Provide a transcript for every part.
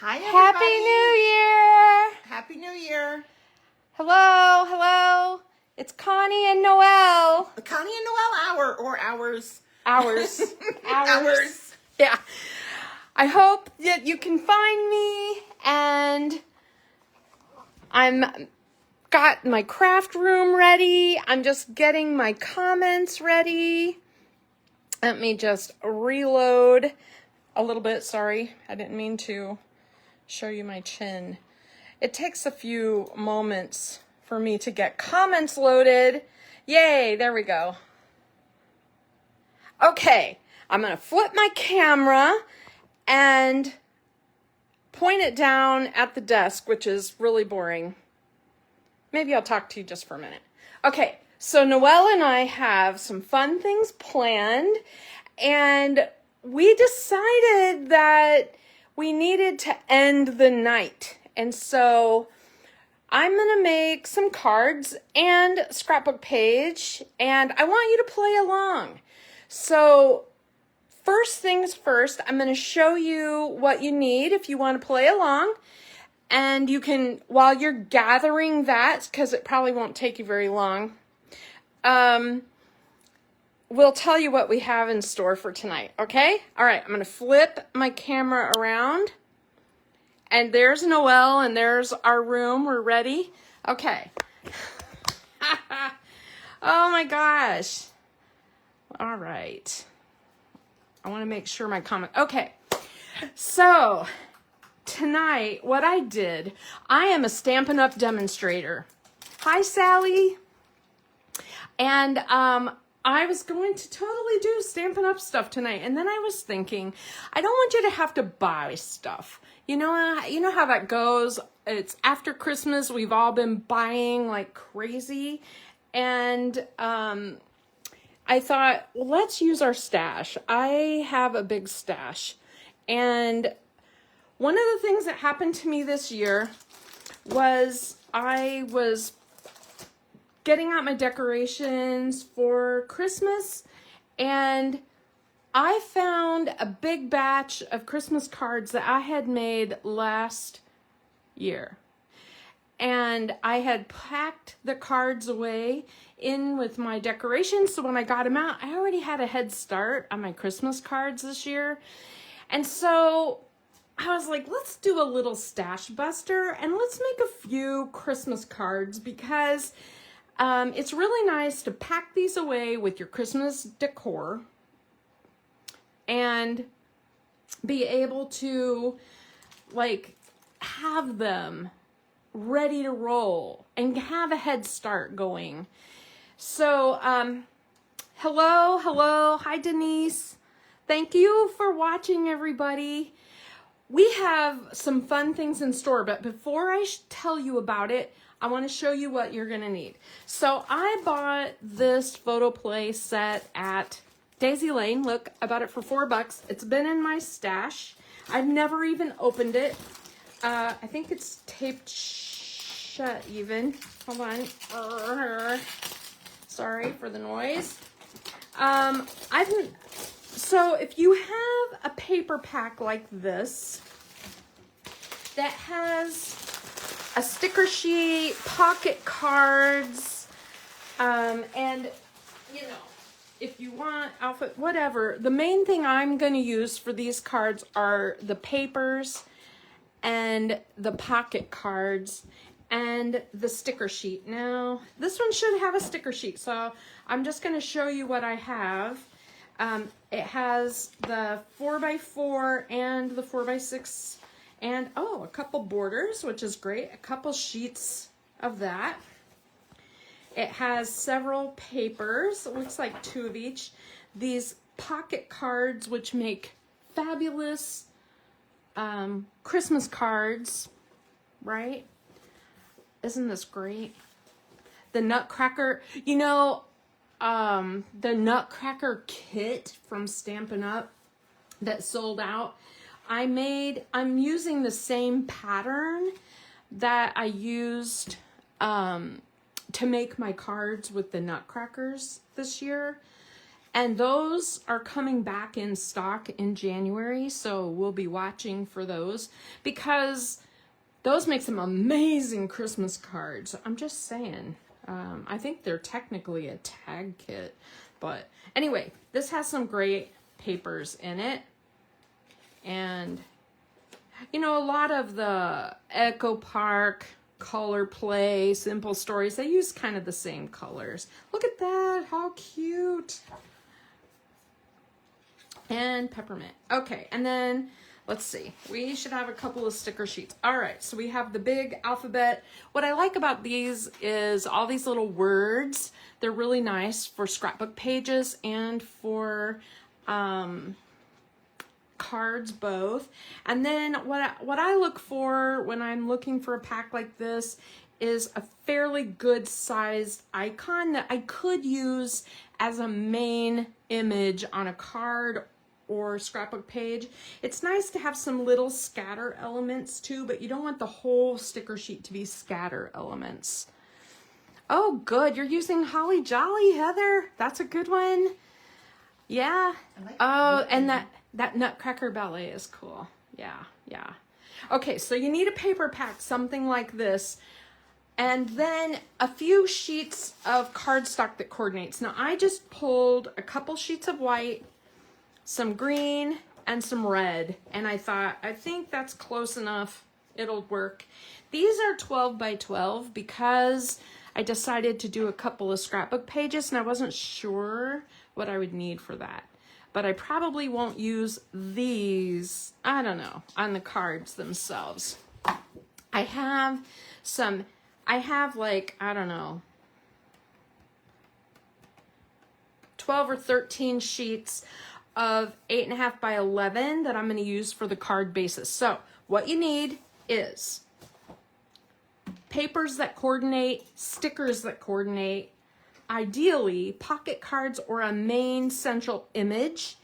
Hi, everybody. Happy New Year! Happy New Year. Hello, hello. It's Connie and Noelle. The Connie and Noelle hour, or hours. Hours. Hours. Yeah. I hope that you can find me, and I'm got my craft room ready. I'm just getting my comments ready. Let me just reload a little bit. Sorry, I didn't mean to show you my chin. It takes a few moments for me to get comments loaded. Yay, there we go. Okay, I'm gonna flip my camera and point it down at the desk, which is really boring. Maybe I'll talk to you just for a minute. Okay, so Noelle and I have some fun things planned, and we decided that we needed to end the night. And so I'm going to make some cards and a scrapbook page, and I want you to play along. So first things first, I'm going to show you what you need if you want to play along. And you can, while you're gathering that, because it probably won't take you very long, we'll tell you what we have in store for tonight, okay? All right, I'm going to flip my camera around. And there's Noelle, and there's our room. We're ready. Okay. Oh, my gosh. All right. I want to make sure my comment. Okay. So tonight, what I did, I am a Stampin' Up! Demonstrator. Hi, Sally. And I was going to totally do Stampin' Up! Stuff tonight. And then I was thinking, I don't want you to have to buy stuff. You know how that goes. It's after Christmas. We've all been buying like crazy. And I thought, well, let's use our stash. I have a big stash. And one of the things that happened to me this year was I was getting out my decorations for Christmas, and I found a big batch of Christmas cards that I had made last year. And I had packed the cards away in with my decorations, so when I got them out, I already had a head start on my Christmas cards this year. And so I was like, let's do a little stash buster, and let's make a few Christmas cards, because it's really nice to pack these away with your Christmas decor and be able to like have them ready to roll and have a head start going. So, hello. Hi, Denise. Thank you for watching, everybody. We have some fun things in store, but before I tell you about it, I want to show you what you're going to need. So I bought this photo play set at Daisy Lane. Look, I bought it for $4. It's been in my stash. I've never even opened it. I think it's taped shut even. Hold on. Sorry for the noise. So if you have a paper pack like this that has a sticker sheet, pocket cards, and, you know, if you want outfit, whatever. The main thing I'm going to use for these cards are the papers and the pocket cards and the sticker sheet. Now, this one should have a sticker sheet, so I'm just going to show you what I have. It has the 4x4 and the 4x6 and, a couple borders, which is great. A couple sheets of that. It has several papers. It looks like 2 of each. These pocket cards, which make fabulous Christmas cards, right? Isn't this great? The Nutcracker, the Nutcracker kit from Stampin' Up! That sold out. I'm using the same pattern that I used to make my cards with the Nutcrackers this year. And those are coming back in stock in January, so we'll be watching for those because those make some amazing Christmas cards. I'm just saying. I think they're technically a tag kit, but anyway, this has some great papers in it. And you know, a lot of the Echo Park, Color Play, Simple Stories, they use kind of the same colors. Look at that, how cute. And peppermint. Okay, and then let's see. We should have a couple of sticker sheets. All right, so we have the big alphabet. What I like about these is all these little words. They're really nice for scrapbook pages and for cards both. And then what I look for when I'm looking for a pack like this is a fairly good sized icon that I could use as a main image on a card or scrapbook page. It's nice to have some little scatter elements too, but you don't want the whole sticker sheet to be scatter elements. Oh, good. You're using Holly Jolly, Heather. That's a good one. Yeah. Oh, and that Nutcracker Ballet is cool. Yeah, yeah. Okay, so you need a paper pack, something like this. And then a few sheets of cardstock that coordinates. Now, I just pulled a couple sheets of white, some green, and some red. And I thought, I think that's close enough. It'll work. These are 12 by 12 because I decided to do a couple of scrapbook pages and I wasn't sure what I would need for that. But I probably won't use these, I don't know, on the cards themselves. I have like, I don't know, 12 or 13 sheets of 8.5 by 11 that I'm going to use for the card basis. So what you need is papers that coordinate, stickers that coordinate, ideally pocket cards or a main central image.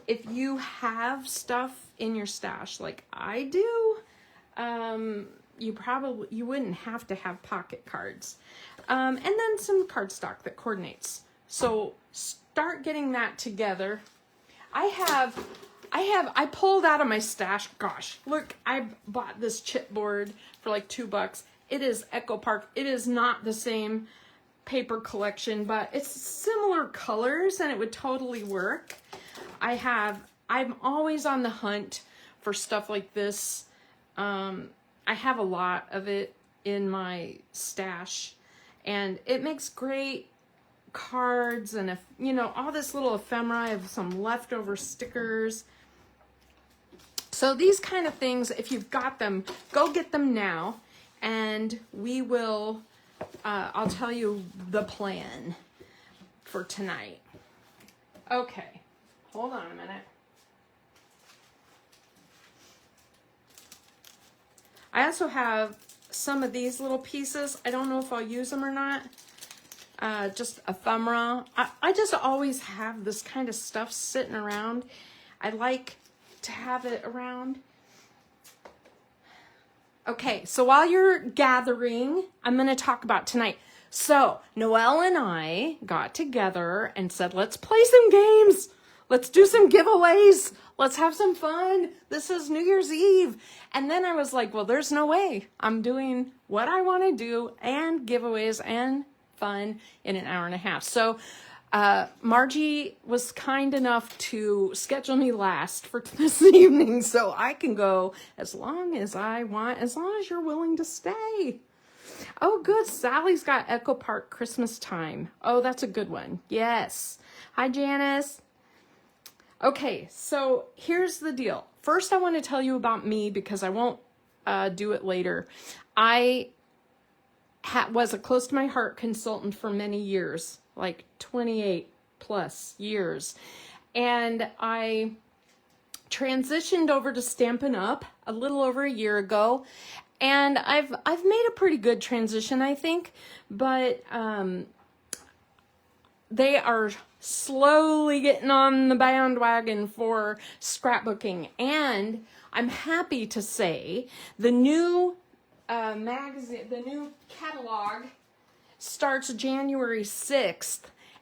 If you have stuff in your stash like I do, you wouldn't have to have pocket cards. And then some cardstock that coordinates. So start getting that together. I pulled out of my stash. Gosh, look, I bought this chipboard for like $2. It is Echo Park. It is not the same paper collection, but it's similar colors and it would totally work. I'm always on the hunt for stuff like this. I have a lot of it in my stash and it makes great cards and if you know all this little ephemera. I have some leftover stickers. So these kind of things, if you've got them, go get them now and we will I'll tell you the plan for tonight. Okay, hold on a minute. I also have some of these little pieces. I don't know if I'll use them or not. Just ephemera. I just always have this kind of stuff sitting around. I like to have it around. Okay, so while you're gathering, I'm going to talk about tonight. So Noelle and I got together and said, let's play some games. Let's do some giveaways. Let's have some fun. This is New Year's Eve. And then I was like, well, there's no way. I'm doing what I want to do and giveaways and fun in an hour and a half. So Margie was kind enough to schedule me last for this evening so I can go as long as I want, as long as you're willing to stay. Oh, good. Sally's got Echo Park Christmas Time. Oh, that's a good one. Yes. Hi, Janice. Okay, so here's the deal. First, I want to tell you about me because I won't do it later. I was a close to my heart consultant for many years, like 28 plus years. And I transitioned over to Stampin' Up! A little over a year ago. And I've made a pretty good transition, I think. But they are slowly getting on the bandwagon for scrapbooking. And I'm happy to say the new magazine, the new catalog starts January 6th.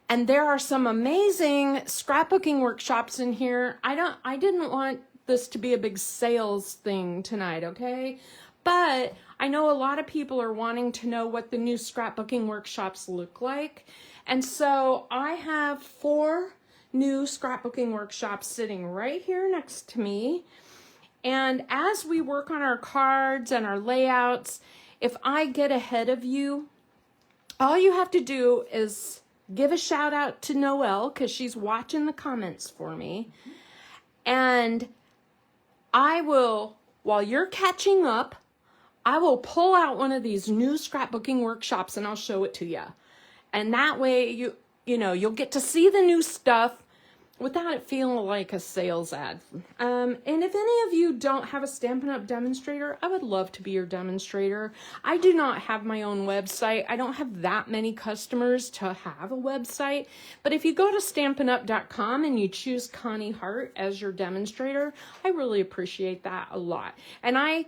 And there are some amazing scrapbooking workshops in here. I didn't want this to be a big sales thing tonight, okay? But I know a lot of people are wanting to know what the new scrapbooking workshops look like. And so I have 4 new scrapbooking workshops sitting right here next to me. And as we work on our cards and our layouts, if I get ahead of you, all you have to do is give a shout out to Noelle, because she's watching the comments for me. And I will, while you're catching up, I will pull out one of these new scrapbooking workshops and I'll show it to you. And that way you'll get to see the new stuff without it feeling like a sales ad. And if any of you don't have a Stampin' Up! Demonstrator, I would love to be your demonstrator. I do not have my own website. I don't have that many customers to have a website. But if you go to Stampin'Up.com and you choose Connie Hart as your demonstrator, I really appreciate that a lot. And I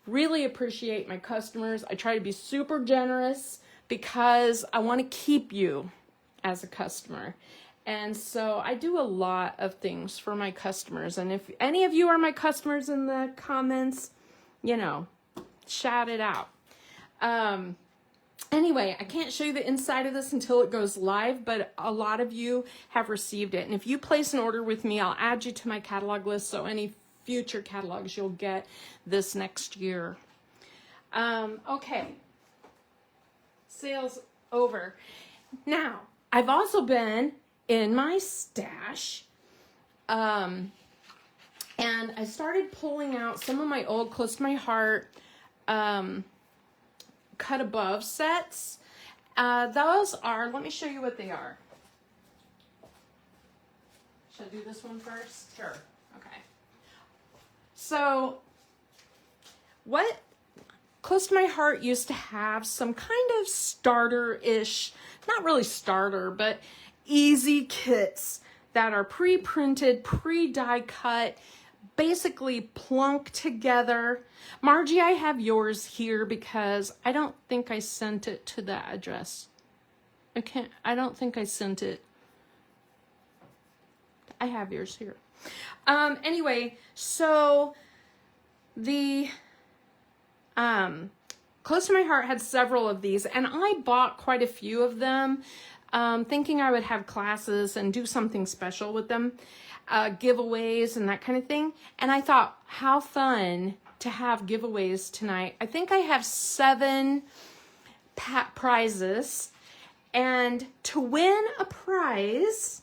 really appreciate my customers. I try to be super generous because I want to keep you as a customer. And so I do a lot of things for my customers. And if any of you are my customers in the comments, shout it out. Anyway, I can't show you the inside of this until it goes live, but a lot of you have received it. And if you place an order with me, I'll add you to my catalog list. So any future catalogs you'll get this next year. Okay. Sales over. Now, I've also been in my stash, and I started pulling out some of my old Close to My Heart cut above sets. Those are, let me show you what they are. Should I do this one first? Sure. Okay. So, what Close to My Heart used to have some kind of starter-ish, not really starter, but easy kits that are pre-printed, pre-die cut, basically plunked together. Margie, I have yours here because I don't think I sent it to that address. I don't think I sent it. I have yours here. Anyway, so the Close to My Heart had several of these, and I bought quite a few of them, thinking I would have classes and do something special with them, giveaways and that kind of thing. And I thought, how fun to have giveaways tonight. I think I have 7 prizes, and to win a prize,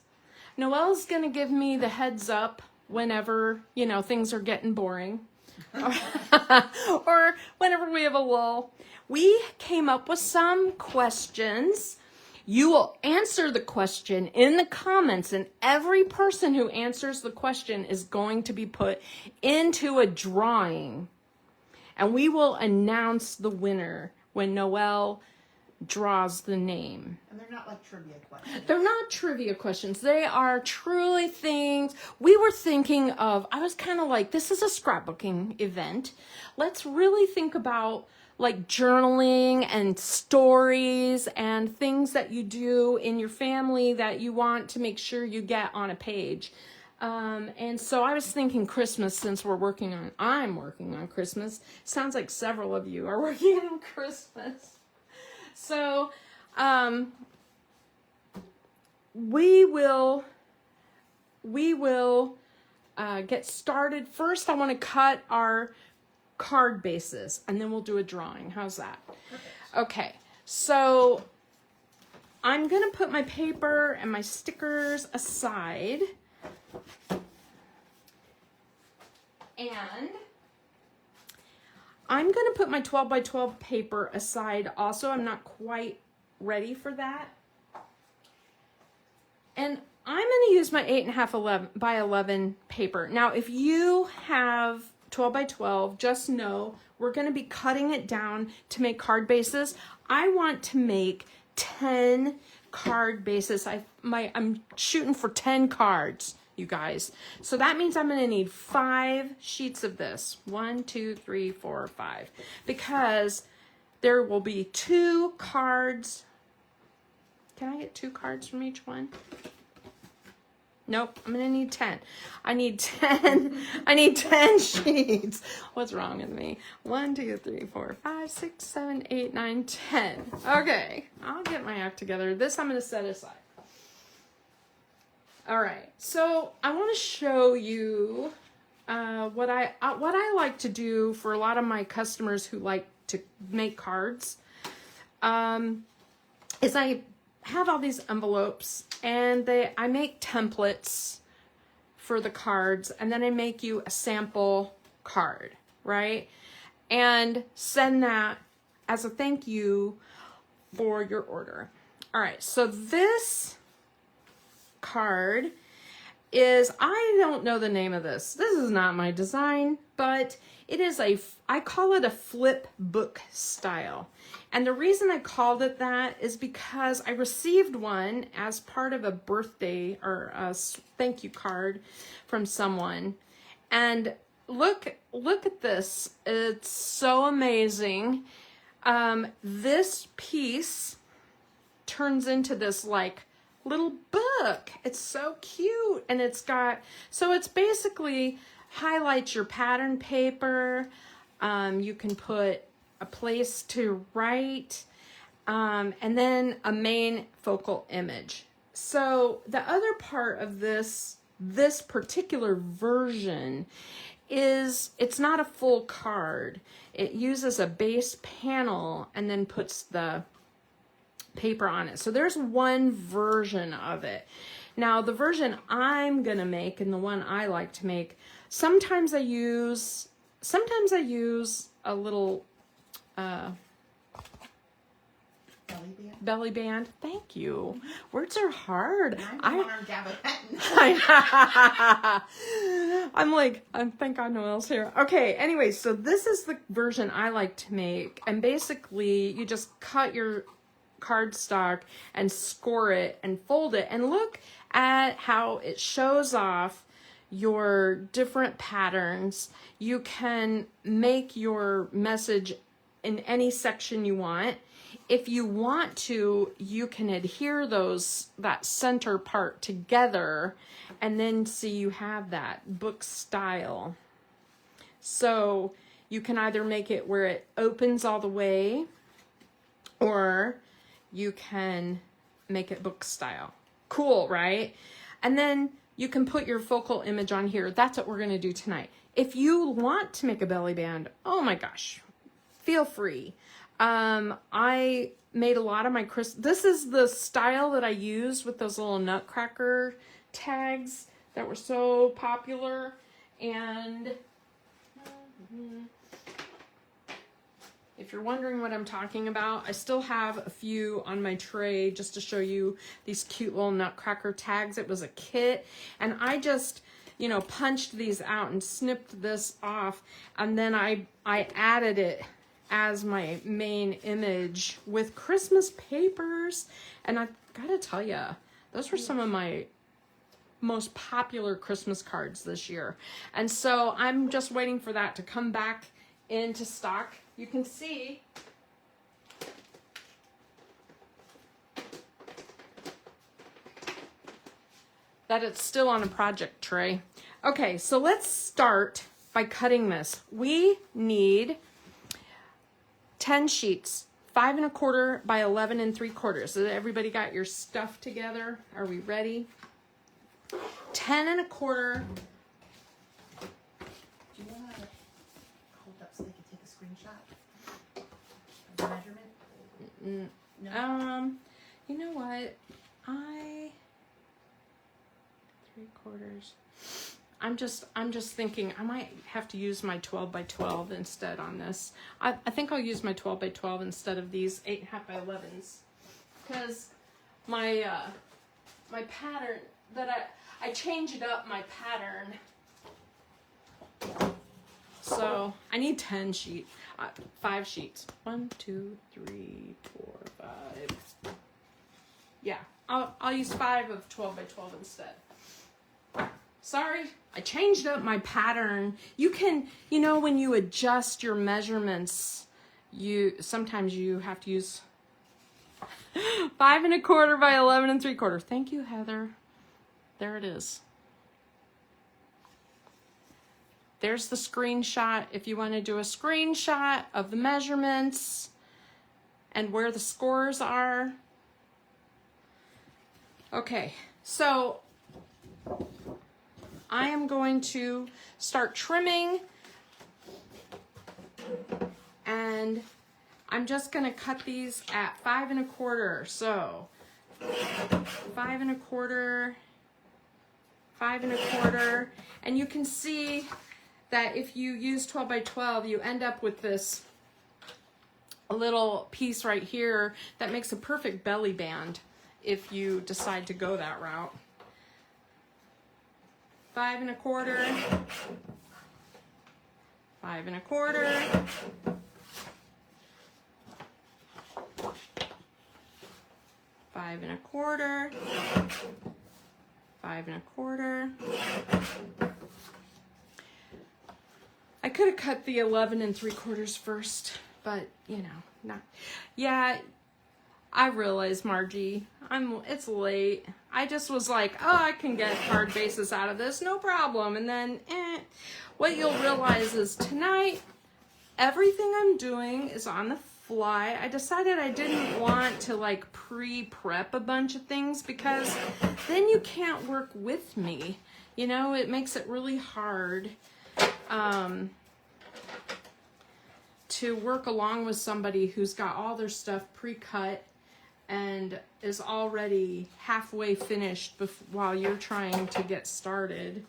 Noelle's gonna give me the heads up whenever, things are getting boring. Or whenever we have a lull. We came up with some questions. You will answer the question in the comments, and every person who answers the question is going to be put into a drawing. And we will announce the winner when Noelle draws the name. And they're not like trivia questions. They're not trivia questions. They are truly things we were thinking of. I was kind of like, this is a scrapbooking event. Let's really think about like journaling and stories and things that you do in your family that you want to make sure you get on a page. And so I was thinking Christmas, since I'm working on Christmas. Sounds like several of you are working on Christmas. So, we will get started. First, I want to cut our card bases, and then we'll do a drawing. How's that? Perfect. Okay, so I'm going to put my paper and my stickers aside. And I'm going to put my 12 by 12 paper aside also. I'm not quite ready for that. And I'm going to use my 8.5 by 11 paper. Now, if you have 12 by 12, just know we're going to be cutting it down to make card bases. I want to make 10 card bases. I'm shooting for 10 cards, you guys. So that means I'm going to need 5 sheets of this. 1, 2, 3, 4, 5. Because there will be 2 cards. Can I get 2 cards from each one? Nope, I'm gonna need 10. I need 10. I need 10 sheets. What's wrong with me? 1, 2, 3, 4, 5, 6, 7, 8, 9, 10. Okay, I'll get my act together. This I'm gonna set aside. All right, so I want to show you what I like to do for a lot of my customers who like to make cards. Is I have all these envelopes and I make templates for the cards, and then I make you a sample card, right? And send that as a thank you for your order. All right, so this card is, I don't know the name of this. This is not my design, but it is I call it a flip book style. And the reason I called it that is because I received one as part of a birthday or a thank you card from someone. And look at this. It's so amazing. This piece turns into this like little book. It's so cute. And it's basically highlights your pattern paper. You can put a place to write, and then a main focal image. So the other part of this particular version is it's not a full card. It uses a base panel and then puts the paper on it. So there's one version of it. Now the version I'm gonna make, and the one I like to make, sometimes I use a little belly band. Thank you. Words are hard. I'm like, thank God no one else here. Okay, anyway, so this is the version I like to make. And basically, you just cut your cardstock and score it and fold it. And look at how it shows off your different patterns. You can make your message in any section you want. If you want to, you can adhere that center part together, and then see you have that book style. So you can either make it where it opens all the way, or you can make it book style. Cool, right? And then you can put your focal image on here. That's what we're gonna do tonight. If you want to make a belly band, oh my gosh, feel free. I made a lot of my this is the style that I used with those little nutcracker tags that were so popular. And if you're wondering what I'm talking about, I still have a few on my tray just to show you these cute little nutcracker tags. It was a kit, and I just, punched these out and snipped this off, and then I added it as my main image with Christmas papers. And I gotta tell you, those were some of my most popular Christmas cards this year. And so I'm just waiting for that to come back into stock. You can see that it's still on a project tray. Okay, so let's start by cutting this. We need 10 sheets, 5 1/4 by 11 3/4. So everybody got your stuff together? Are we ready? 10 1/4. Do you want to hold up so they can take a screenshot of the measurement? No. You know what? 3/4. I'm just thinking I might have to use my 12 by 12 instead on this. I think I'll use my 12 by 12 instead of these 8 1/2 by 11s, because my my pattern that I changed up my pattern. So I need 10 sheets, 5 sheets. 1, 2, 3, 4, 5. Yeah, I'll use 5 of 12 by 12 instead. Sorry, I changed up my pattern. You can, when you adjust your measurements, sometimes you have to use 5 1/4 by 11 3/4. Thank you, Heather. There it is. There's the screenshot if you want to do a screenshot of the measurements and where the scores are. Okay, so I am going to start trimming, and I'm just going to cut these at 5 1/4. So 5 1/4, 5 1/4, and you can see that if you use 12 by 12, you end up with this little piece right here that makes a perfect belly band if you decide to go that route. 5 1/4, 5 1/4, 5 1/4, 5 1/4. I could have cut the 11 3/4 first, but you know, not. Yeah, I realize, Margie, it's late. I just was like, oh, I can get hard bases out of this, no problem. And then, what you'll realize is tonight, everything I'm doing is on the fly. I decided I didn't want to like pre-prep a bunch of things because then you can't work with me. You know, it makes it really hard to work along with somebody who's got all their stuff pre-cut and is already halfway finished while you're trying to get started.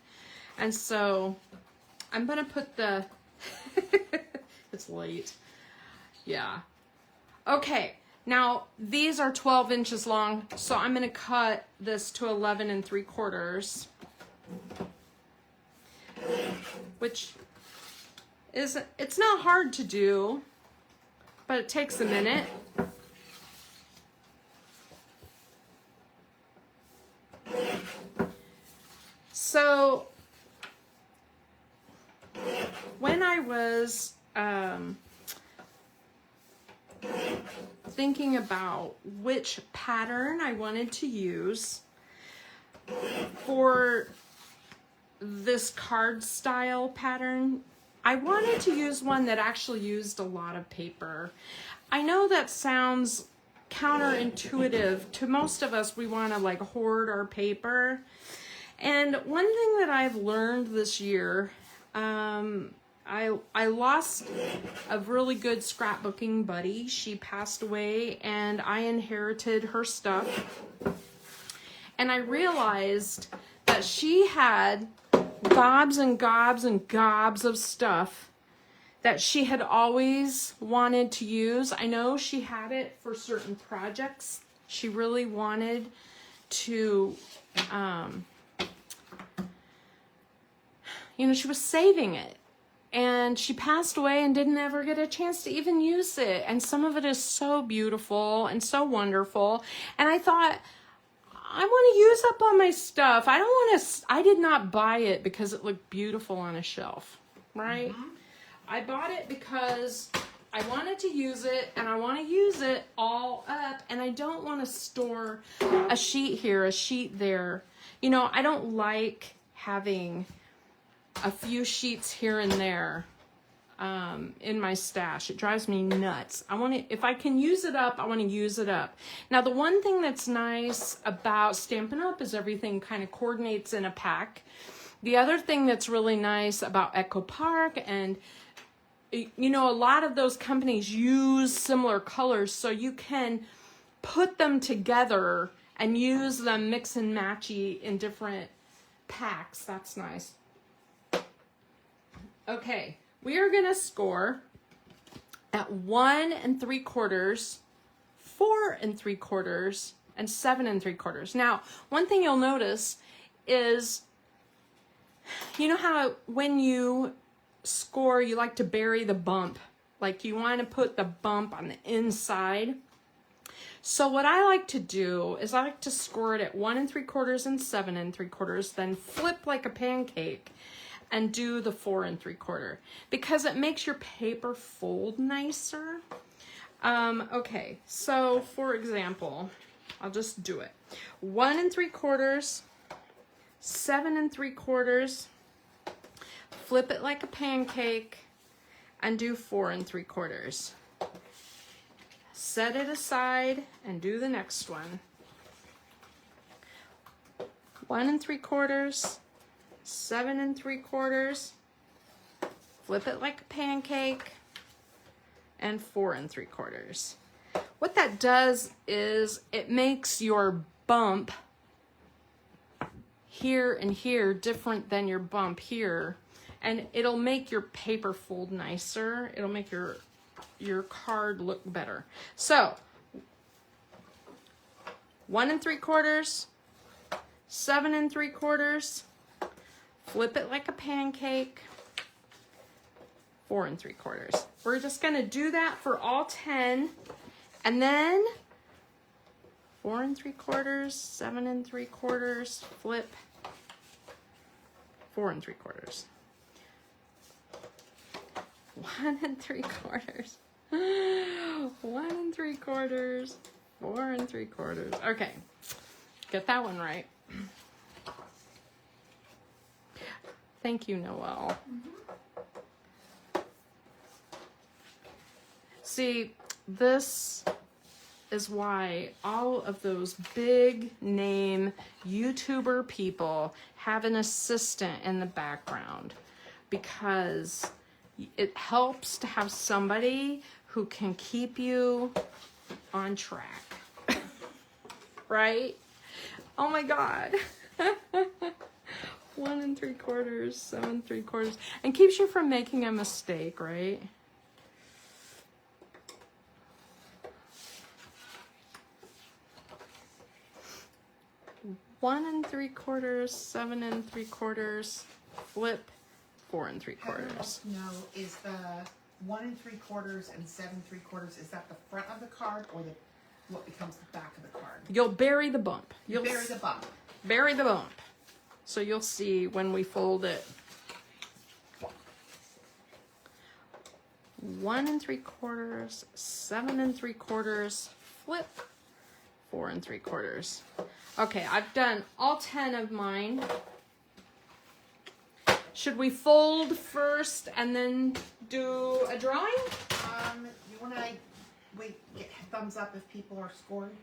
And so I'm gonna put the it's late. Yeah. Okay, now these are 12 inches long, so I'm gonna cut this to 11 3/4, which is, it's not hard to do, but it takes a minute. So when I was thinking about which pattern I wanted to use for this card style pattern, I wanted to use one that actually used a lot of paper. I know that sounds counterintuitive to most of us. We want to like hoard our paper. And one thing that I've learned this year, I lost a really good scrapbooking buddy. She passed away and I inherited her stuff. And I realized that she had gobs and gobs and gobs of stuff that she had always wanted to use. I know she had it for certain projects. She really wanted to, you know, she was saving it. And she passed away and didn't ever get a chance to even use it. And some of it is so beautiful and so wonderful. And I thought, I want to use up all my stuff. I don't want to, I did not buy it because it looked beautiful on a shelf, right? Mm-hmm. I bought it because I wanted to use it and I want to use it all up. And I don't want to store a sheet here, a sheet there. You know, I don't like having a few sheets here and there in my stash. It drives me nuts. I want to, if I can use it up, I want to use it up. Now, the one thing that's nice about Stampin' Up! Is everything kind of coordinates in a pack. The other thing that's really nice about Echo Park, and you know, a lot of those companies use similar colors, so you can put them together and use them mix and matchy in different packs. That's nice. Okay, we are going to score at 1 3/4, 4 3/4, and 7 3/4. Now, one thing you'll notice is, you know how when you score, you like to bury the bump. Like you want to put the bump on the inside. So what I like to do is I like to score it at 1 3/4 and 7 3/4, then flip like a pancake and do the 4 3/4 because it makes your paper fold nicer. Okay, so for example, I'll just do it. 1 3/4, 7 3/4, flip it like a pancake, and do 4 3/4. Set it aside and do the next one. 1 3/4, 7 3/4, flip it like a pancake, and 4 3/4. What that does is it makes your bump here and here different than your bump here, and it'll make your paper fold nicer. It'll make your card look better. So 1 3/4, 7 3/4, flip it like a pancake, 4 3/4. We're just going to do that for all 10, and then 4 3/4, 7 3/4, flip, 4 3/4. 1 3/4, 1 3/4, 4 3/4. Okay, get that one right. Thank you, Noelle. See, this is why all of those big name YouTuber people have an assistant in the background, because it helps to have somebody who can keep you on track. Right? Oh my God. 1 3/4, 7 3/4, and keeps you from making a mistake, right? One 3/4, 7 3/4, flip, 4 3/4. No, is the 1 3/4 and 7 3/4, is that the front of the card or what becomes the back of the card? You'll bury the bump. You'll bury the bump. Bury the bump. So you'll see when we fold it. 1 3/4, 7 3/4, flip, 4 3/4. Okay, I've done all 10 of mine. Should we fold first and then do a drawing? You want to get thumbs up if people are scored?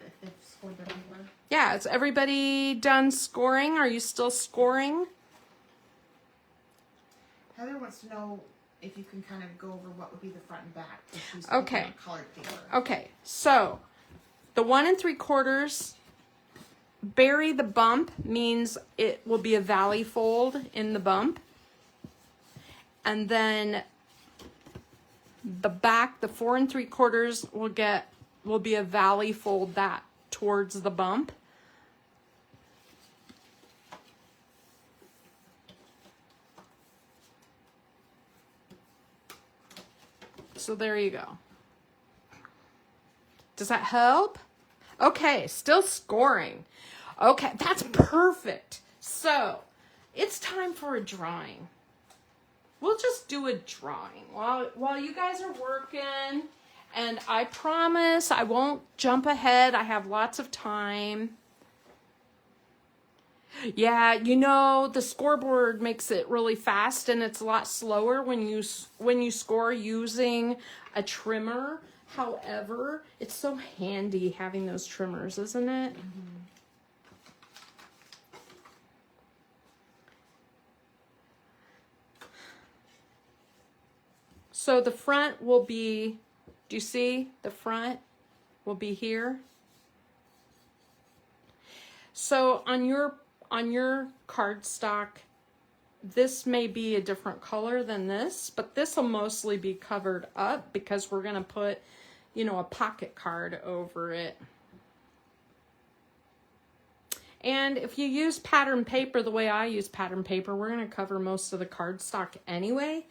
If they've scored their paper? Yeah, is everybody done scoring? Are you still scoring? Heather wants to know if you can kind of go over what would be the front and back. If she's Okay. on colored paper. Okay, so the 1 3/4, bury the bump means it will be a valley fold in the bump. And then the back, the 4 3/4 will be a valley fold that towards the bump. So there you go. Does that help? Okay, still scoring. Okay, that's perfect. So it's time for a drawing. We'll just do a drawing while you guys are working. And I promise I won't jump ahead. I have lots of time. Yeah, you know, the scoreboard makes it really fast, and it's a lot slower when you score using a trimmer. However, it's so handy having those trimmers, isn't it? Mm-hmm. So the front will be, do you see? The front will be here. So on your cardstock, this may be a different color than this, but this will mostly be covered up because we're going to put, you know, a pocket card over it. And if you use pattern paper the way I use pattern paper, we're going to cover most of the cardstock anyway.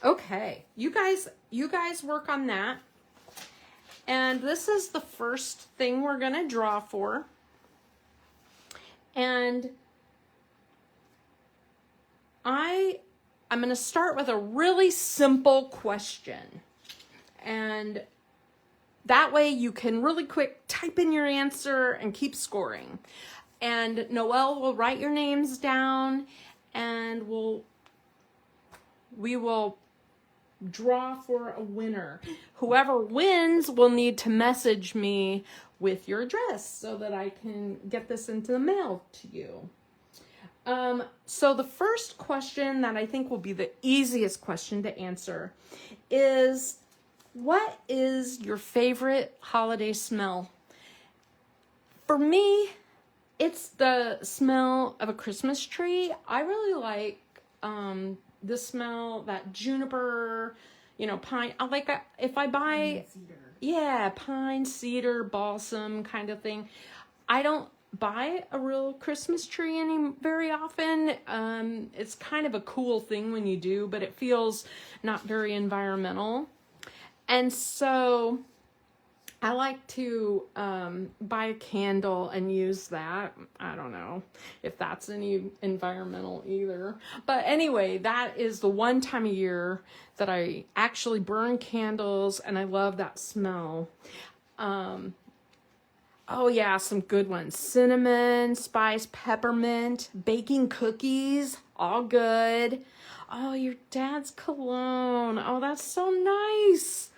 Okay, you guys work on that. And this is the first thing we're going to draw for. And I I'm going to start with a really simple question. And that way you can really quick type in your answer and keep scoring. And Noelle will write your names down, and we will draw for a winner. Whoever wins will need to message me with your address so that I can get this into the mail to you. So the first question that I think will be the easiest question to answer is, what is your favorite holiday smell? For me, it's the smell of a Christmas tree. I really like the smell, that juniper, pine. I like if I buy, pine, cedar, balsam kind of thing. I don't buy a real Christmas tree very often. It's kind of a cool thing when you do, but it feels not very environmental. And so I like to buy a candle and use that. I don't know if that's any environmental either. But anyway, that is the one time a year that I actually burn candles, and I love that smell. Oh yeah, some good ones. Cinnamon, spice, peppermint, baking cookies, all good. Oh, your dad's cologne. Oh, that's so nice.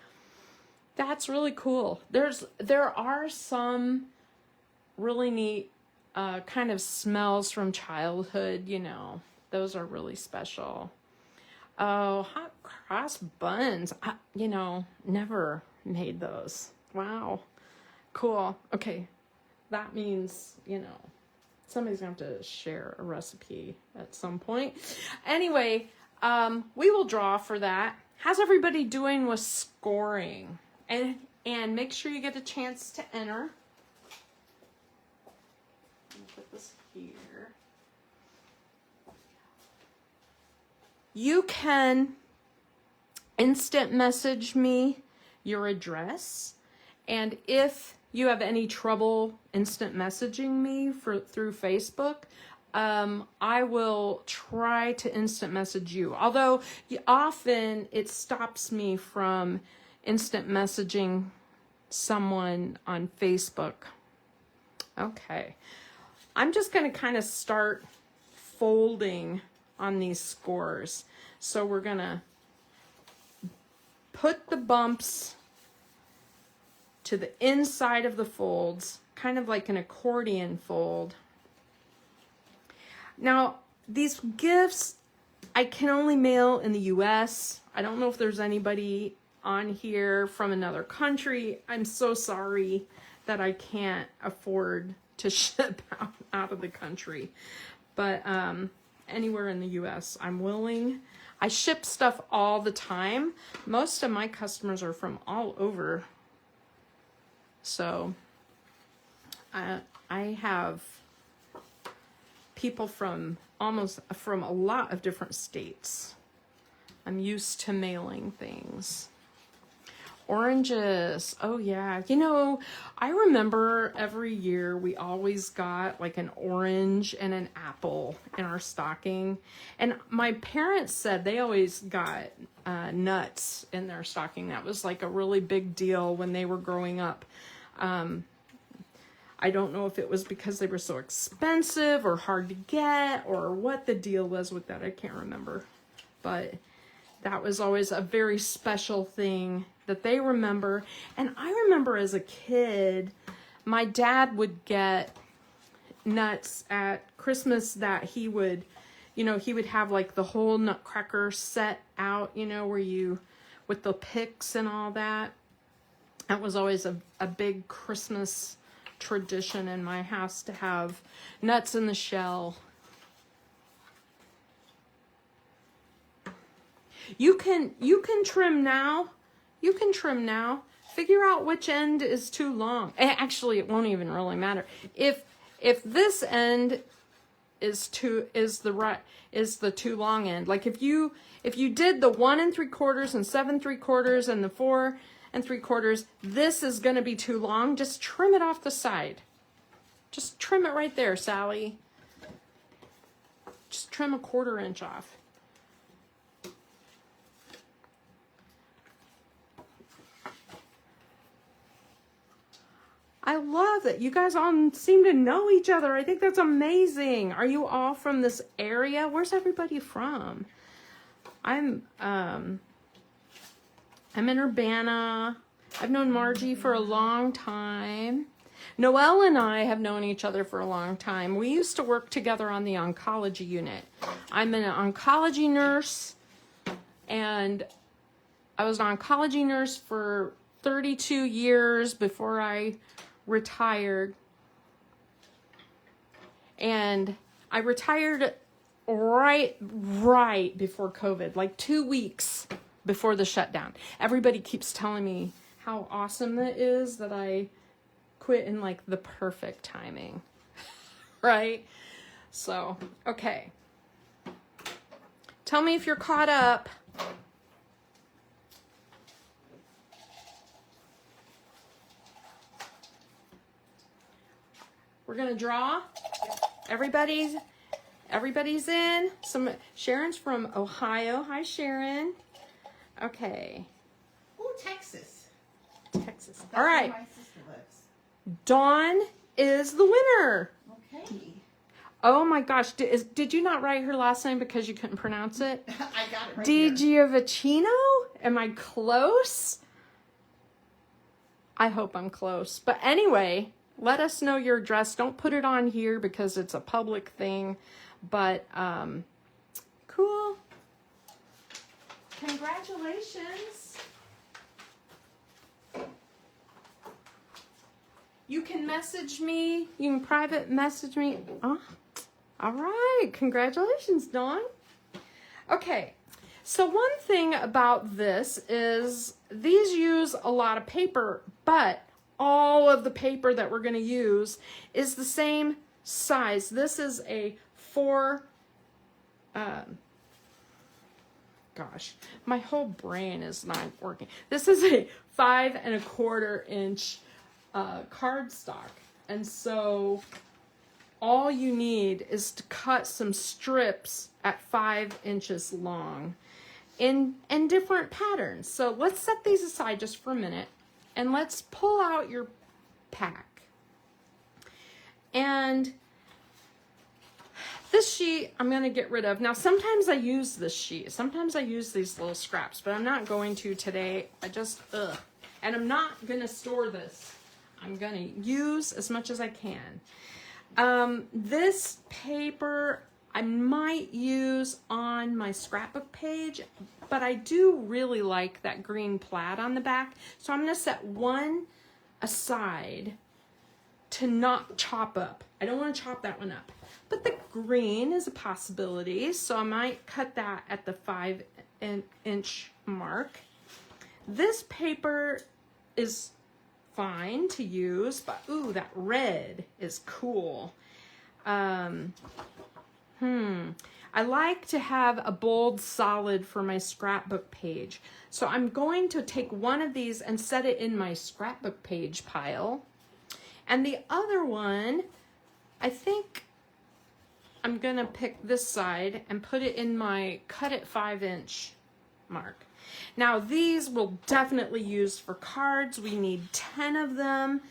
That's really cool. There are some really neat kind of smells from childhood, Those are really special. Oh, hot cross buns. Never made those. Wow. Cool. Okay. That means, somebody's going to have to share a recipe at some point. Anyway, we will draw for that. How's everybody doing with scoring? And make sure you get a chance to enter. Let me put this here. You can instant message me your address. And if you have any trouble instant messaging me through Facebook, I will try to instant message you. Although often it stops me from instant messaging someone on Facebook. Okay. I'm just going to kind of start folding on these scores. So we're going to put the bumps to the inside of the folds, kind of like an accordion fold. Now, these gifts I can only mail in the US. I don't know if there's anybody on here from another country. I'm so sorry that I can't afford to ship out of the country. But anywhere in the US, I'm willing. I ship stuff all the time. Most of my customers are from all over. So I have people from a lot of different states. I'm used to mailing things. Oranges. Oh yeah. I remember every year we always got like an orange and an apple in our stocking. And my parents said they always got nuts in their stocking. That was like a really big deal when they were growing up. I don't know if it was because they were so expensive or hard to get or what the deal was with that. I can't remember. But that was always a very special thing that they remember. And I remember as a kid, my dad would get nuts at Christmas that he would have like the whole nutcracker set out, where you, with the picks and all that. That was always a big Christmas tradition in my house to have nuts in the shell. You can trim now. You can trim now. Figure out which end is too long. Actually, it won't even really matter. If this end is the too long end. Like if you did the 1 3/4 and 7 3/4 and the 4 3/4, this is going to be too long. Just trim it off the side. Just trim it right there, Sally. Just trim a 1/4 inch off. I love that you guys all seem to know each other. I think that's amazing. Are you all from this area? Where's everybody from? I'm in Urbana. I've known Margie for a long time. Noelle and I have known each other for a long time. We used to work together on the oncology unit. I'm an oncology nurse, and I was an oncology nurse for 32 years before I retired. And I retired right before COVID, like 2 weeks before the shutdown. Everybody keeps telling me how awesome it is that I quit in like the perfect timing, right? So, okay. Tell me if you're caught up. We're gonna draw. Everybody's in. Sharon's from Ohio. Hi, Sharon. Okay. Oh, Texas. Texas. That's All right. where my sister lives. Dawn is the winner. Okay. Oh my gosh. Did you not write her last name because you couldn't pronounce it? I got it right Giovacchino? Am I close? I hope I'm close. But anyway, let us know your address. Don't put it on here because it's a public thing. But, cool. Congratulations. You can message me. You can private message me. Oh, all right. Congratulations, Dawn. Okay. So one thing about this is these use a lot of paper, but all of the paper that we're going to use is the same size. This is a 4, gosh, my whole brain is not working. This is a 5 1/4 inch cardstock. And so all you need is to cut some strips at 5 inches long in different patterns. So let's set these aside just for a minute and let's pull out your pack. And this sheet I'm going to get rid of. Now, sometimes I use this sheet. Sometimes I use these little scraps, but I'm not going to today. And I'm not going to store this. I'm going to use as much as I can. This paper I might use on my scrapbook page, but I do really like that green plaid on the back. So I'm going to set one aside to not chop up. I don't want to chop that one up. But the green is a possibility, so I might cut that at the 5 inch mark. This paper is fine to use, but ooh, that red is cool. I like to have a bold solid for my scrapbook page. So I'm going to take one of these and set it in my scrapbook page pile. And the other one, I think I'm going to pick this side and put it in my cut at 5 inch mark. Now these will definitely use for cards. We need 10 of them.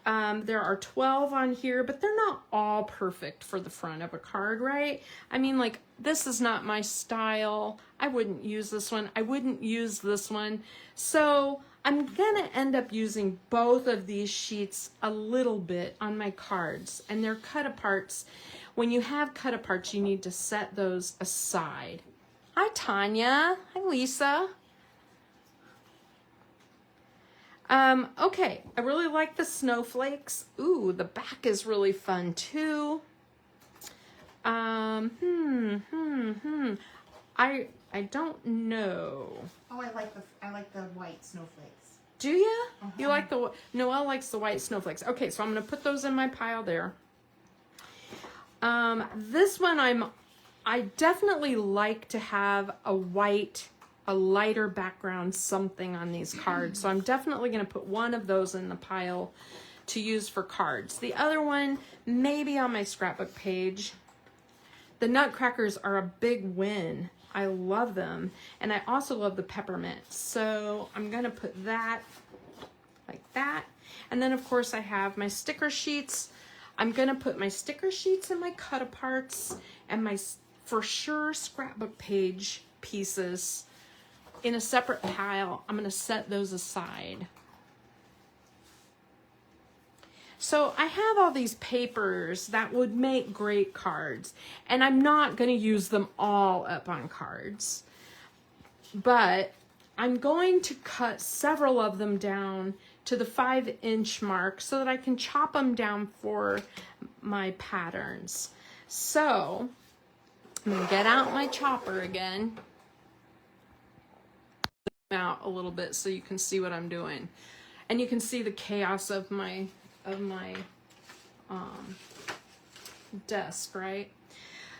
There are 12 on here, but they're not all perfect for the front of a card, right? I mean, like, this is not my style. I wouldn't use this one. I wouldn't use this one. So I'm gonna end up using both of these sheets a little bit on my cards, and they're cut aparts. When you have cut aparts, you need to set those aside. Hi, Tanya. Hi, Lisa. Okay, I really like the snowflakes. Ooh, the back is really fun too. I don't know. Oh, I like the white snowflakes. Do you? You like Noelle likes the white snowflakes. Okay, so I'm gonna put those in my pile there. This one I definitely like to have a lighter background something on these cards. So I'm definitely going to put one of those in the pile to use for cards. The other one, maybe on my scrapbook page. The nutcrackers are a big win. I love them. And I also love the peppermint. So I'm going to put that like that. And then of course I have my sticker sheets. I'm gonna put my sticker sheets and my cut aparts and my for sure scrapbook page pieces in a separate pile. I'm gonna set those aside. So I have all these papers that would make great cards, and I'm not going to use them all up on cards, but I'm going to cut several of them down to the 5-inch mark so that I can chop them down for my patterns. So I'm going to get out my chopper again, out a little bit so you can see what I'm doing, and you can see the chaos of my desk, right?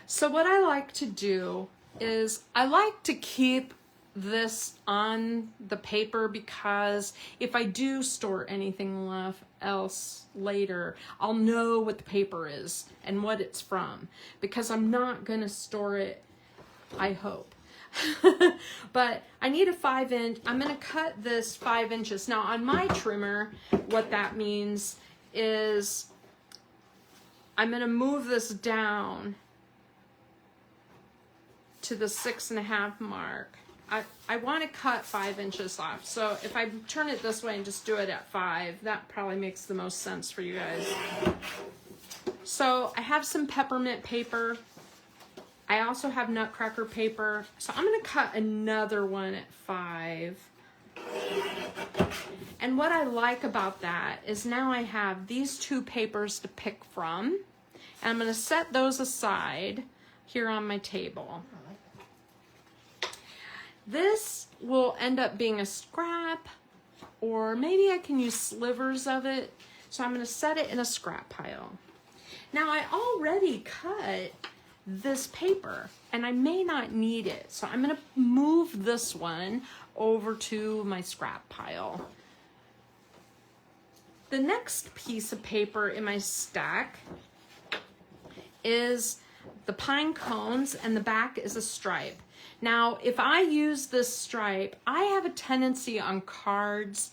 So what I like to do is I like to keep this on the paper, because if I do store anything else later, I'll know what the paper is and what it's from, because I'm not gonna store it, I hope. But I need a 5-inch. I'm gonna cut this 5 inches. Now on my trimmer, what that means is I'm gonna move this down to the 6.5 mark. I want to cut 5 inches off. So if I turn it this way and just do it at 5, that probably makes the most sense for you guys. So I have some peppermint paper. I also have nutcracker paper. So I'm going to cut another one at 5. And what I like about that is now I have these 2 papers to pick from. And I'm going to set those aside here on my table. This will end up being a scrap, or maybe I can use slivers of it. So I'm going to set it in a scrap pile. Now I already cut this paper and I may not need it. So I'm going to move this one over to my scrap pile. The next piece of paper in my stack is the pine cones, and the back is a stripe. Now, if I use this stripe, I have a tendency on cards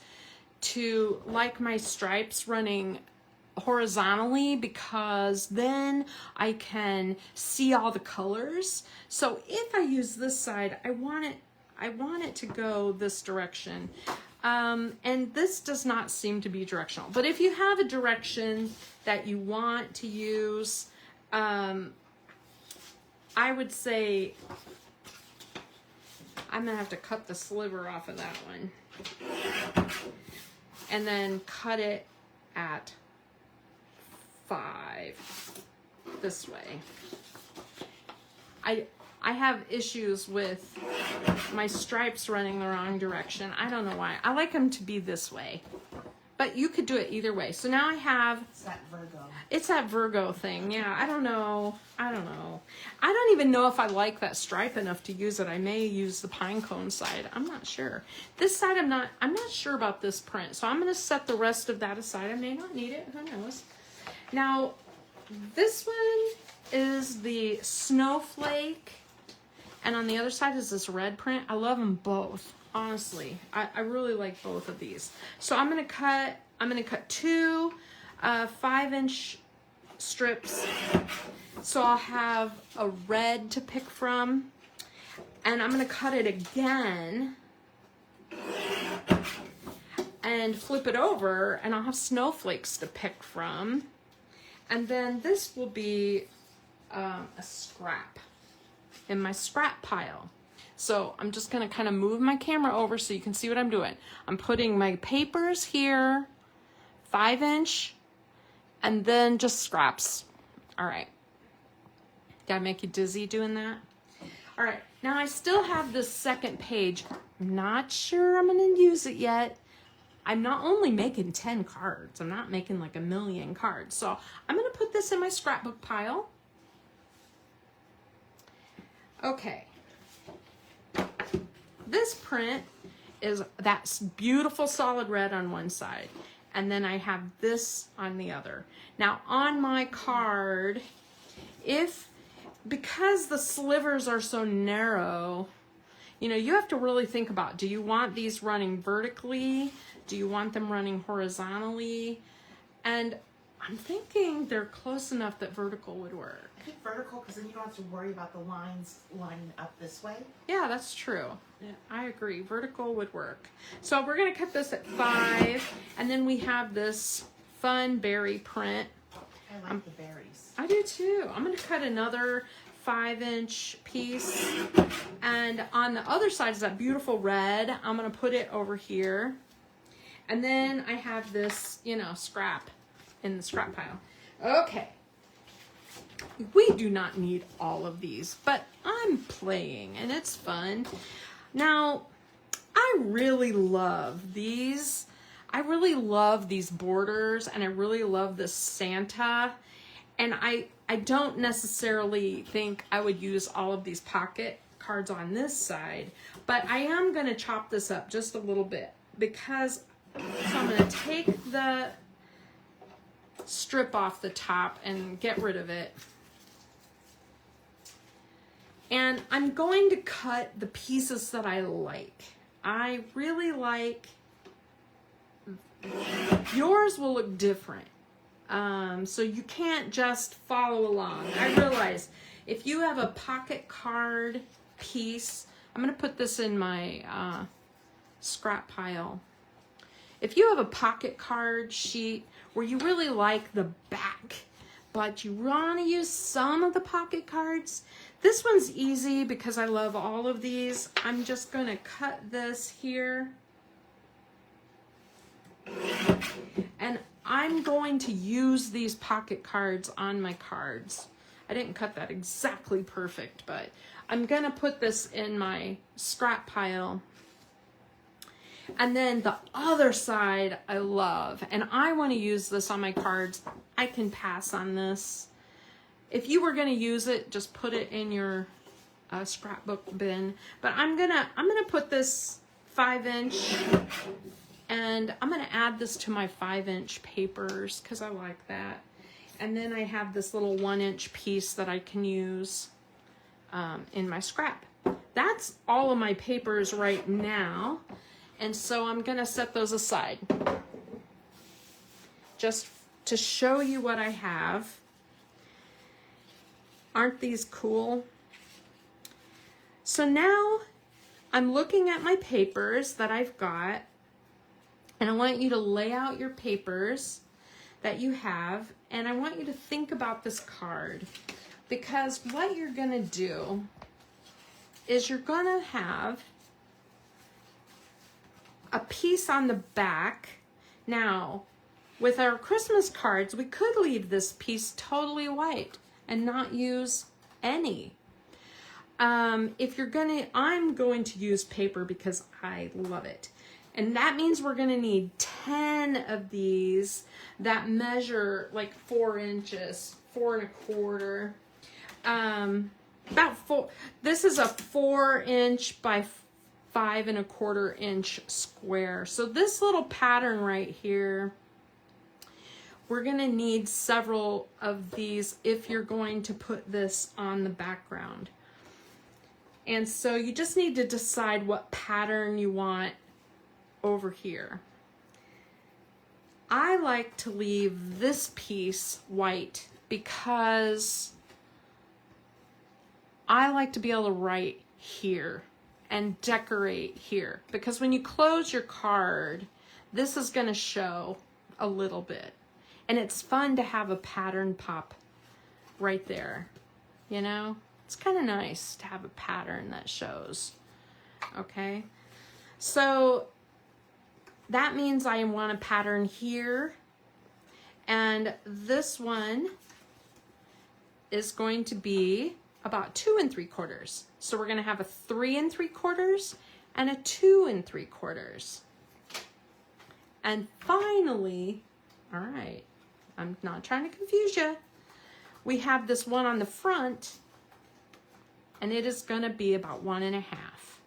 to like my stripes running horizontally, because then I can see all the colors. So if I use this side, I want it to go this direction. And this does not seem to be directional. But if you have a direction that you want to use, I would say I'm gonna have to cut the sliver off of that one and then cut it at 5 this way. I have issues with my stripes running the wrong direction. I don't know why. I like them to be this way, but you could do it either way. So now I have, It's that Virgo. it's that Virgo thing. Yeah, I don't know. I don't even know if I like that stripe enough to use it. I may use the pine cone side. I'm not sure. This side I'm not sure about this print. So I'm going to set the rest of that aside. I may not need it. Who knows? Now, this one is the snowflake, and on the other side is this red print. I love them both. Honestly, I really like both of these. So I'm gonna cut 2 5-inch strips. So I'll have a red to pick from, and I'm gonna cut it again and flip it over, and I'll have snowflakes to pick from. And then this will be a scrap in my scrap pile. So I'm just gonna kind of move my camera over so you can see what I'm doing. I'm putting my papers here, 5-inch, and then just scraps. All right. Did I make you dizzy doing that? All right, now I still have this second page. I'm not sure I'm gonna use it yet. I'm not only making 10 cards, I'm not making like a million cards. So I'm gonna put this in my scrapbook pile. Okay. This print is that beautiful solid red on one side, and then I have this on the other. Now on my card, because the slivers are so narrow, You know, you have to really think about, do you want these running vertically? Do you want them running horizontally? And I'm thinking they're close enough that vertical would work. I think vertical, because then you don't have to worry about the lines lining up this way. Yeah, that's true. Yeah, I agree. Vertical would work. So we're going to cut this at 5. And then we have this fun berry print. I like the berries. I do too. I'm going to cut another 5-inch piece. And on the other side is that beautiful red. I'm going to put it over here. And then I have this, you know, scrap in the scrap pile. Okay. We do not need all of these, but I'm playing and it's fun. Now, I really love these. I really love these borders, and I really love this Santa. And I don't necessarily think I would use all of these pocket cards on this side, but I am going to chop this up just a little bit because, so I'm going to take the strip off the top and get rid of it. And I'm going to cut the pieces that I like. I really like, yours will look different. So you can't just follow along. I realize if you have a pocket card piece, I'm going to put this in my scrap pile. If you have a pocket card sheet where you really like the back, but you want to use some of the pocket cards, this one's easy because I love all of these. I'm just going to cut this here. And I'm going to use these pocket cards on my cards. I didn't cut that exactly perfect, but I'm going to put this in my scrap pile. And then the other side I love, and I want to use this on my cards. I can pass on this. If you were going to use it, just put it in your scrapbook bin. But I'm gonna put this 5-inch, and I'm gonna add this to my 5-inch papers because I like that. And then I have this little 1-inch piece that I can use in my scrap. That's all of my papers right now. And so I'm gonna set those aside just to show you what I have. Aren't these cool? So now I'm looking at my papers that I've got, and I want you to lay out your papers that you have, and I want you to think about this card, because what you're gonna do is you're gonna have a piece on the back. Now, with our Christmas cards, we could leave this piece totally white and not use any. If you're gonna, I'm going to use paper because I love it. And that means we're gonna need 10 of these that measure like 4 inches, 4 1/4. About 4, this is a 4-inch by 5 1/4-inch square. So this little pattern right here, we're gonna need several of these if you're going to put this on the background. And so you just need to decide what pattern you want over here. I like to leave this piece white because I like to be able to write here and decorate here. Because when you close your card, this is gonna show a little bit. And it's fun to have a pattern pop right there, you know? It's kind of nice to have a pattern that shows, okay? So that means I want a pattern here, and this one is going to be about 2 3/4. So we're gonna have a 3 3/4 and a 2 3/4. And finally, all right, I'm not trying to confuse you. We have this one on the front, and it is gonna be about 1 1/2.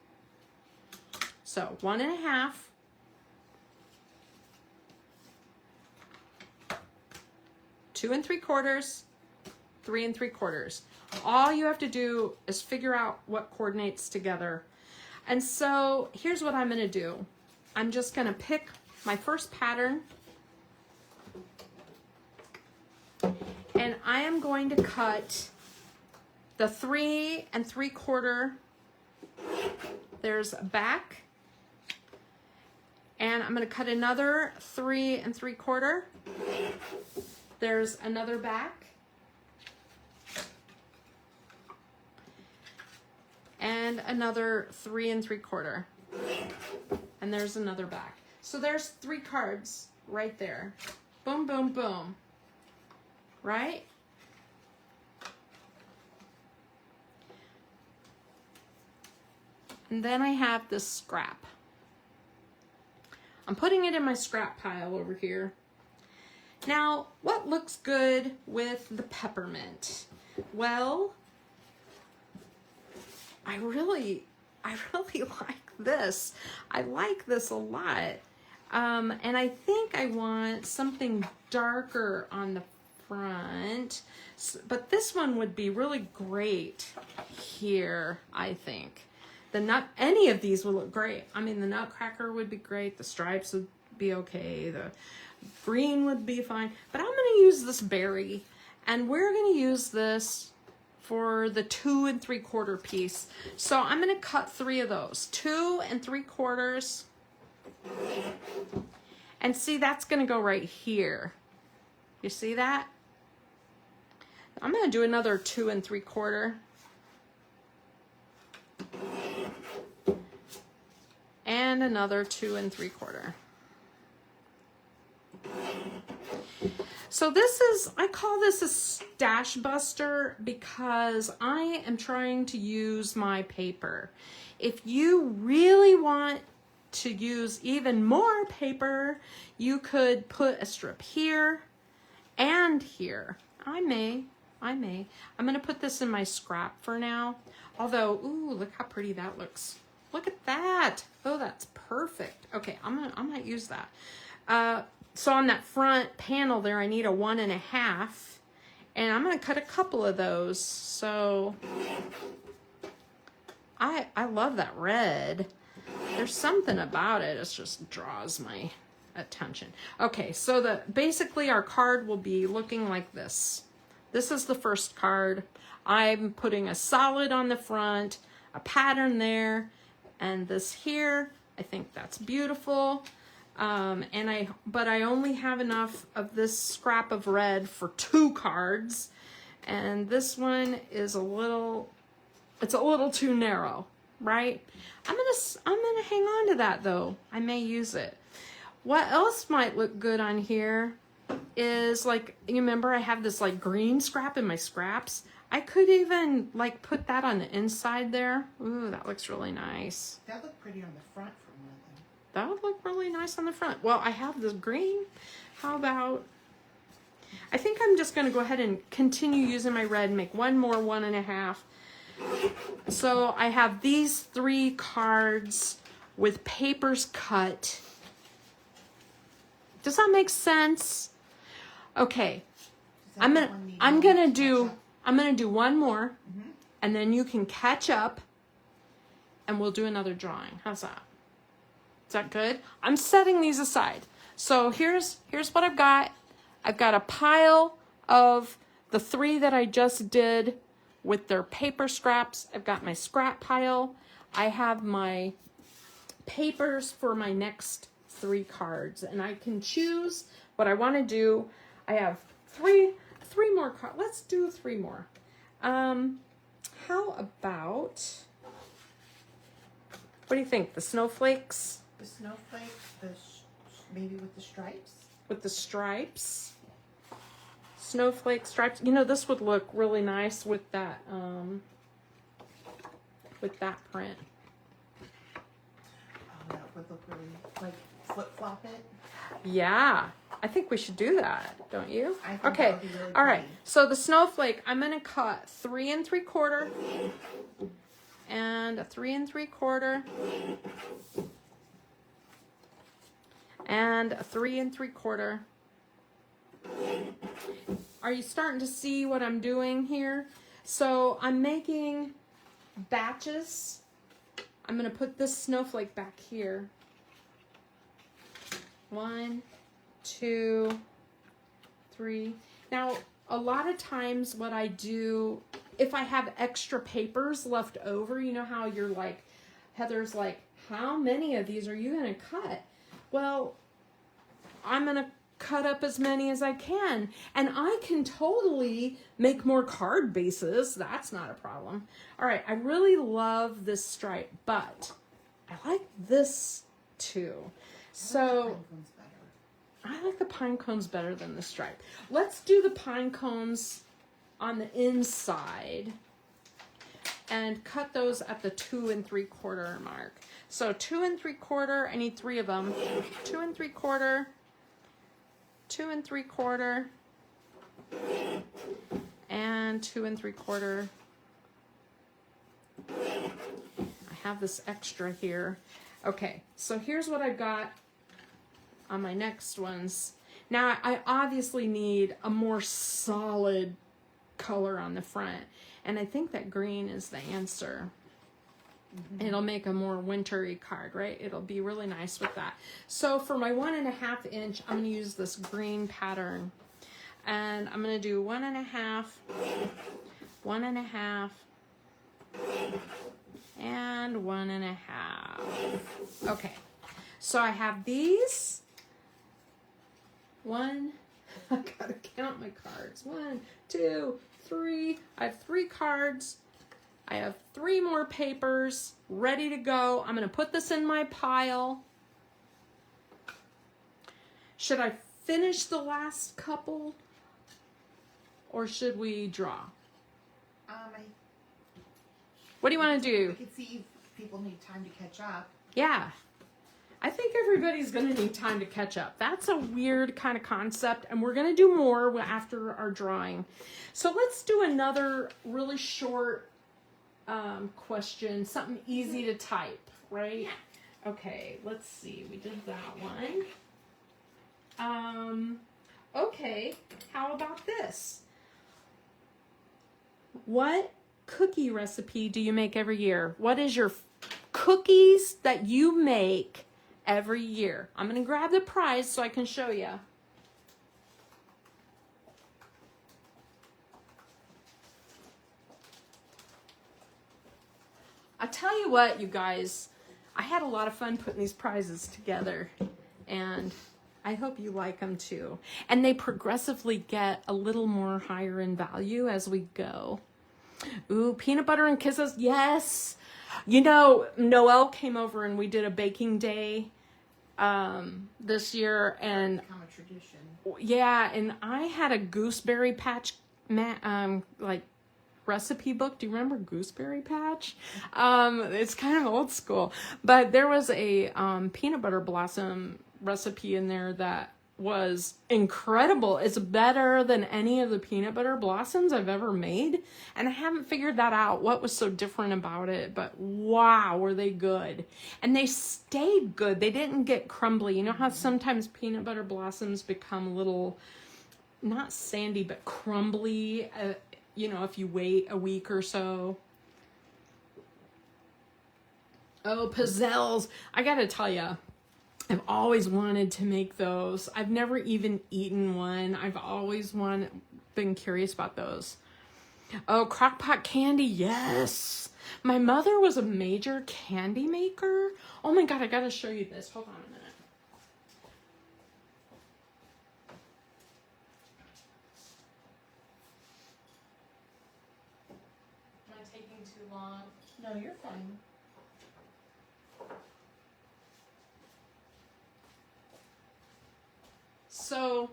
So 1 1/2, two 3/4, 3 3/4. All you have to do is figure out what coordinates together. And so here's what I'm going to do. I'm just going to pick my first pattern, and I am going to cut the 3 3/4. There's a back, and I'm going to cut another 3 3/4. There's another back, and another 3 3/4, and there's another back. So there's 3 cards right there. Boom, boom, boom. Right? And then I have this scrap. I'm putting it in my scrap pile over here. Now, what looks good with the peppermint? Well, I really like this. I like this a lot. And I think I want something darker on the front, but this one would be really great here, I think. Any of these would look great. I mean, the nutcracker would be great. The stripes would be okay. The green would be fine. But I'm going to use this berry, and we're going to use this for the 2 3/4 piece. So I'm going to cut 3 of those, 2 3/4. And see, that's going to go right here. You see that? I'm going to do another 2 3/4. And another 2 3/4. So this is, I call this a stash buster because I am trying to use my paper. If you really want to use even more paper, you could put a strip here and here. I may. I'm going to put this in my scrap for now. Although, ooh, look how pretty that looks. Look at that. Oh, that's perfect. Okay, I might use that. So on that front panel there, I need a 1 1/2, and I'm going to cut a couple of those. So I love that red. There's something about it. It just draws my attention. Okay, so basically our card will be looking like this. This is the first card. I'm putting a solid on the front, a pattern there, and this here. I think that's beautiful. But I only have enough of this scrap of red for 2 cards, and this one is it's a little too narrow, right? I'm gonna hang on to that though. I may use it. What else might look good on here is, like, you remember I have this like green scrap in my scraps. I could even like put that on the inside there. Ooh, that looks really nice. That looked pretty on the front for one thing. That would look really nice on the front. Well, I have this green. How about, I think I'm just going to go ahead and continue using my red and make one more 1 1/2. So I have these 3 cards with papers cut. Does that make sense? Okay. I'm gonna do one more, and then you can catch up, and we'll do another drawing. How's that? Is that good? I'm setting these aside. So here's what I've got. I've got a pile of the 3 that I just did with their paper scraps. I've got my scrap pile. I have my papers for my next 3 cards, and I can choose what I want to do. I have three more cards. Let's do 3 more. How about, what do you think? The snowflakes? The snowflakes, maybe with the stripes? With the stripes. Snowflake stripes. You know, this would look really nice with that print. Oh, that would look really, like, flip-flop it. Yeah, I think we should do that, don't you? I think okay, that would be really all right. pretty. So the snowflake, I'm gonna cut 3 3/4 and a 3 3/4 and a 3 3/4. Are you starting to see what I'm doing here? So I'm making batches I'm going to put this snowflake back here. 1, 2, 3. Now, a lot of times what I do, if I have extra papers left over, you know how you're like, Heather's like, how many of these are you going to cut? Well, I'm going to cut up as many as I can. And I can totally make more card bases. That's not a problem. All right, I really love this stripe, but I like this too. So I like the pine cones better than the stripe. Let's do the pine cones on the inside and cut those at the 2 3/4 mark. So 2 3/4, I need 3 of them. 2 3/4, 2 3/4, and 2 3/4. I have this extra here. Okay, so here's what I've got on my next ones. Now I obviously need a more solid color on the front, and I think that green is the answer. It'll make a more wintry card, right? It'll be really nice with that. So for my 1.5 inch, I'm going to use this green pattern, and I'm going to do 1.5, 1.5, and 1.5. Okay, so I have these. I gotta count my cards. 1, 2, 3. I have 3 cards. I have 3 more papers ready to go. I'm going to put this in my pile. Should I finish the last couple, or should we draw? What do you want to do? We could see if people need time to catch up. Yeah. I think everybody's going to need time to catch up. That's a weird kind of concept, and we're going to do more after our drawing. So let's do another really short question, something easy to type, right? Okay, let's see. We did that one. Okay, how about this? What cookie recipe do you make every year? What is your cookies that you make every year? I'm going to grab the prize so I can show you. I'll tell you what, you guys, I had a lot of fun putting these prizes together, and I hope you like them too. And they progressively get a little more higher in value as we go. Ooh, peanut butter and kisses, yes. You know, Noelle came over and we did a baking day this year, and It's become a tradition. yeah, and I had a gooseberry patch like recipe book. Do you remember Gooseberry Patch? It's kind of old school, but there was a peanut butter blossom recipe in there that was incredible. It's better than any of the peanut butter blossoms I've ever made, and I haven't figured that out, what was so different about it, but wow, were they good. And they stayed good. They didn't get crumbly. You know how sometimes peanut butter blossoms become a little, not sandy, but crumbly, you know, if you wait a week or so. Oh, pizzelles. I gotta tell you, I've always wanted to make those. I've never even eaten one. I've always been curious about those. Oh, crockpot candy. Yes. My mother was a major candy maker. Oh my God, I gotta show you this. Hold on a minute. Am I taking too long? No, you're fine. So,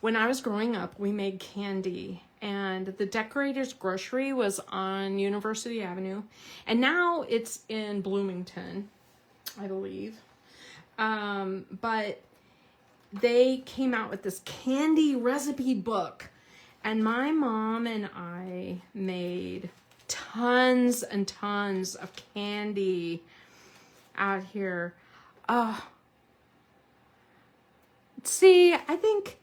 when I was growing up, we made candy, and the Decorator's Grocery was on University Avenue, and now it's in Bloomington, I believe. But they came out with this candy recipe book, and my mom and I made tons and tons of candy out here. See, I think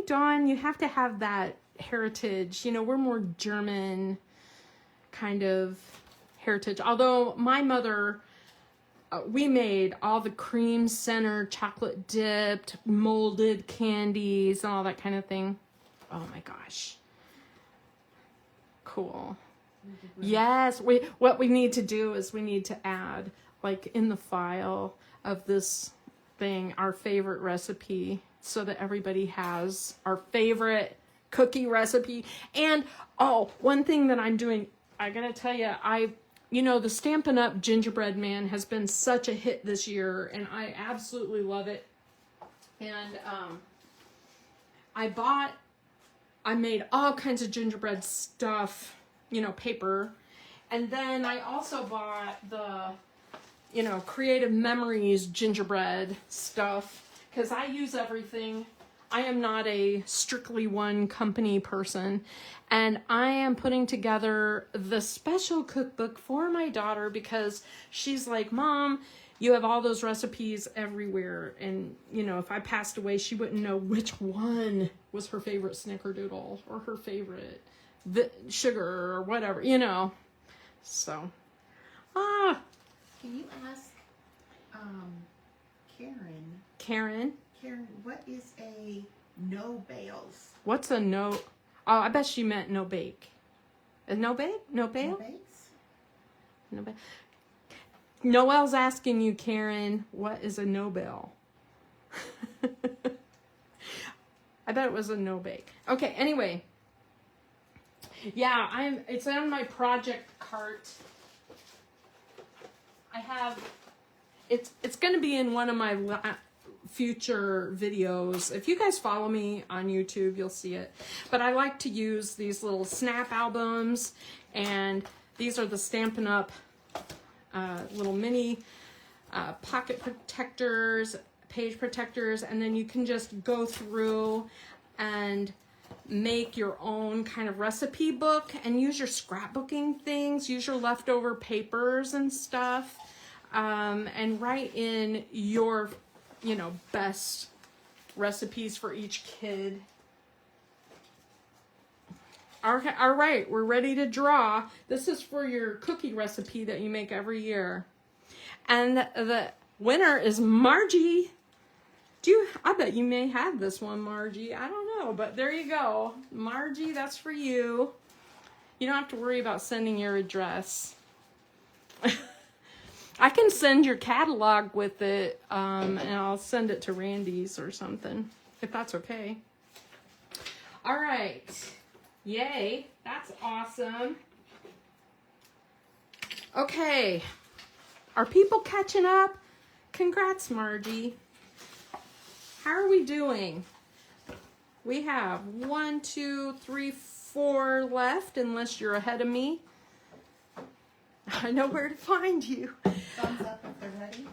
Dawn, you have to have that heritage. You know, we're more German kind of heritage. Although my mother, we made all the cream center, chocolate dipped, molded candies and all that kind of thing. Oh my gosh. Cool. Yes, what we need to do is we need to add, like in the file of this thing, our favorite recipe, so that everybody has our favorite cookie recipe. And oh, one thing that I'm doing, I gotta tell you, you know, the Stampin' Up! Gingerbread Man has been such a hit this year, and I absolutely love it. And I made all kinds of gingerbread stuff, you know, paper. And then I also bought the, you know, Creative Memories gingerbread stuff, because I use everything. I am not a strictly one company person, and I am putting together the special cookbook for my daughter because she's like, Mom, you have all those recipes everywhere, and you know, if I passed away, she wouldn't know which one was her favorite snickerdoodle or her favorite sugar or whatever, you know. So, Can you ask Karen, what is a no bales? What's a no? Oh, I bet she meant no bake. A no bake? No bale? No bakes? No bake. Noelle's asking you, Karen, what is a no bale? I bet it was a no bake. Okay, anyway. Yeah, it's on my project cart. It's going to be in one of my future videos. If you guys follow me on YouTube, you'll see it. But I like to use these little snap albums, and these are the Stampin' Up! Little mini pocket protectors, page protectors, and then you can just go through and make your own kind of recipe book and use your scrapbooking things, use your leftover papers and stuff, and write in your, you know, best recipes for each kid. All right, we're ready to draw. This is for your cookie recipe that you make every year. And the winner is Margie. I bet you may have this one, Margie. I don't know, but there you go. Margie, that's for you. You don't have to worry about sending your address. I can send your catalog with it, and I'll send it to Randy's or something, if that's okay. All right. Yay, that's awesome. Okay, are people catching up? Congrats, Margie. How are we doing? We have 1, 2, 3, 4 left, unless you're ahead of me. I know where to find you. Thumbs up if they're ready.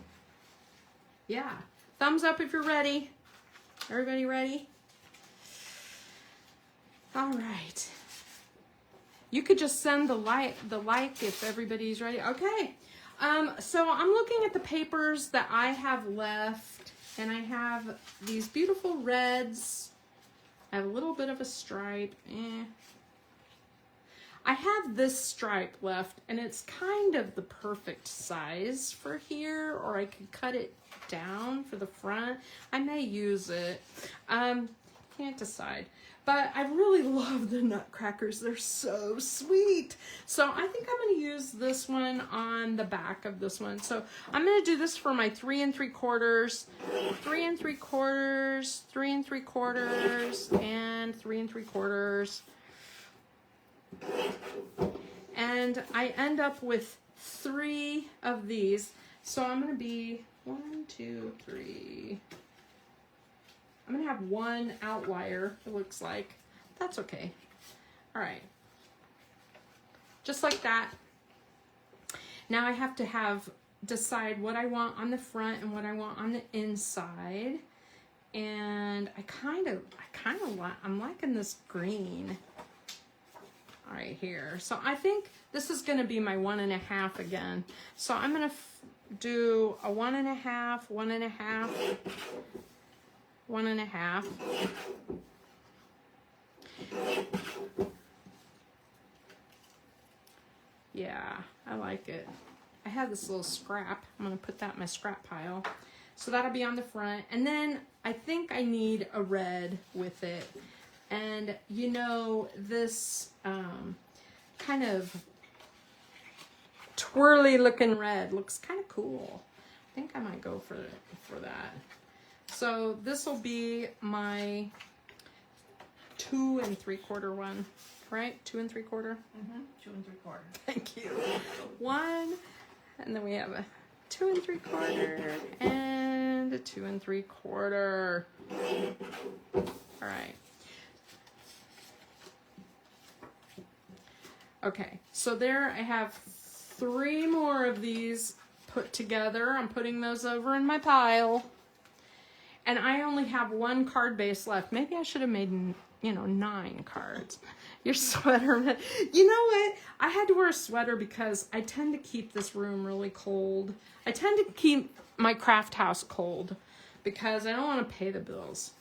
Yeah, thumbs up if you're ready. Everybody ready? All right. You could just send the like if everybody's ready. Okay. So I'm looking at the papers that I have left, and I have these beautiful reds. I have a little bit of a stripe. I have this stripe left, and it's kind of the perfect size for here, or I could cut it down for the front. I may use it. Can't decide. But I really love the nutcrackers. They're so sweet. So I think I'm going to use this one on the back of this one. So I'm going to do this for my 3 3/4, 3 3/4, 3 3/4, and 3 3/4. And I end up with 3 of these. So I'm going to be 1, 2, 3. I'm going to have one outlier, it looks like. That's okay. All right. Just like that. Now I have to decide what I want on the front and what I want on the inside. And I'm liking this green right here. So I think this is going to be my 1.5 again. So I'm going to do a 1.5, 1.5, 1.5. Yeah, I like it. I have this little scrap. I'm going to put that in my scrap pile. So that'll be on the front. And then I think I need a red with it. And you know, this kind of twirly looking red looks kind of cool. I think I might go for that. So this will be my 2 3/4 one, right? 2 3/4. 2 3/4. Thank you. 1, and then we have a 2 3/4 and a 2 3/4. All right. Okay, so there I have 3 more of these put together. I'm putting those over in my pile. And I only have 1 card base left. Maybe I should have made, 9 cards. Your sweater. You know what? I had to wear a sweater because I tend to keep this room really cold. I tend to keep my craft house cold because I don't want to pay the bills.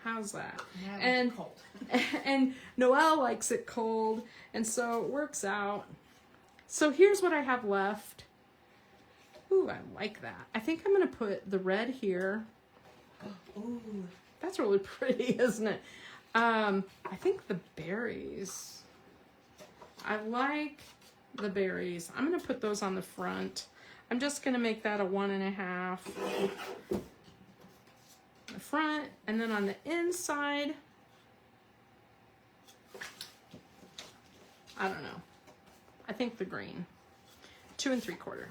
How's that? Yeah, and cold. And Noelle likes it cold, and so it works out. So here's what I have left. Ooh, I like that. I think I'm going to put the red here. Ooh. That's really pretty, isn't it? I think the berries. I like the berries. I'm going to put those on the front. I'm just going to make that a 1.5. The front, and then on the inside, I don't know. I think the green. 2 3/4.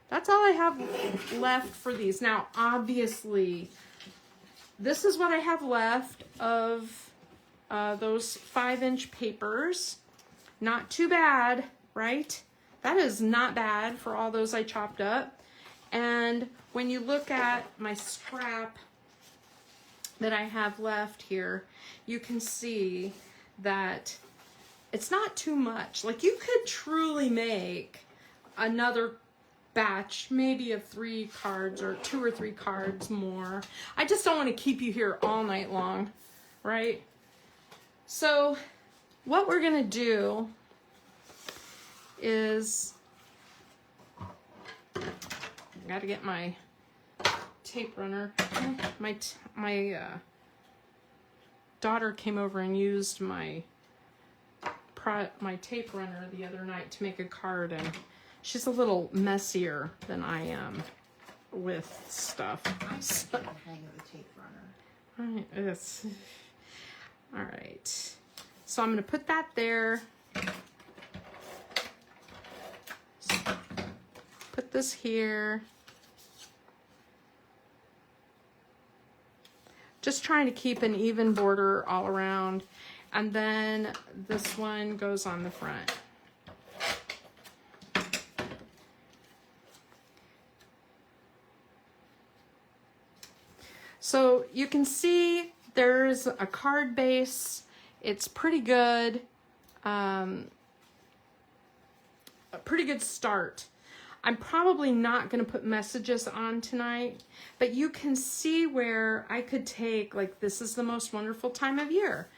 That's all I have left for these. Now, obviously, this is what I have left of those 5-inch papers. Not too bad, right? That is not bad for all those I chopped up. And when you look at my scrap that I have left here, you can see that it's not too much. Like, you could truly make another batch, maybe of 3 cards or 2 or 3 cards more. I just don't want to keep you here all night long, right? So what we're going to do is, I got to get my tape runner. My daughter came over and used my tape runner the other night to make a card, and she's a little messier than I am with stuff. So, hang of the tape runner. All right. So I'm going to put that there. Put this here. Just trying to keep an even border all around. And then this one goes on the front. So you can see there's a card base. It's pretty good. A pretty good start. I'm probably not going to put messages on tonight, but you can see where I could take, like, this is the most wonderful time of year,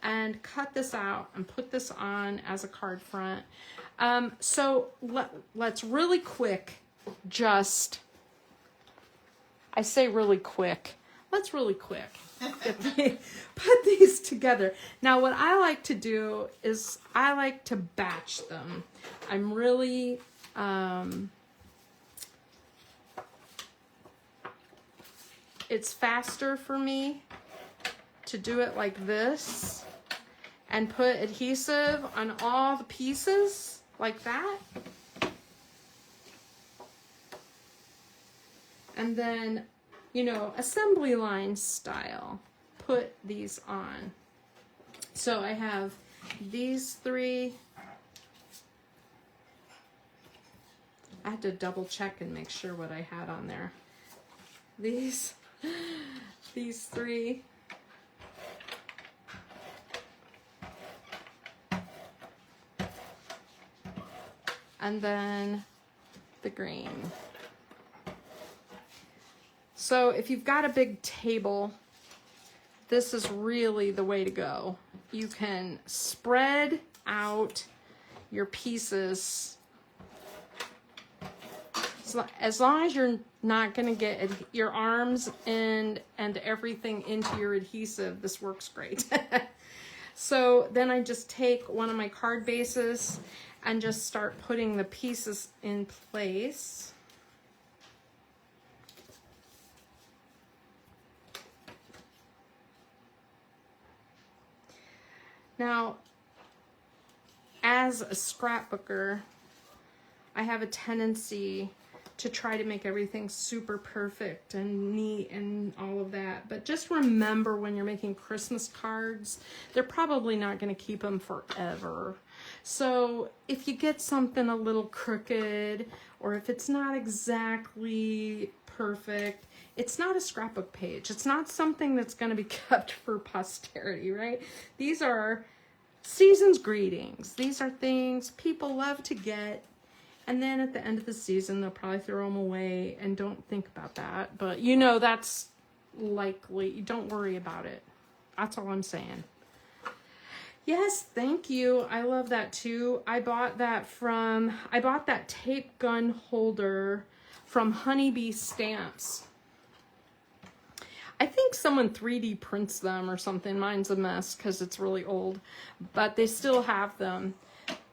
and cut this out and put this on as a card front. So let's really quick just, I say really quick, let's really quick put these together. Now what I like to do is I like to batch them. I'm really, it's faster for me to do it like this and put adhesive on all the pieces like that. And then, assembly line style, put these on. So I have these 3. I had to double check and make sure what I had on there. These 3. And then the green. So if you've got a big table, this is really the way to go. You can spread out your pieces. So as long as you're not going to get your arms and everything into your adhesive, this works great. So then I just take one of my card bases and just start putting the pieces in place. Now, as a scrapbooker, I have a tendency to try to make everything super perfect and neat and all of that. But just remember, when you're making Christmas cards, they're probably not going to keep them forever. So if you get something a little crooked, or if it's not exactly perfect, it's not a scrapbook page. It's not something that's going to be kept for posterity, right? These are season's greetings. These are things people love to get. And then at the end of the season, they'll probably throw them away and don't think about that. But you know, that's likely. Don't worry about it. That's all I'm saying. Yes, thank you. I love that too. I bought that tape gun holder from Honeybee Stamps. I think someone 3D prints them or something. Mine's a mess because it's really old, but they still have them.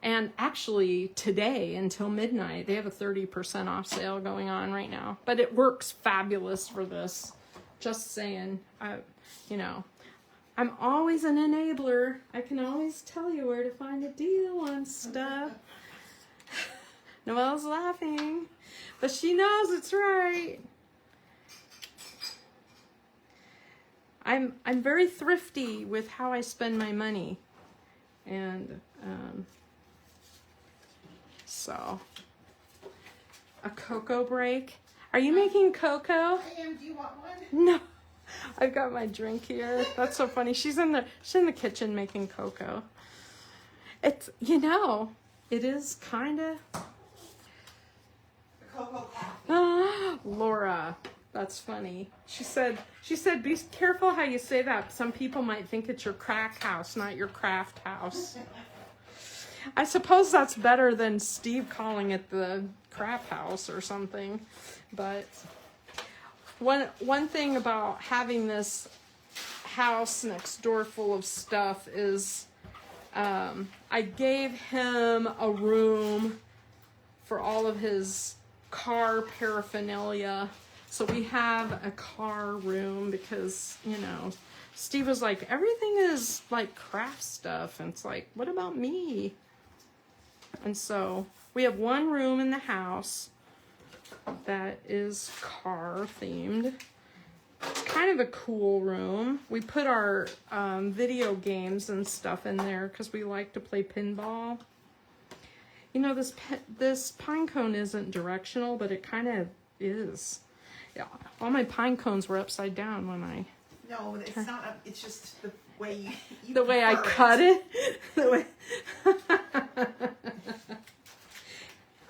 And actually today until midnight, they have a 30% off sale going on right now, but it works fabulous for this. Just saying, you know, I'm always an enabler. I can always tell you where to find a deal on stuff. Noelle's laughing, but she knows it's right. I'm very thrifty with how I spend my money. And so, a cocoa break. Are you making cocoa? I am. Do you want one? No. I've got my drink here. That's so funny. She's in the kitchen making cocoa. It's, you know, it is kind of. The cocoa coffee. Laura, that's funny. She said, be careful how you say that. Some people might think it's your crack house, not your craft house. I suppose that's better than Steve calling it the crap house or something. But one thing about having this house next door full of stuff is I gave him a room for all of his car paraphernalia. So we have a car room because, you know, Steve was like, everything is like craft stuff. And it's like, what about me? And so we have one room in the house that is car themed. It's kind of a cool room. We put our video games and stuff in there because we like to play pinball. You know, this pine cone isn't directional, but it kind of is. Yeah, all my pine cones were upside down when I. No, it's not. It's just the way you the way I cut it. The way.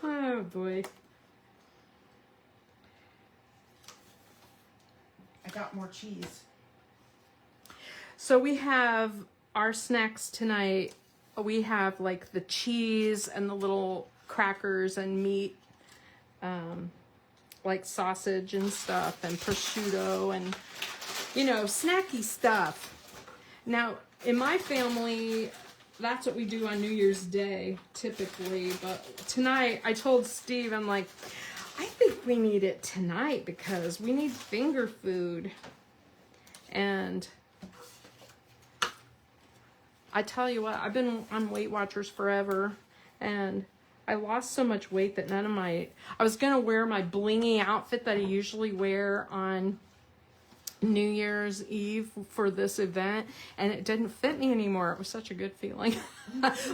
Oh boy. I got more cheese. So we have our snacks tonight. We have like the cheese and the little crackers and meat, like sausage and stuff and prosciutto and, you know, snacky stuff. Now, in my family, that's what we do on New Year's Day, typically. But tonight, I told Steve, I'm like, I think we need it tonight because we need finger food. And I tell you what, I've been on Weight Watchers forever. And I lost so much weight that I was going to wear my blingy outfit that I usually wear on New Year's Eve for this event, and it didn't fit me anymore. It was such a good feeling.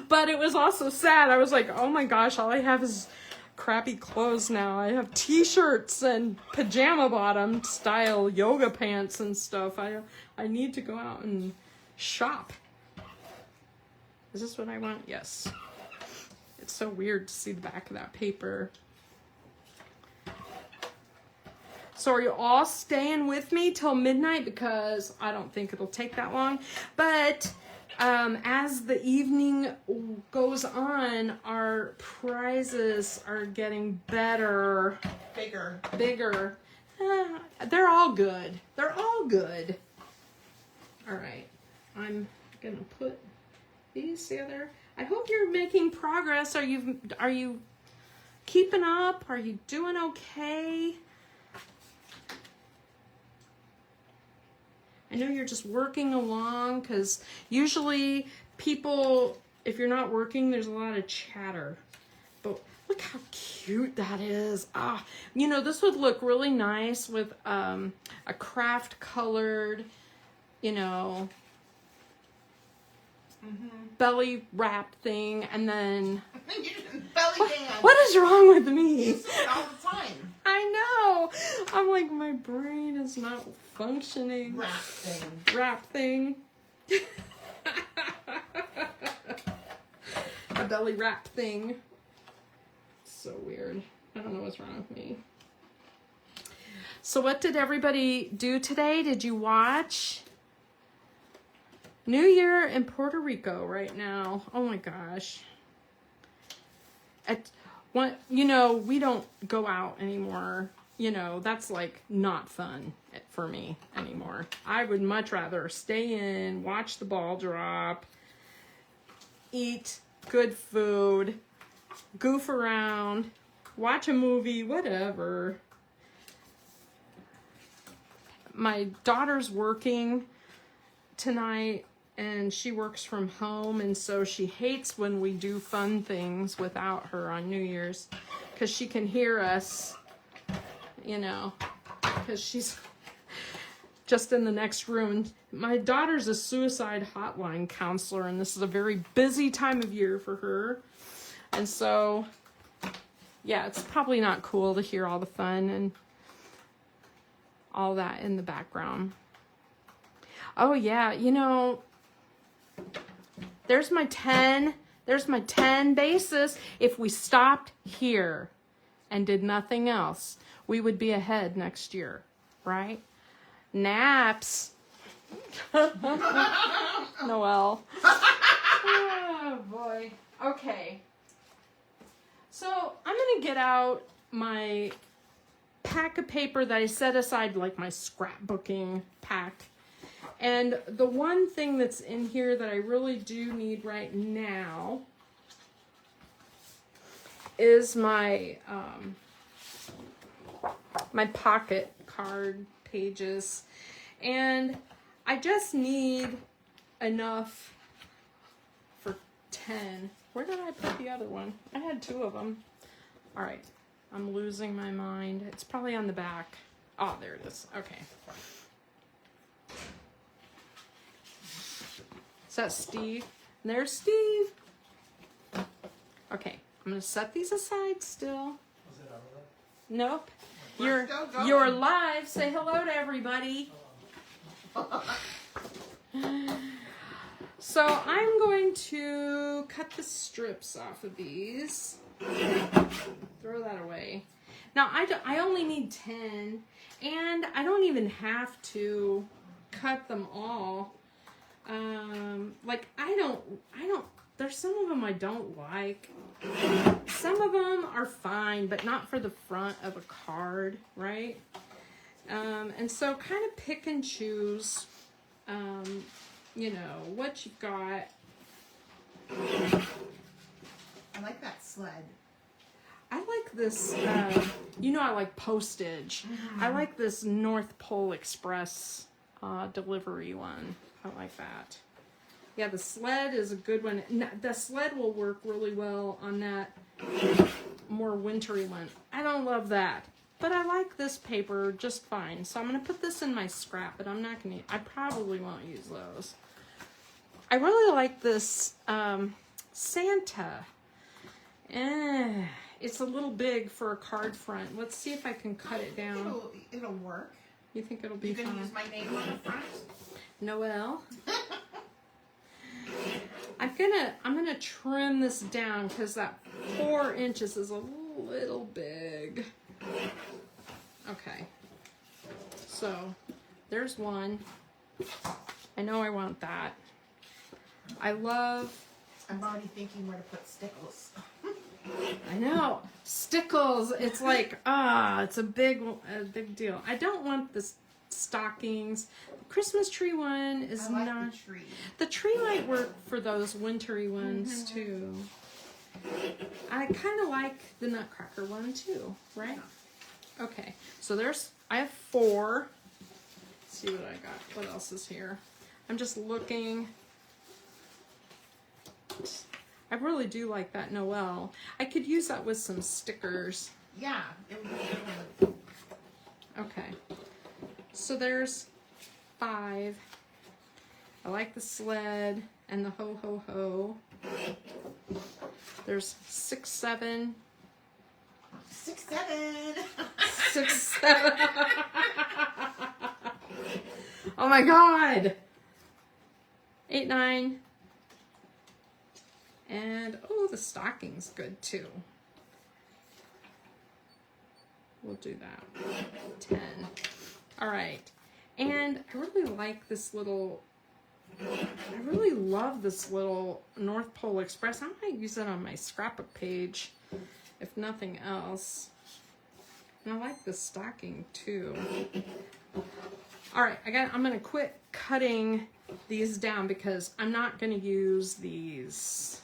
But it was also sad. I was like, oh my gosh, all I have is crappy clothes now. I have t-shirts and pajama bottom style yoga pants and stuff. I need to go out and shop. Is this what I want? Yes. It's so weird to see the back of that paper. So are you all staying with me till midnight? Because I don't think it'll take that long. But as the evening goes on, our prizes are getting better. Bigger. They're all good. They're all good. All right. I'm going to put these together. I hope you're making progress. Are you keeping up? Are you doing okay? I know you're just working along, because usually people, if you're not working, there's a lot of chatter. But look how cute that is. Ah, you know, this would look really nice with a craft colored, you know, belly wrap thing, and then belly band. What is wrong with me? You say it all the time. I know. I'm like, my brain is not functioning. Wrap thing. A belly wrap thing. So weird. I don't know what's wrong with me. So what did everybody do today? Did you watch? New Year in Puerto Rico right now. Oh my gosh. You know, we don't go out anymore. You know, that's like not fun for me anymore. I would much rather stay in, watch the ball drop, eat good food, goof around, watch a movie, whatever. My daughter's working tonight, and she works from home, and so she hates when we do fun things without her on New Year's, because she can hear us, you know, because she's just in the next room. My daughter's a suicide hotline counselor, and this is a very busy time of year for her, and so yeah, it's probably not cool to hear all the fun and all that in the background. Oh yeah, you know, there's my 10 basis. If we stopped here and did nothing else, we would be ahead next year, right? Naps. Noelle. Oh boy. Okay. So I'm gonna get out my pack of paper that I set aside, like my scrapbooking pack. And the one thing that's in here that I really do need right now is my my pocket card pages. And I just need enough for 10. Where did I put the other one? I had 2 of them. All right, I'm losing my mind. It's probably on the back. Oh, there it is. Okay. Is that Steve? There's Steve. Okay, I'm gonna set these aside still. Was it over there? Nope. You're live. Say hello to everybody. So I'm going to cut the strips off of these. Throw that away. Now I only need 10, and I don't even have to cut them all. Like I don't, there's some of them I don't like. Some of them are fine, but not for the front of a card, right? And so kind of pick and choose, you know, what you've got. I like that sled. I like this, you know, I like postage. I like this North Pole Express delivery one. I like that. Yeah, the sled is a good one. The sled will work really well on that more wintry one. I don't love that, but I like this paper just fine. So I'm going to put this in my scrap, but I'm not going to, I probably won't use those. I really like this Santa. It's a little big for a card front. Let's see if I can cut it down. It'll work. You think it'll be You can fine? use my name on the front. Noelle. I'm gonna trim this down because that 4 inches is a little big. Okay. So there's one. I know I want that. I'm already thinking where to put stickles. I know. Stickles. It's like, it's a big deal. I don't want the stockings. The Christmas tree one is I like not. the tree. The tree might work for those wintry ones too. I kind of like the Nutcracker one too, right? Okay. So I have 4. Let's see what I got. What else is here? I'm just looking. I really do like that Noel. I could use that with some stickers. Yeah, it would be good. Okay. So there's 5. I like the sled and the ho ho ho. There's 6, 7. 6, 7. 6, 7. Oh my God. 8, 9. And, the stocking's good too. We'll do that. 10. All right. And I really like this little, I really love this little North Pole Express. I might use it on my scrapbook page, if nothing else. And I like the stocking too. All right, I'm gonna quit cutting these down because I'm not gonna use these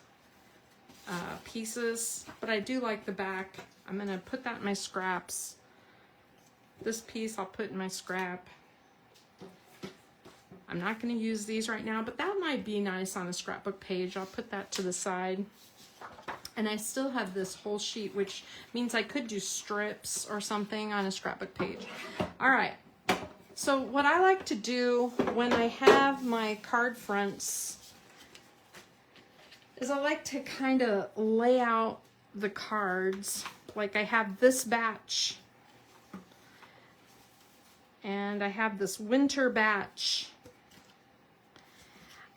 pieces, but I do like the back. I'm gonna put that in my scraps. This piece I'll put in my scrap. I'm not gonna use these right now, but that might be nice on a scrapbook page. I'll put that to the side. And I still have this whole sheet, which means I could do strips or something on a scrapbook page. All right. So what I like to do when I have my card fronts is I like to kind of lay out the cards. Like I have this batch and I have this winter batch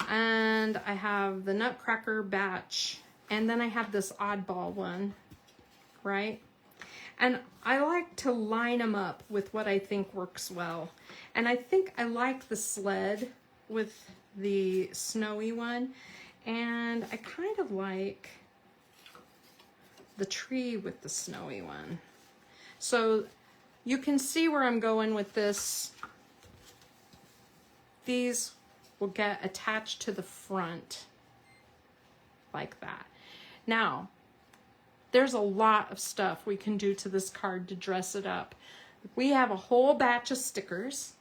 and I have the Nutcracker batch and then I have this oddball one, right? And I like to line them up with what I think works well. And I think I like the sled with the snowy one. And I kind of like the tree with the snowy one. So you can see where I'm going with this. These will get attached to the front like that. Now, there's a lot of stuff we can do to this card to dress it up. We have a whole batch of stickers.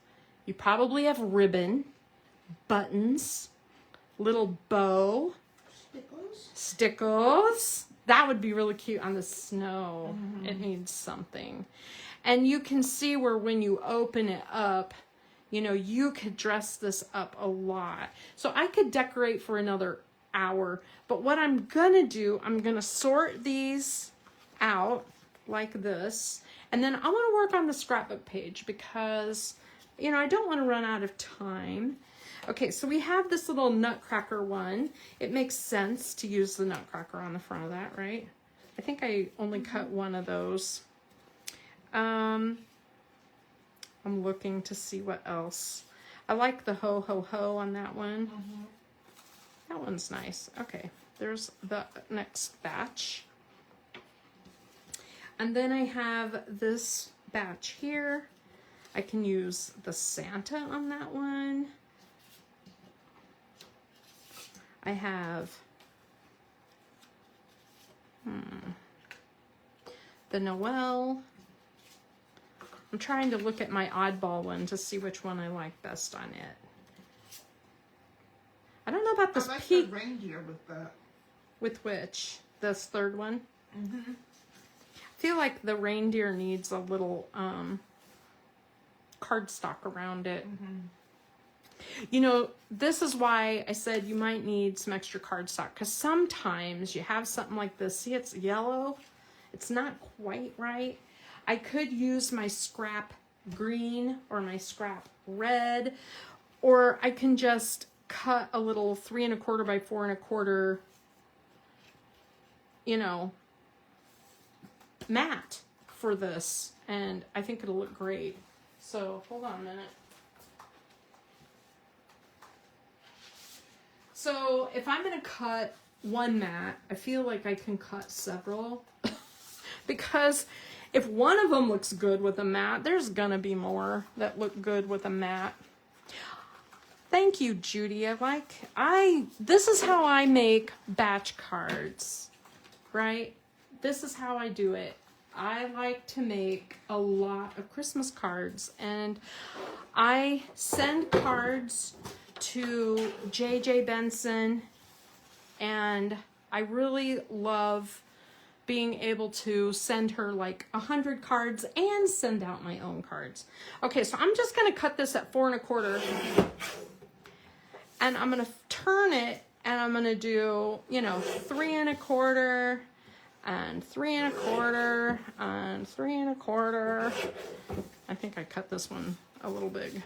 You probably have ribbon, buttons, little bow, stickles. That would be really cute on the snow. It needs something. And you can see where when you open it up, you could dress this up a lot. So I could decorate for another hour. But what I'm gonna do, I'm gonna sort these out like this. And then I wanna work on the scrapbook page because, I don't wanna run out of time. Okay, so we have this little Nutcracker one. It makes sense to use the Nutcracker on the front of that, right? I think I only cut one of those. I'm looking to see what else. I like the ho ho ho on that one. That one's nice. Okay, there's the next batch. And then I have this batch here. I can use the Santa on that one. I have the Noel. I'm trying to look at my oddball one to see which one I like best on it. I don't know about this I like the reindeer with that. With which? This third one? I feel like the reindeer needs a little cardstock around it. This is why I said you might need some extra cardstock, because sometimes you have something like this. See, it's yellow. It's not quite right. I could use my scrap green or my scrap red, or I can just cut a little 3 1/4 by 4 1/4, matte for this, and I think it'll look great. So hold on a minute. So if I'm going to cut one mat, I feel like I can cut several. Because if one of them looks good with a mat, there's going to be more that look good with a mat. Thank you, Judy. This is how I make batch cards, right? This is how I do it. I like to make a lot of Christmas cards, and I send cards to JJ Benson, and I really love being able to send her like 100 cards and send out my own cards. Okay, so I'm just gonna cut this at 4 1/4, and I'm gonna turn it, and I'm gonna do, 3 1/4 and 3 1/4 and 3 1/4. I think I cut this one a little big.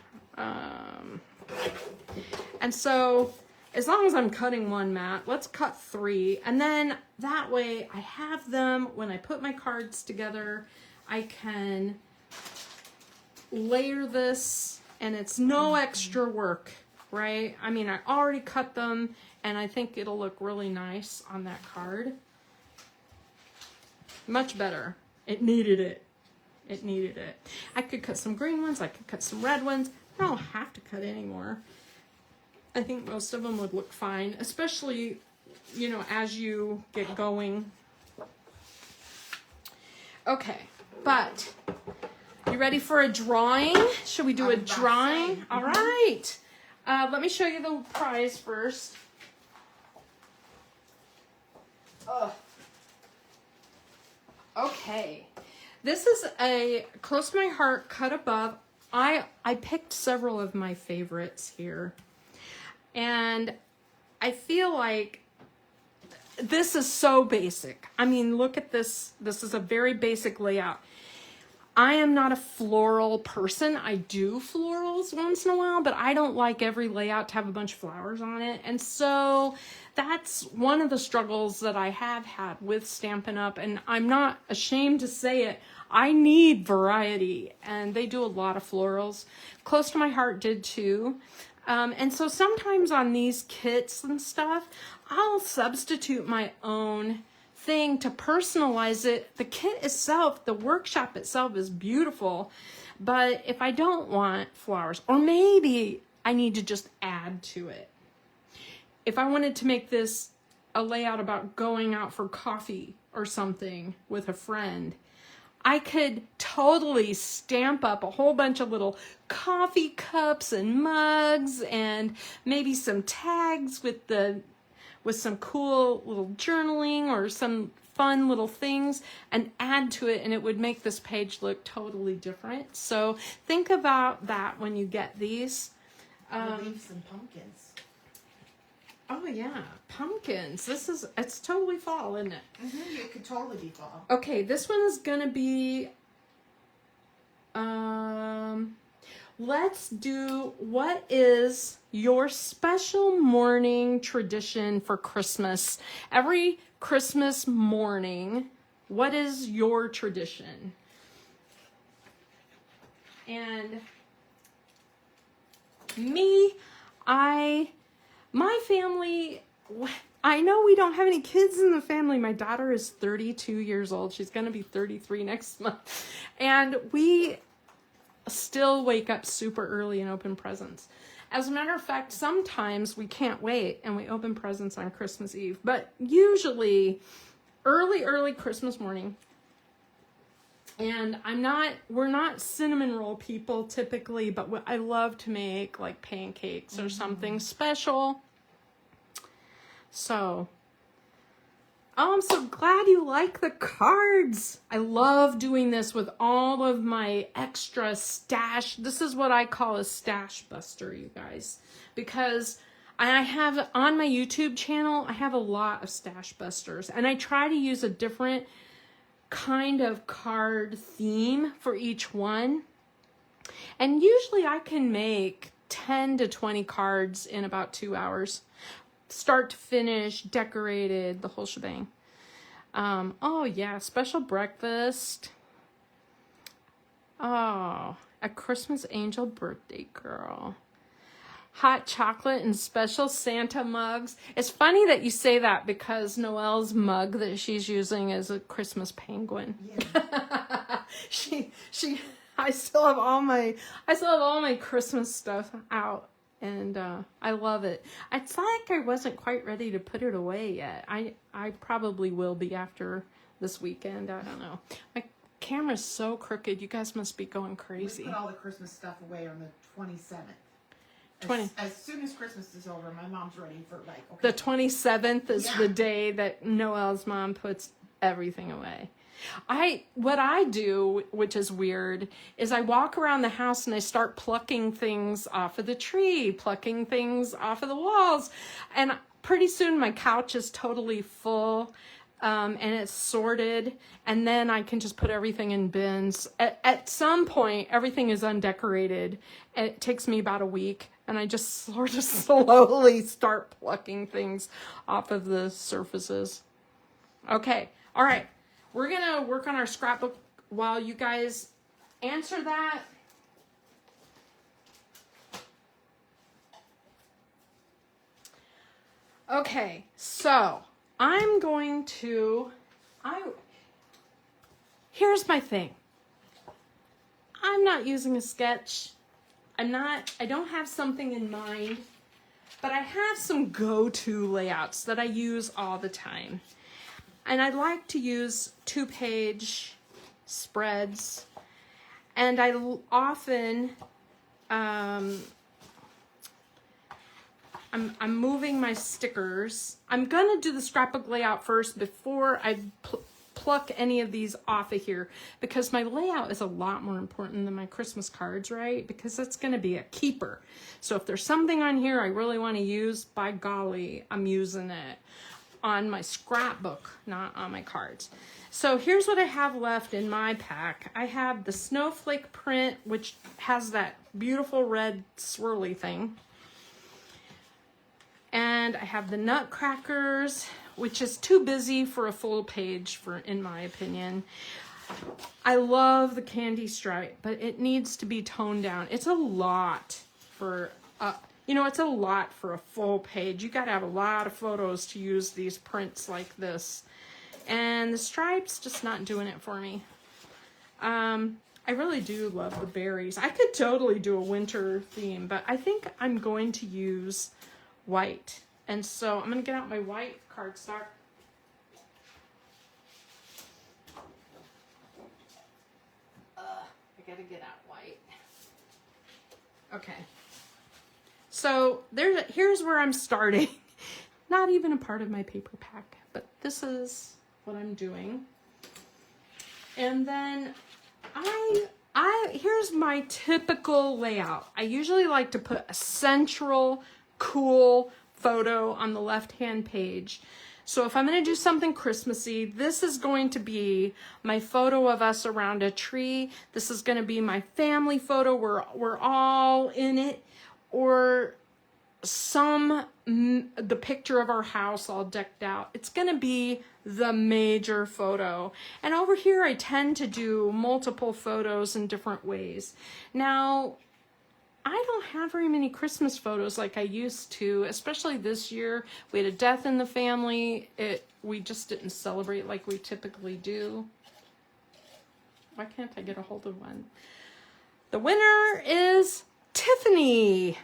And so as long as I'm cutting one mat, let's cut 3. And then that way I have them when I put my cards together. I can layer this and it's no extra work, right? I mean, I already cut them and I think it'll look really nice on that card. Much better. It needed it. It needed it. I could cut some green ones. I could cut some red ones. I don't have to cut any more. I think most of them would look fine, especially, as you get going. Okay, but you ready for a drawing? Should we do a drawing? All right. Let me show you the prize first. Okay. This is a Close to My Heart Cut Above. I picked several of my favorites here. And I feel like this is so basic. I mean, look at this. This is a very basic layout. I am not a floral person. I do florals once in a while, but I don't like every layout to have a bunch of flowers on it. And so that's one of the struggles that I have had with Stampin' Up! And I'm not ashamed to say it. I need variety, and they do a lot of florals. Close to My Heart did too. And so sometimes on these kits and stuff, I'll substitute my own thing to personalize it. The kit itself, the workshop itself is beautiful, but if I don't want flowers, or maybe I need to just add to it. If I wanted to make this a layout about going out for coffee or something with a friend, I could totally stamp up a whole bunch of little coffee cups and mugs and maybe some tags with some cool little journaling or some fun little things and add to it, and it would make this page look totally different. So think about that when you get these. Leave some pumpkins. Oh yeah, pumpkins. It's totally fall, isn't it? Mm-hmm. It could totally be fall. Okay, this one is gonna be, let's do, what is your special morning tradition for Christmas? Every Christmas morning, what is your tradition? And my family, I know we don't have any kids in the family. My daughter is 32 years old. She's going to be 33 next month. And we still wake up super early and open presents. As a matter of fact, sometimes we can't wait and we open presents on Christmas Eve. But usually early Christmas morning. And we're not cinnamon roll people typically, but I love to make like pancakes or something special. So, I'm so glad you like the cards. I love doing this with all of my extra stash. This is what I call a stash buster, you guys, because I have on my YouTube channel, I have a lot of stash busters, and I try to use a different kind of card theme for each one. And usually I can make 10 to 20 cards in about 2 hours. Start to finish, decorated, the whole shebang. Oh yeah, special breakfast. Oh, a Christmas angel birthday girl. hot chocolate and special Santa mugs. It's funny that you say that because Noelle's mug that she's using is a Christmas penguin. Yeah. I still have all my Christmas stuff out, and I love it. It's like I wasn't quite ready to put it away yet. I probably will be after this weekend. I don't know. My camera's so crooked. You guys must be going crazy. We put all the Christmas stuff away on the 27th. 20. As soon as Christmas is over, my mom's ready for okay. The 27th is Yeah. the day that Noelle's mom puts everything away. What I do, which is weird, is I walk around the house and I start plucking things off of the tree, plucking things off of the walls, and pretty soon my couch is totally full. And it's sorted, and then I can just put everything in bins. At some point, everything is undecorated. It takes me about a week, and I just sort of slowly start plucking things off of the surfaces. Okay, all right. We're going to work on our scrapbook while you guys answer that. Okay, so I'm going to, here's my thing. I'm not using a sketch. I don't have something in mind, but I have some go-to layouts that I use all the time. And I like to use 2-page spreads. And I often, I'm moving my stickers. I'm gonna do the scrapbook layout first before I pluck any of these off of here, because my layout is a lot more important than my Christmas cards, right? Because it's gonna be a keeper. So if there's something on here I really wanna use, by golly, I'm using it on my scrapbook, not on my cards. So here's what I have left in my pack. I have the snowflake print, which has that beautiful red swirly thing. And I have the nutcrackers, which is too busy for a full page, in my opinion. I love the candy stripe, but it needs to be toned down. It's a lot for it's a lot for a full page. You got to have a lot of photos to use these prints like this. And the stripes just not doing it for me. I really do love the berries. I could totally do a winter theme, but I think I'm going to use white. And so I'm going to get out my white cardstock. I got to get out white. Okay. So here's where I'm starting. Not even a part of my paper pack, but this is what I'm doing. And then here's my typical layout. I usually like to put a central cool photo on the left-hand page. So if I'm going to do something Christmassy, this is going to be my photo of us around a tree. This is going to be my family photo. We're all in it. Or the picture of our house all decked out. It's going to be the major photo. And over here, I tend to do multiple photos in different ways. Now, I don't have very many Christmas photos like I used to, especially this year. We had a death in the family. We just didn't celebrate like we typically do. Why can't I get a hold of one? The winner is Tiffany.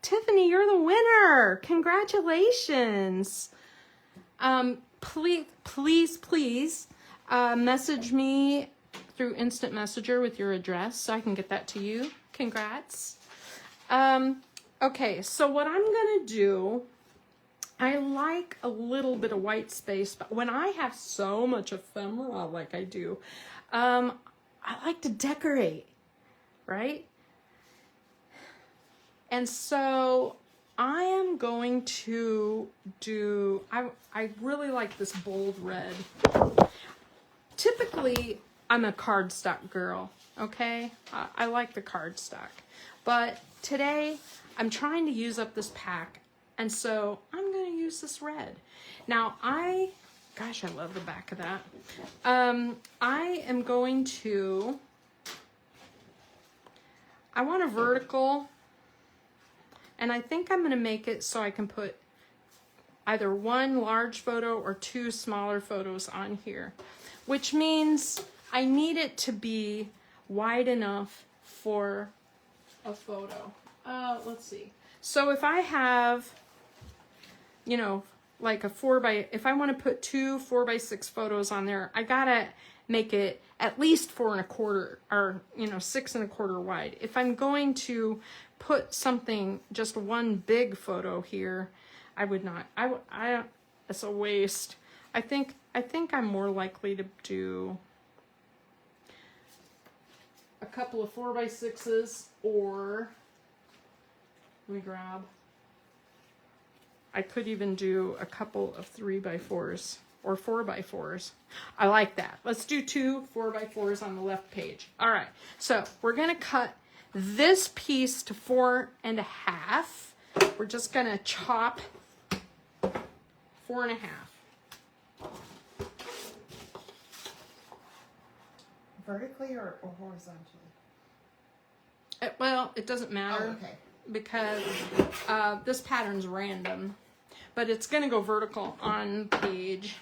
Tiffany, you're the winner. Congratulations. Please message me through Instant Messenger with your address so I can get that to you. Congrats. Okay, so what I'm going to do, I like a little bit of white space, but when I have so much ephemera like I do, I like to decorate, right? And so I am going to do, I really like this bold red. Typically, I'm a cardstock girl, okay? I like the cardstock. But today, I'm trying to use up this pack. And so I'm going to use this red. Now, gosh, I love the back of that. I am going to, I want a vertical. And I think I'm going to make it so I can put either one large photo or two smaller photos on here, which means I need it to be wide enough for a photo. Let's see. So if I have, you know, like if I want to put two 4x6 photos on there, I gotta make it at least 4 1/4 or, you know, 6 1/4 wide. If I'm going to put something, just one big photo here, I would not. It's a waste. I think I'm more likely to do a couple of 4x6s, or let me grab. I could even do a couple of 3x4s or 4x4s. I like that. Let's do two 4x4s on the left page. All right. So we're going to cut this piece to 4 1/2. We're just going to chop 4 1/2. Vertically or horizontally? Well, it doesn't matter. Oh, okay. Because this pattern's random, but it's going to go vertical on page.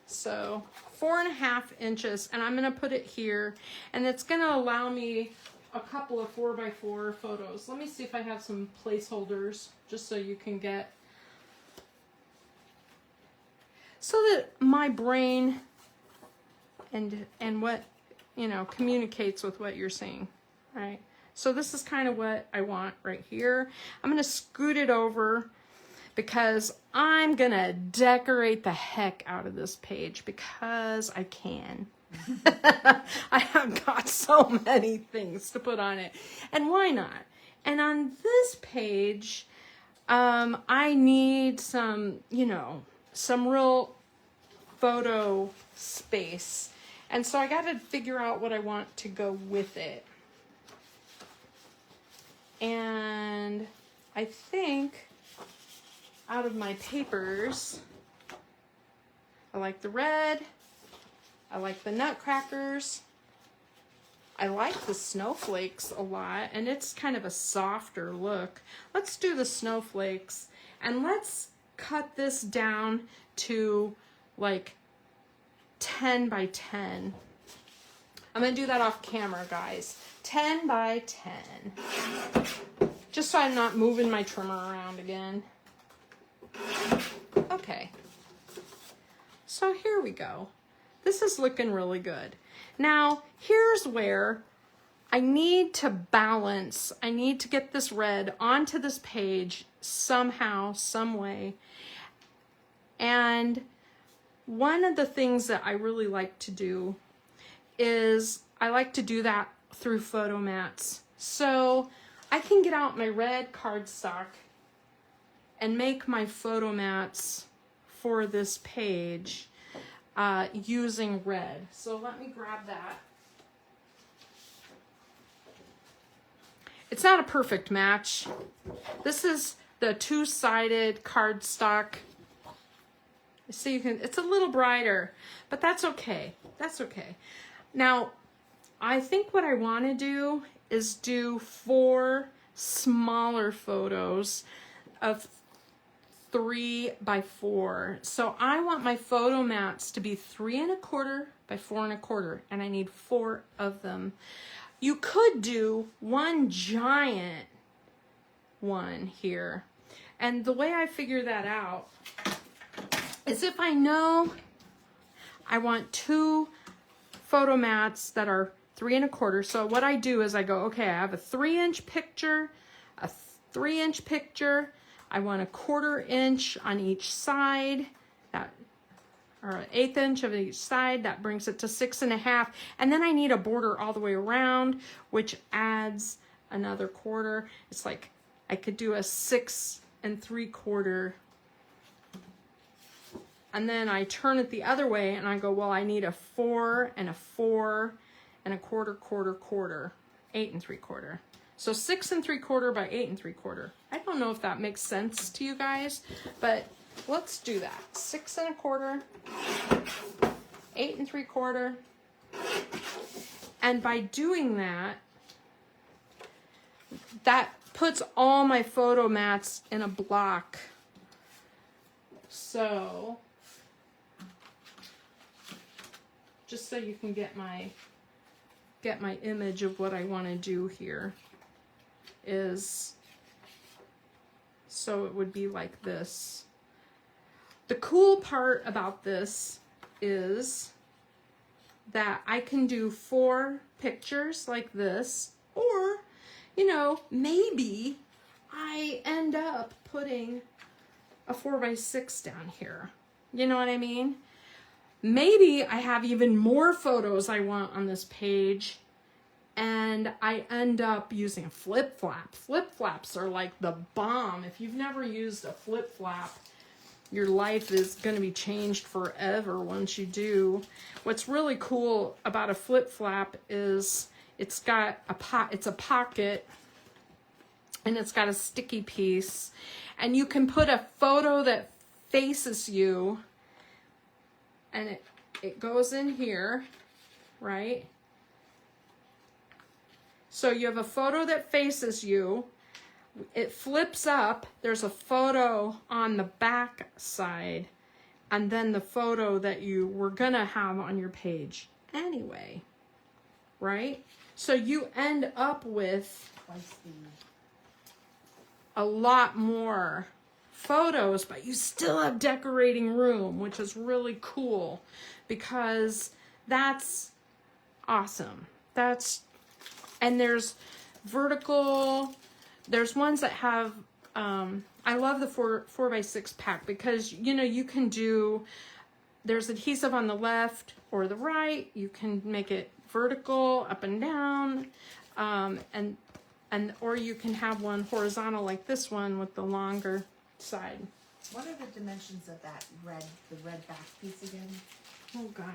So 4 1/2 inches, and I'm going to put it here, and it's going to allow me a couple of 4x4 photos. Let me see if I have some placeholders, just so you can get, so that my brain and what, you know, communicates with what you're seeing, right? So this is kind of what I want right here. I'm going to scoot it over because I'm going to decorate the heck out of this page because I can. I have got so many things to put on it, and why not? And on this page, I need some, you know, some real photo space. And so I got to figure out what I want to go with it. And I think out of my papers, I like the red. I like the nutcrackers. I like the snowflakes a lot, and it's kind of a softer look. Let's do the snowflakes, and let's cut this down to like 10 by 10. I'm going to do that off camera, guys. 10 by 10. Just so I'm not moving my trimmer around again. Okay. So here we go. This is looking really good. Now, here's where I need to balance. I need to get this red onto this page somehow, some way. And one of the things that I really like to do is I like to do that through photo mats. So I can get out my red cardstock and make my photo mats for this page using red. So let me grab that. It's not a perfect match. This is the two-sided cardstock. So you can, it's a little brighter, but that's okay. That's okay. Now, I think what I want to do is do 4 smaller photos of 3 by 4. So I want my photo mats to be 3 1/4 by 4 1/4, and I need 4 of them. You could do one giant one here. And the way I figure that out is if I know I want 2 photo mats that are 3 1/4. So what I do is I go, okay, I have a 3-inch picture, a 3-inch picture. I want a 1/4 inch on each side, or an 1/8 inch of each side. That brings it to 6 1/2. And then I need a border all the way around, which adds another 1/4. It's like I could do a 6 3/4. And then I turn it the other way and I go, well, I need a 4 and a 4 and a 1/4, 8 3/4. So 6 3/4 by 8 3/4. I don't know if that makes sense to you guys, but let's do that. 6 1/4, 8 3/4. And by doing that, that puts all my photo mats in a block. So, just so you can get my image of what I want to do here is, so it would be like this. The cool part about this is that I can do 4 pictures like this, or, you know, maybe I end up putting a 4x6 down here. You know what I mean? Maybe I have even more photos I want on this page, and I end up using a flip flap. Flip flaps are like the bomb. If you've never used a flip flap, your life is going to be changed forever once you do. What's really cool about a flip flap is it's got it's a pocket, and it's got a sticky piece, and you can put a photo that faces you, and it goes in here, right? So you have a photo that faces you. It flips up. There's a photo on the back side, and then the photo that you were gonna have on your page anyway, right? So you end up with a lot more photos, but you still have decorating room, which is really cool, because that's awesome. And there's vertical, there's ones that have, I love the 4x6 pack, because, you know, you can do, there's adhesive on the left or the right. You can make it vertical, up and down, or you can have one horizontal like this one with the longer side. What are the dimensions of that the red back piece again? Oh God.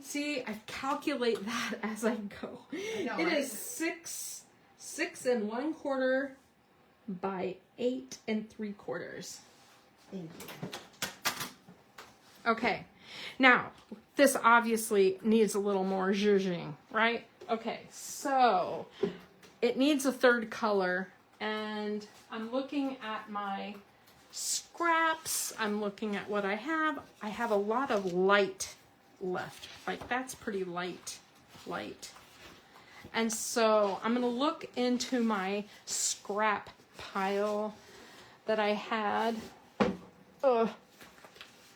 See, I calculate that as I go. I know, It right? is 6 1/4 by 8 3/4. Thank you. Okay, now this obviously needs a little more zhuzhing, right? Okay, so it needs a 3rd color, and I'm looking at my scraps. I'm looking at what I have. I have a lot of light left. Like, that's pretty light. And so I'm going to look into my scrap pile that I had.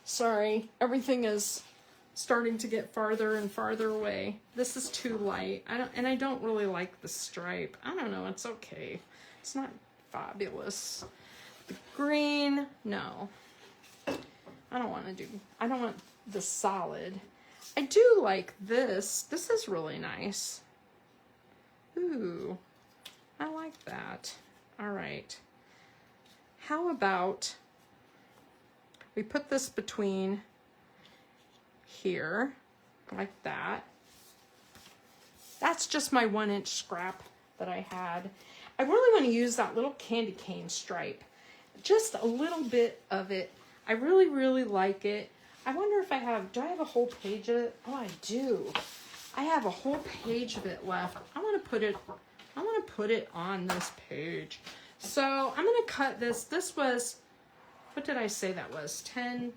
Sorry, everything is starting to get farther and farther away. This is too light. I don't really like the stripe. I don't know, it's okay. It's not fabulous. The green, no. I don't want the solid. I do like this. This is really nice. Ooh, I like that. All right. How about we put this between here, like that. That's just my 1-inch scrap that I had. I really want to use that little candy cane stripe. Just a little bit of it. I really, really like it. I wonder if do I have a whole page of it? Oh, I do. I have a whole page of it left. I want to put it on this page. So I'm going to cut this. This was, what did I say that was? 10.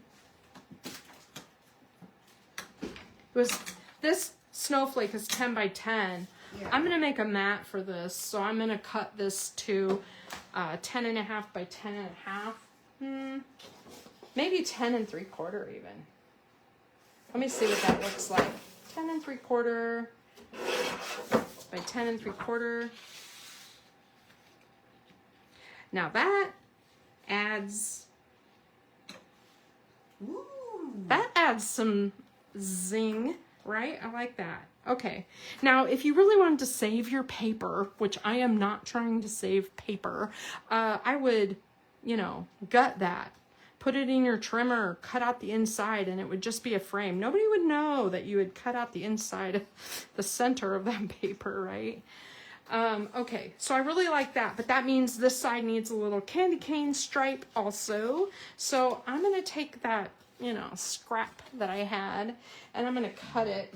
This snowflake is 10 by 10. Yeah. I'm going to make a mat for this. So I'm going to cut this to 10.5 by 10.5. Maybe 10 3/4 even. Let me see what that looks like. 10 3/4 by 10 3/4. Now that adds, some zing, right? I like that. Okay. Now, if you really wanted to save your paper, which I am not trying to save paper, I would, gut that. Put it in your trimmer, cut out the inside, and it would just be a frame. Nobody would know that you had cut out the inside, the center of that paper, right? Okay, so I really like that, but that means this side needs a little candy cane stripe also. So I'm going to take that, scrap that I had, and I'm going to cut it.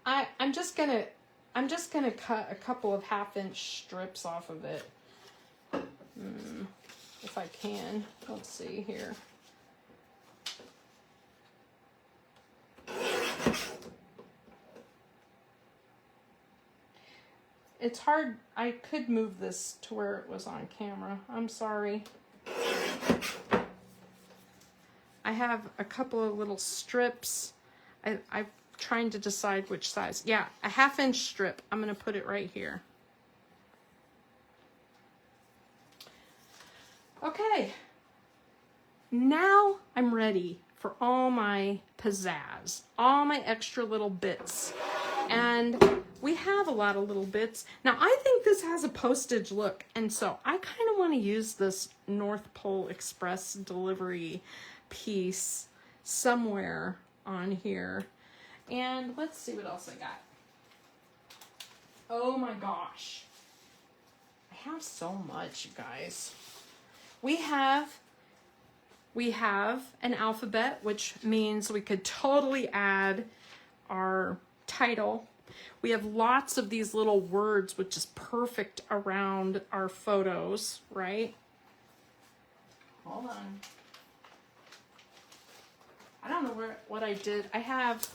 I'm just going to I'm just going to cut a couple of 1/2-inch strips off of it. If I can. Let's see here. It's hard. I could move this to where it was on camera. I'm sorry. I have a couple of little strips. I'm trying to decide which size. Yeah, a 1/2-inch strip. I'm going to put it right here. Okay. Now I'm ready for all my pizzazz, all my extra little bits. And we have a lot of little bits. Now, I think this has a postage look, and so I kind of want to use this North Pole Express delivery piece somewhere on here. And let's see what else I got. Oh my gosh. I have so much, you guys. We have an alphabet, which means we could totally add our title. We have lots of these little words, which is perfect around our photos, right? Hold on. I don't know what I did. I have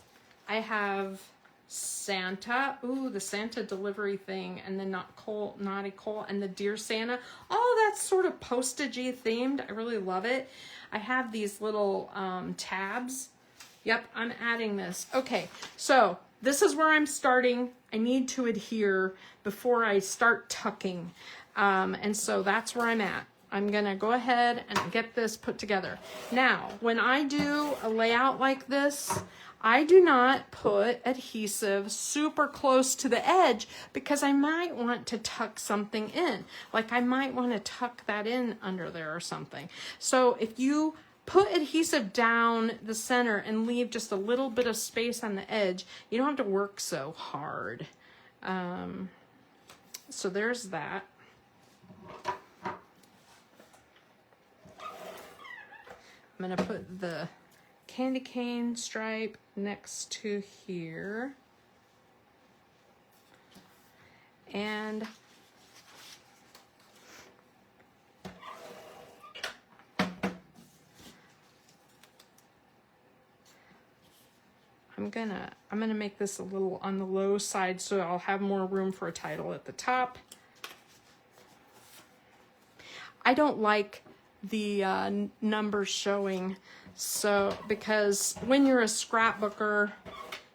Santa. Ooh, the Santa delivery thing, and the Naughty Cole, and the Dear Santa. Oh, that's sort of postagey themed. I really love it. I have these little tabs. Yep, I'm adding this. Okay, so this is where I'm starting. I need to adhere before I start tucking. And so that's where I'm at. I'm gonna go ahead and get this put together. Now, when I do a layout like this, I do not put adhesive super close to the edge because I might want to tuck something in. Like I might want to tuck that in under there or something. So if you put adhesive down the center and leave just a little bit of space on the edge, you don't have to work so hard. So there's that. I'm going to put the candy cane stripe next to here. And I'm gonna make this a little on the low side so I'll have more room for a title at the top. I don't like the numbers showing, so because when you're a scrapbooker,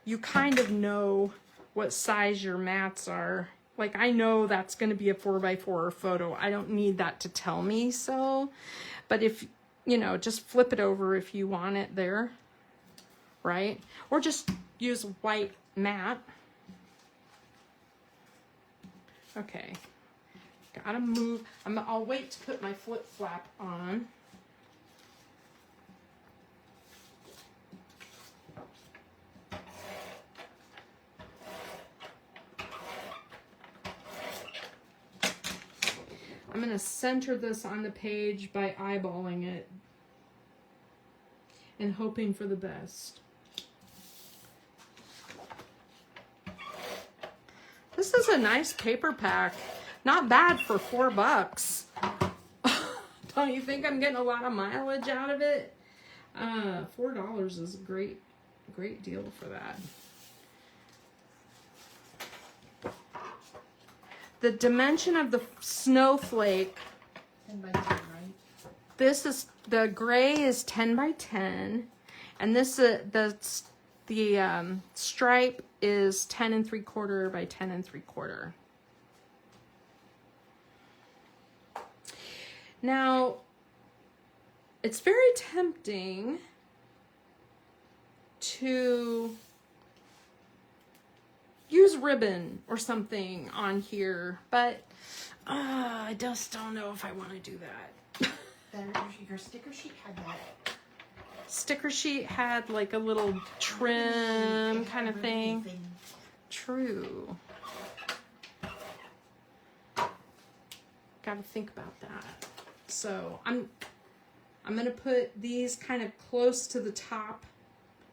you kind of know what size your mats are. Like I know that's going to be a 4x4 photo. I don't need that to tell me so. But if, you know, just flip it over if you want it there, right? Or just use white mat. Okay. Gotta move. I'll wait to put my flip flap on. I'm gonna center this on the page by eyeballing it and hoping for the best. This is a nice paper pack. Not bad for $4. Don't you think I'm getting a lot of mileage out of it? $4 is a great deal for that. The dimension of the snowflake. 10 by 10, right? This is, the gray is 10 by 10, and this the stripe is 10 3/4 by 10 3/4. Now, it's very tempting to use ribbon or something on here, but I just don't know if I want to do that. Your sticker sheet had that. Sticker sheet had like a little trim kind of thing. True. Got to think about that. So I'm gonna put these kind of close to the top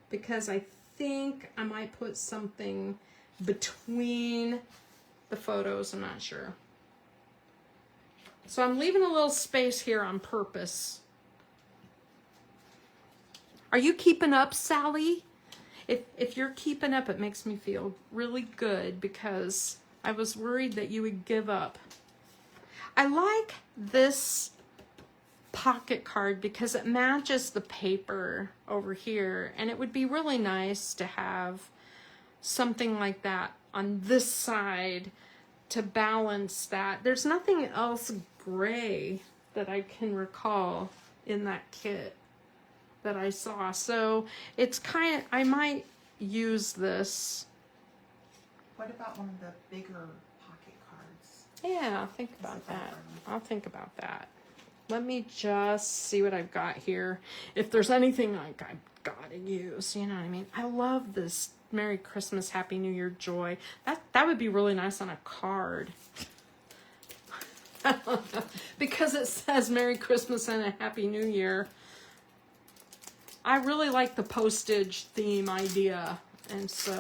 because I think I might put something between the photos. I'm not sure. So I'm leaving a little space here on purpose. Are you keeping up, Sally? If you're keeping up, it makes me feel really good because I was worried that you would give up. I like this pocket card because it matches the paper over here, and it would be really nice to have something like that on this side to balance that. There's nothing else gray that I can recall in that kit that I saw, so it's kind of, I might use this. What about one of the bigger pocket cards? Yeah, think about that. I'll think about that. Let me just see what I've got here. If there's anything like I've got to use, you know what I mean? I love this Merry Christmas, Happy New Year, Joy. That would be really nice on a card. Because it says Merry Christmas and a Happy New Year. I really like the postage theme idea. And so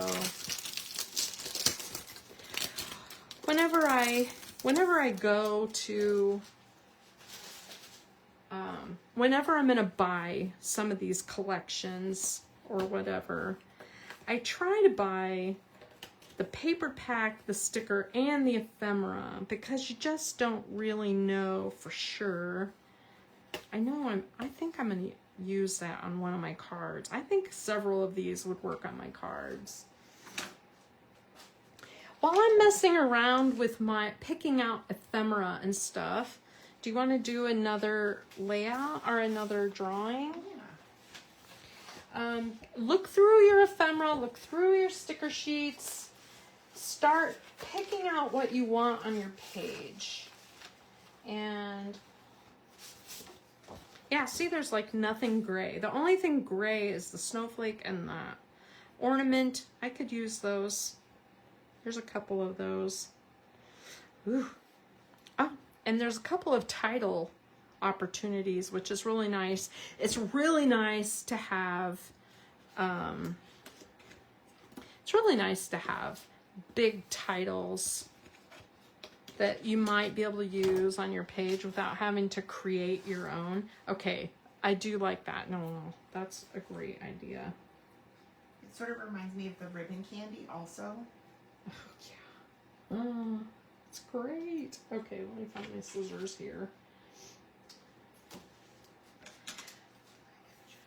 whenever I go to whenever I'm gonna buy some of these collections or whatever, I try to buy the paper pack, the sticker, and the ephemera because you just don't really know for sure. I think I'm gonna use that on one of my cards. I think several of these would work on my cards. While I'm messing around with my picking out ephemera and stuff, do you want to do another layout or another drawing? Yeah. Look through your ephemera, look through your sticker sheets, start picking out what you want on your page. And yeah, see, there's like nothing gray. The only thing gray is the snowflake and the ornament. I could use those. There's a couple of those. Ooh. Oh, and there's a couple of title opportunities, which is really nice. It's really nice to have, big titles that you might be able to use on your page without having to create your own. Okay, I do like that. No, that's a great idea. It sort of reminds me of the ribbon candy also. Oh, yeah. It's great. Okay, let me find my scissors here.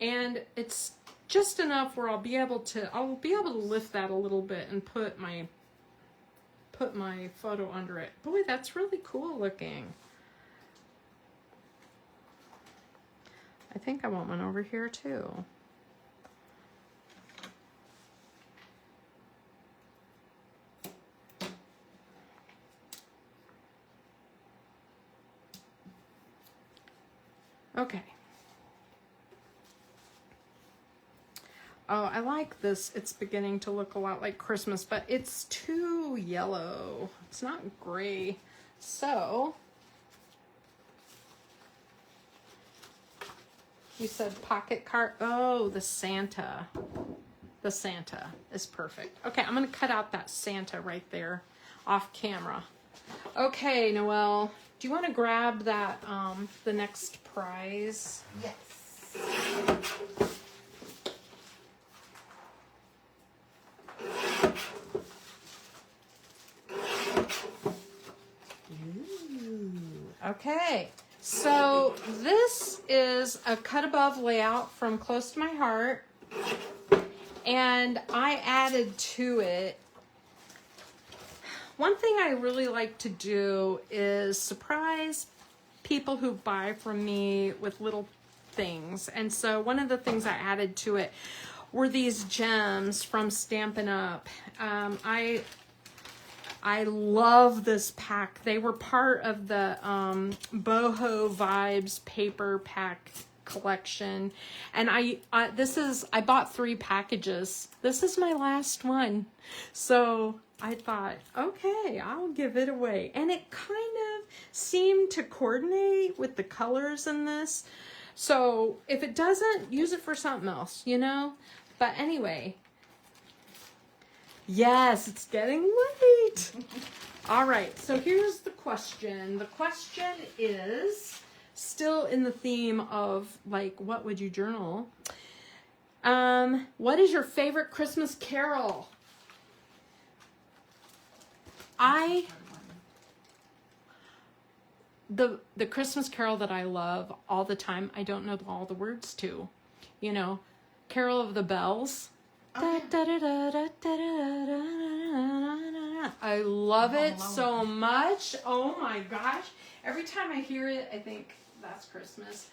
And it's just enough where I'll be able to lift that a little bit and put my photo under it. Boy, that's really cool looking. I think I want one over here too. Okay. Oh, I like this. It's beginning to look a lot like Christmas, but it's too yellow. It's not gray. So, you said pocket card. Oh, the Santa. The Santa is perfect. Okay, I'm going to cut out that Santa right there off camera. Okay, Noelle, do you want to grab that, the next prize? Yes. Okay, so this is a cut above layout from Close to My Heart, and I added to it. One thing I really like to do is surprise people who buy from me with little things, and so one of the things I added to it were these gems from Stampin' Up. I love this pack. They were part of the Boho Vibes paper pack collection. And I bought 3 packages. This is my last one. So I thought, okay, I'll give it away. And it kind of seemed to coordinate with the colors in this. So if it doesn't, use it for something else, you know? But anyway, Yes, it's getting late. All right, so here's the question. The question is still in the theme of, like, what would you journal? What is your favorite Christmas carol? The Christmas carol that I love all the time, I don't know all the words to. You know, Carol of the Bells. I love it so much. Oh my gosh. Every time I hear it, I think that's Christmas.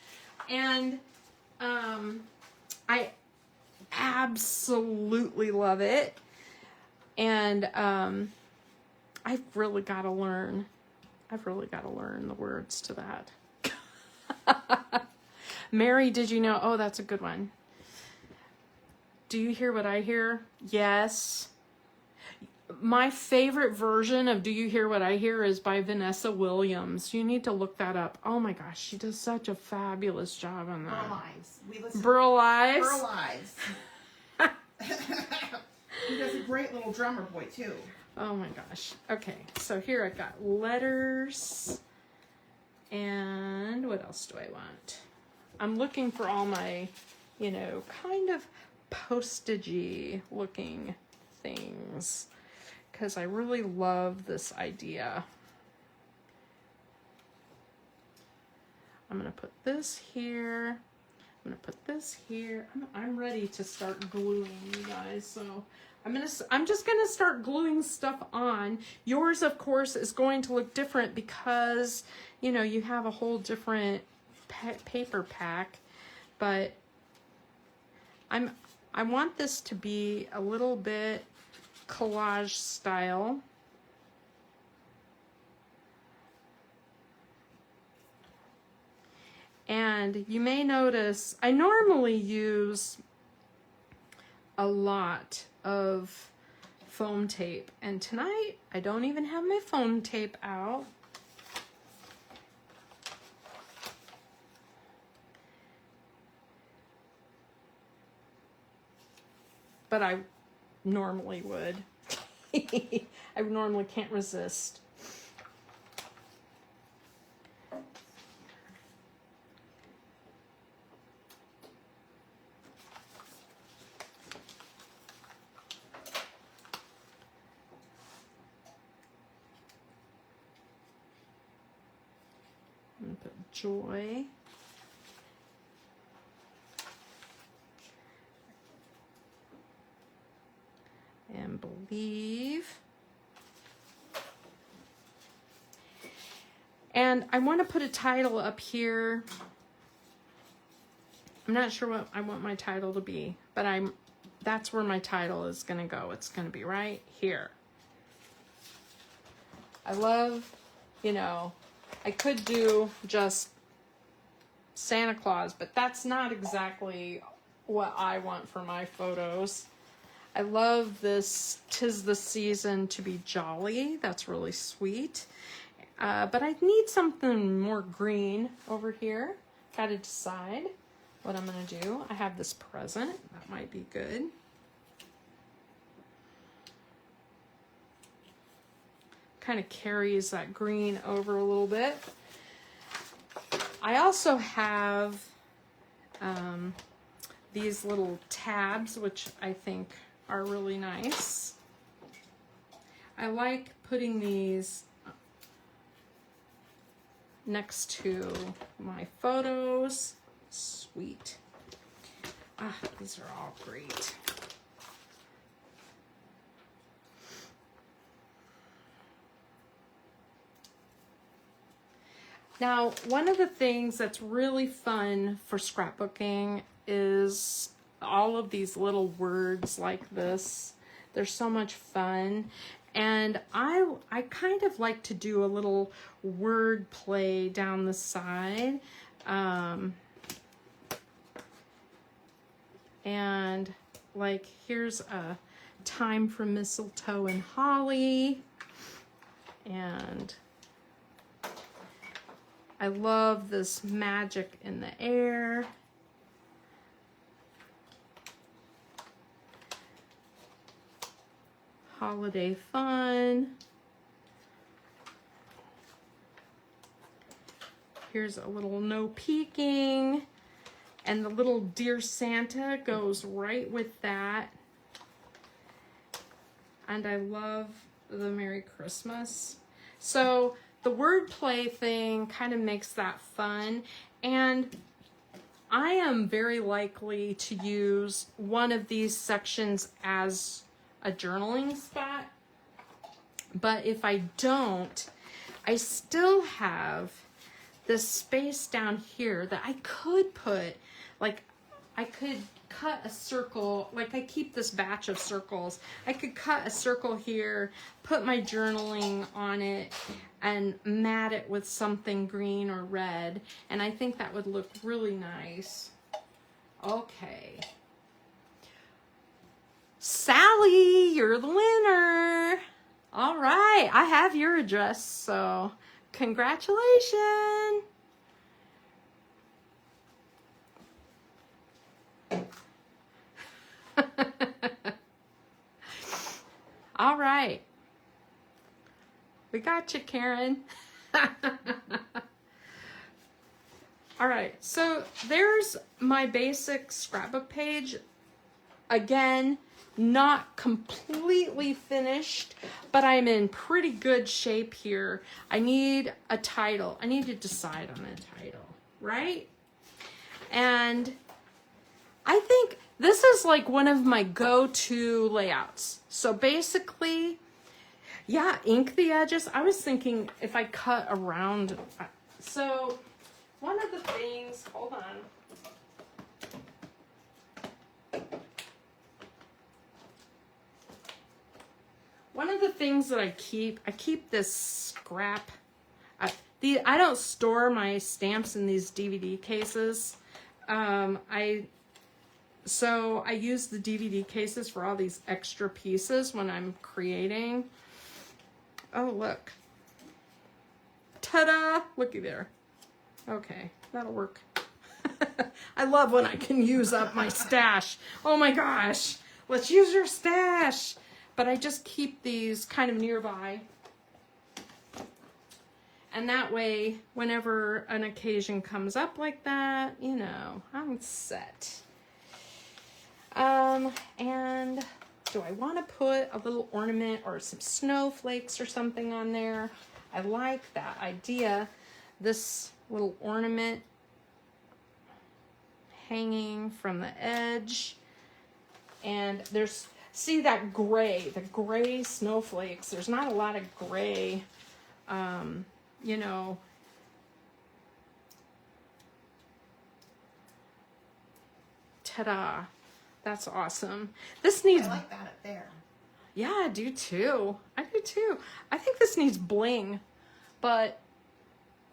And I absolutely love it. And I've really got to learn the words to that. Mary, did you know? Oh, that's a good one. Do you hear what I hear? Yes. My favorite version of Do You Hear What I Hear is by Vanessa Williams. You need to look that up. Oh my gosh, she does such a fabulous job on that. Burl Ives. We listen. Burl Ives. Burl Ives. He does a great little drummer boy too. Oh my gosh. Okay, so here I've got letters. And what else do I want? I'm looking for all my, you know, kind of postagey looking things, because I really love this idea. I'm going to put this here. I'm going to put this here. I'm ready to start gluing, you guys. So I'm just going to start gluing stuff on. Yours, of course, is going to look different because, you know, you have a whole different paper pack, but I want this to be a little bit collage style. And you may notice I normally use a lot of foam tape, and tonight I don't even have my foam tape out. But I normally would. I normally can't resist. I'm gonna put joy. And believe. And I want to put a title up here. I'm not sure what I want my title to be, but that's where my title is going to go. It's going to be right here. I love, you know, I could do just Santa Claus, but that's not exactly what I want for my photos. I love this 'Tis the Season to Be Jolly. That's really sweet. But I need something more green over here. Got to decide what I'm going to do. I have this present. That might be good. Kind of carries that green over a little bit. I also have these little tabs, which I think are really nice. I like putting these next to my photos. Sweet. Ah, these are all great. Now, one of the things that's really fun for scrapbooking is all of these little words like this. They're so much fun. And I kind of like to do a little word play down the side. And like, here's a time for mistletoe and holly. And I love this magic in the air. holiday fun. Here's a little no peeking. And the little Dear Santa goes right with that. And I love the Merry Christmas. So the wordplay thing kind of makes that fun. And I am very likely to use one of these sections as a journaling spot. But if I don't, I still have this space down here that I could put, like, I could cut a circle, like I keep this batch of circles. I could cut a circle here, put my journaling on it, and mat it with something green or red. And I think that would look really nice. Okay. Sally, you're the winner. All right, I have your address, so congratulations. All right. We got you, Karen. All right, so there's my basic scrapbook page. Again, not completely finished, but I'm in pretty good shape here. I need a title. I need to decide on a title, right? And I think this is like one of my go-to layouts. So basically, yeah, ink the edges. I was thinking if I cut around. So one of the things, hold on. One of the things that I keep this scrap. I don't store my stamps in these DVD cases. So I use the DVD cases for all these extra pieces when I'm creating. Oh, look. Ta-da! Looky there. Okay, that'll work. I love when I can use up my stash. Oh my gosh. Let's use your stash. But I just keep these kind of nearby. And that way, whenever an occasion comes up like that, you know, I'm set. And do I want to put a little ornament or some snowflakes or something on there? I like that idea. This little ornament hanging from the edge. And there's, see that gray, the gray snowflakes. There's not a lot of gray, you know. Ta-da. That's awesome. This needs... I like that up there. Yeah, I do too. I do too. I think this needs bling. But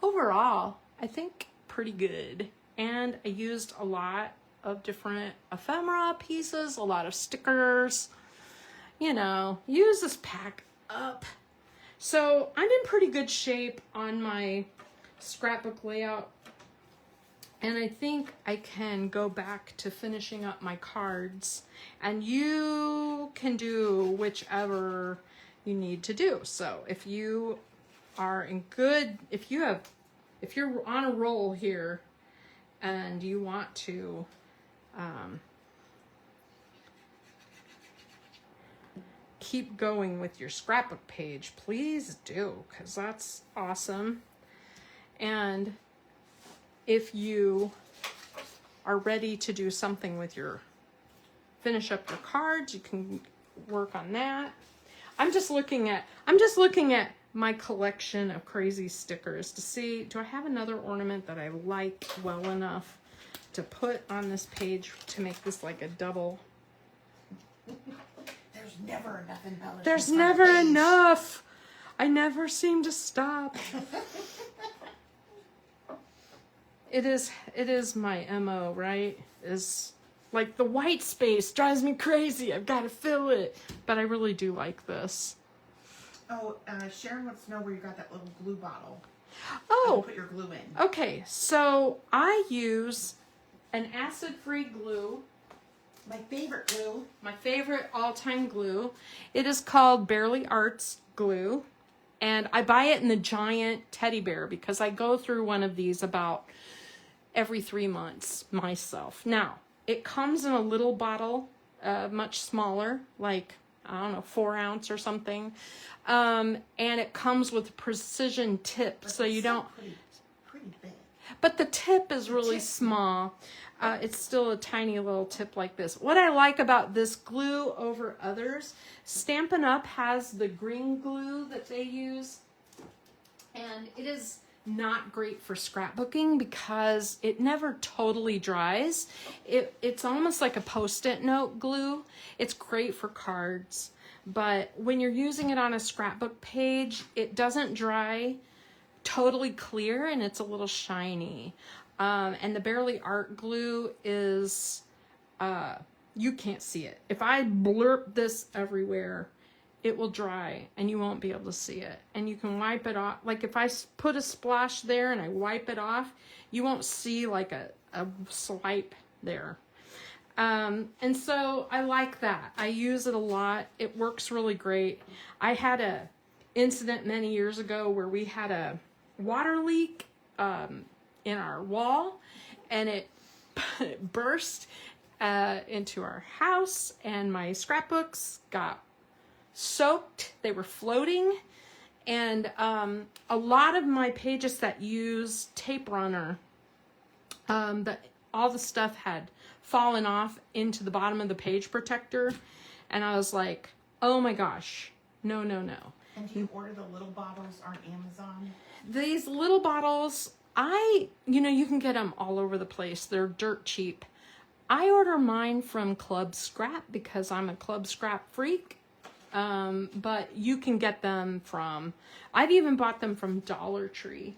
overall, I think pretty good. And I used a lot of different ephemera pieces, a lot of stickers. You know, use this pack up. So I'm in pretty good shape on my scrapbook layout. And I think I can go back to finishing up my cards. And you can do whichever you need to do. So if you are in good, if you're on a roll here and you want to keep going with your scrapbook page, please do, because that's awesome. And if you are ready to do something with finish up your cards, you can work on that. I'm just looking at my collection of crazy stickers to see, do I have another ornament that I like well enough to put on this page to make this like a double? There's never enough embellishment. There's never enough. I never seem to stop. It is my MO, right? Is like the white space drives me crazy. I've got to fill it. But I really do like this. Oh, Sharon wants to know where you got that little glue bottle. Oh. Put your glue in. Okay, so I use an acid-free glue My favorite glue. My favorite all-time glue. It is called Barely Arts glue. And I buy it in the giant teddy bear because I go through one of these about every 3 months myself. Now, it comes in a little bottle, much smaller, like, I don't know, 4 ounce or something. And it comes with a precision tip, But so you don't... Pretty big. But the tip is really small. It's still a tiny little tip like this. What I like about this glue over others, Stampin' Up! Has the green glue that they use. And it is not great for scrapbooking because it never totally dries. It's almost like a Post-it note glue. It's great for cards. But when you're using it on a scrapbook page, it doesn't dry totally clear and it's a little shiny. And the Barely Art glue is, you can't see it. If I blurp this everywhere, it will dry and you won't be able to see it. And you can wipe it off. Like if I put a splash there and I wipe it off, you won't see like a swipe there. And so I like that. I use it a lot. It works really great. I had a incident many years ago where we had a water leak in our wall, and it burst into our house, and my scrapbooks got soaked. They were floating, and a lot of my pages that use tape runner, all the stuff had fallen off into the bottom of the page protector, and I was like, oh my gosh, no. And do you order the little bottles on Amazon? These little bottles, you can get them all over the place. They're dirt cheap. I order mine from Club Scrap because I'm a Club Scrap freak. But you can get them I've even bought them from Dollar Tree.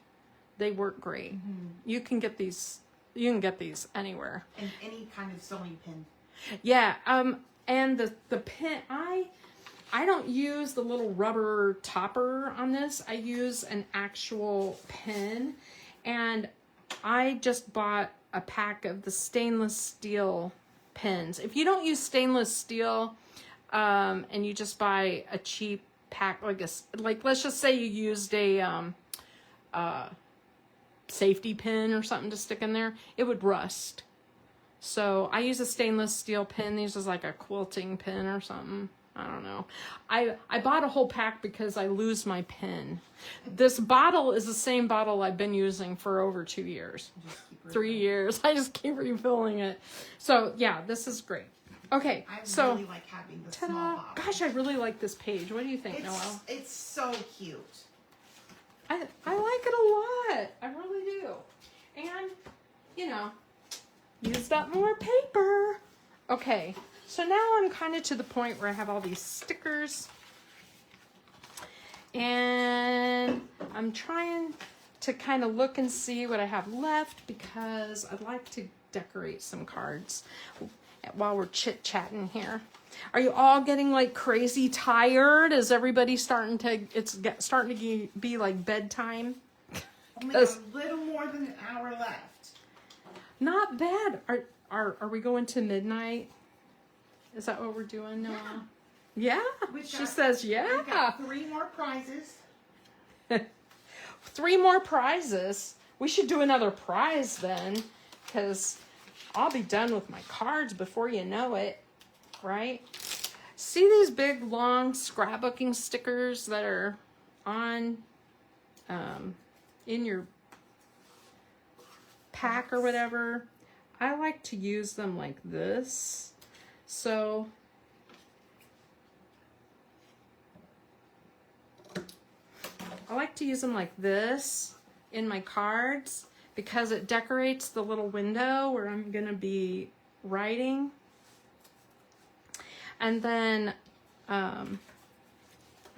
They work great. Mm-hmm. You can get these anywhere. And any kind of sewing pin. Yeah. And the pin, I don't use the little rubber topper on this. I use an actual pin, and I just bought a pack of the stainless steel pins. If you don't use stainless steel, and you just buy a cheap pack, like let's just say you used a safety pin or something to stick in there, it would rust. So I use a stainless steel pin. These is like a quilting pin or something. I don't know. I bought a whole pack because I lose my pin. This bottle is the same bottle I've been using for over 2 years. 3 years. I just keep refilling it. So yeah, this is great. Okay, I so really like having the small bottle. Gosh, I really like this page. What do you think, Noelle? It's so cute. I like it a lot. I really do. And, used up more paper. Okay, so now I'm kind of to the point where I have all these stickers. And I'm trying to kind of look and see what I have left because I'd like to decorate some cards while we're chit-chatting here. Are you all getting like crazy tired? Is everybody starting to be like bedtime? Only a little more than an hour left. Not bad. Are we going to midnight? Is that what we're doing, Noelle? Yeah. She says yeah. We've got 3 more prizes. 3 more prizes. We should do another prize then, because I'll be done with my cards before you know it, right? See these big, long scrapbooking stickers that are on, in your pack or whatever? I like to use them like this. So, I like to use them like this in my cards, because it decorates the little window where I'm going to be writing. And then I'm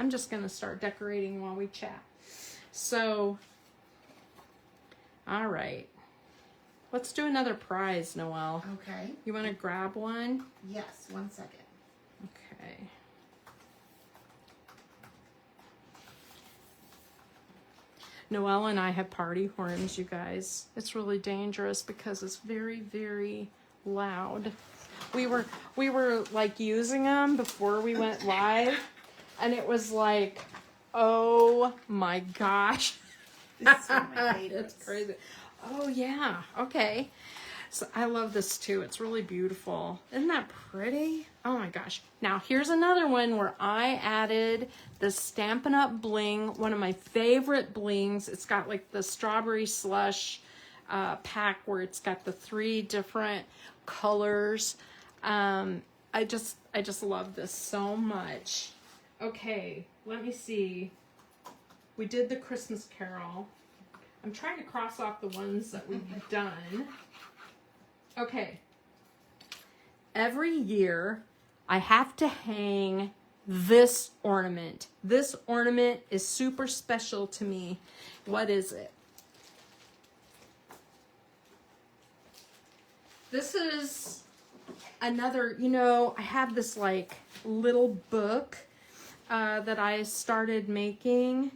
just going to start decorating while we chat. So, all right. Let's do another prize, Noelle. Okay. You want to grab one? Yes, 1 second. Okay. Noelle and I have party horns, you guys. It's really dangerous because it's very, very loud. we were like using them before we went live, and it was like, oh my gosh. This is one of my favorites. It's crazy. Oh yeah. Okay. So I love this too. It's really beautiful. Isn't that pretty? Oh my gosh. Now here's another one where I added the Stampin' Up! Bling, one of my favorite blings. It's got like the strawberry slush pack where it's got the 3 different colors. I just love this so much. Okay, let me see. We did the Christmas Carol. I'm trying to cross off the ones that we've done. Okay. Every year, I have to hang this ornament. This ornament is super special to me. What is it? This is another, you know, I have this like little book that I started making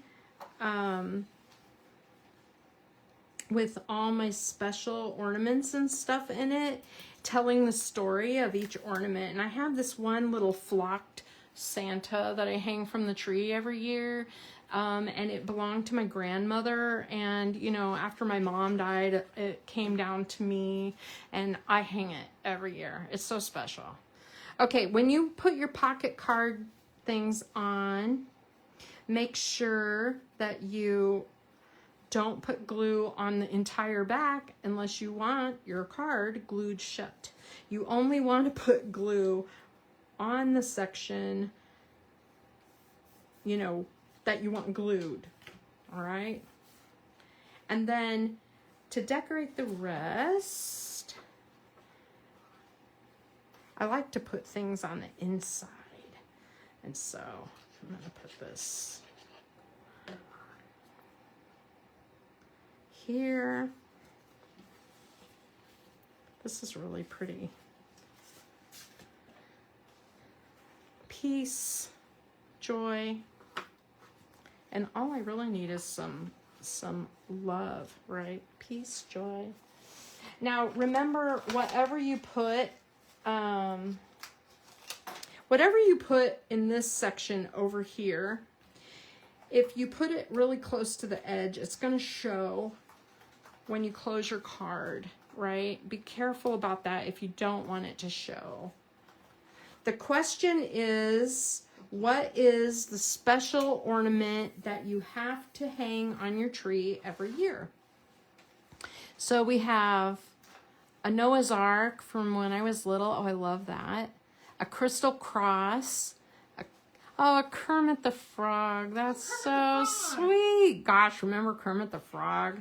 with all my special ornaments and stuff in it, telling the story of each ornament. And I have this one little flocked Santa that I hang from the tree every year. And it belonged to my grandmother. And, you know, after my mom died, it came down to me, and I hang it every year. It's so special. Okay, when you put your pocket card things on, make sure that you don't put glue on the entire back unless you want your card glued shut. You only want to put glue on the section, you know, that you want glued. All right. And then to decorate the rest, I like to put things on the inside. And so I'm going to put this here. This is really pretty. Peace, joy, and all I really need is some love, right? Peace, joy. Now remember, whatever you put in this section over here, if you put it really close to the edge, it's going to show when you close your card, right? Be careful about that if you don't want it to show. The question is, what is the special ornament that you have to hang on your tree every year? So we have a Noah's Ark from when I was little. Oh, I love that. A crystal cross. A Kermit the Frog. That's so sweet. Gosh, remember Kermit the Frog?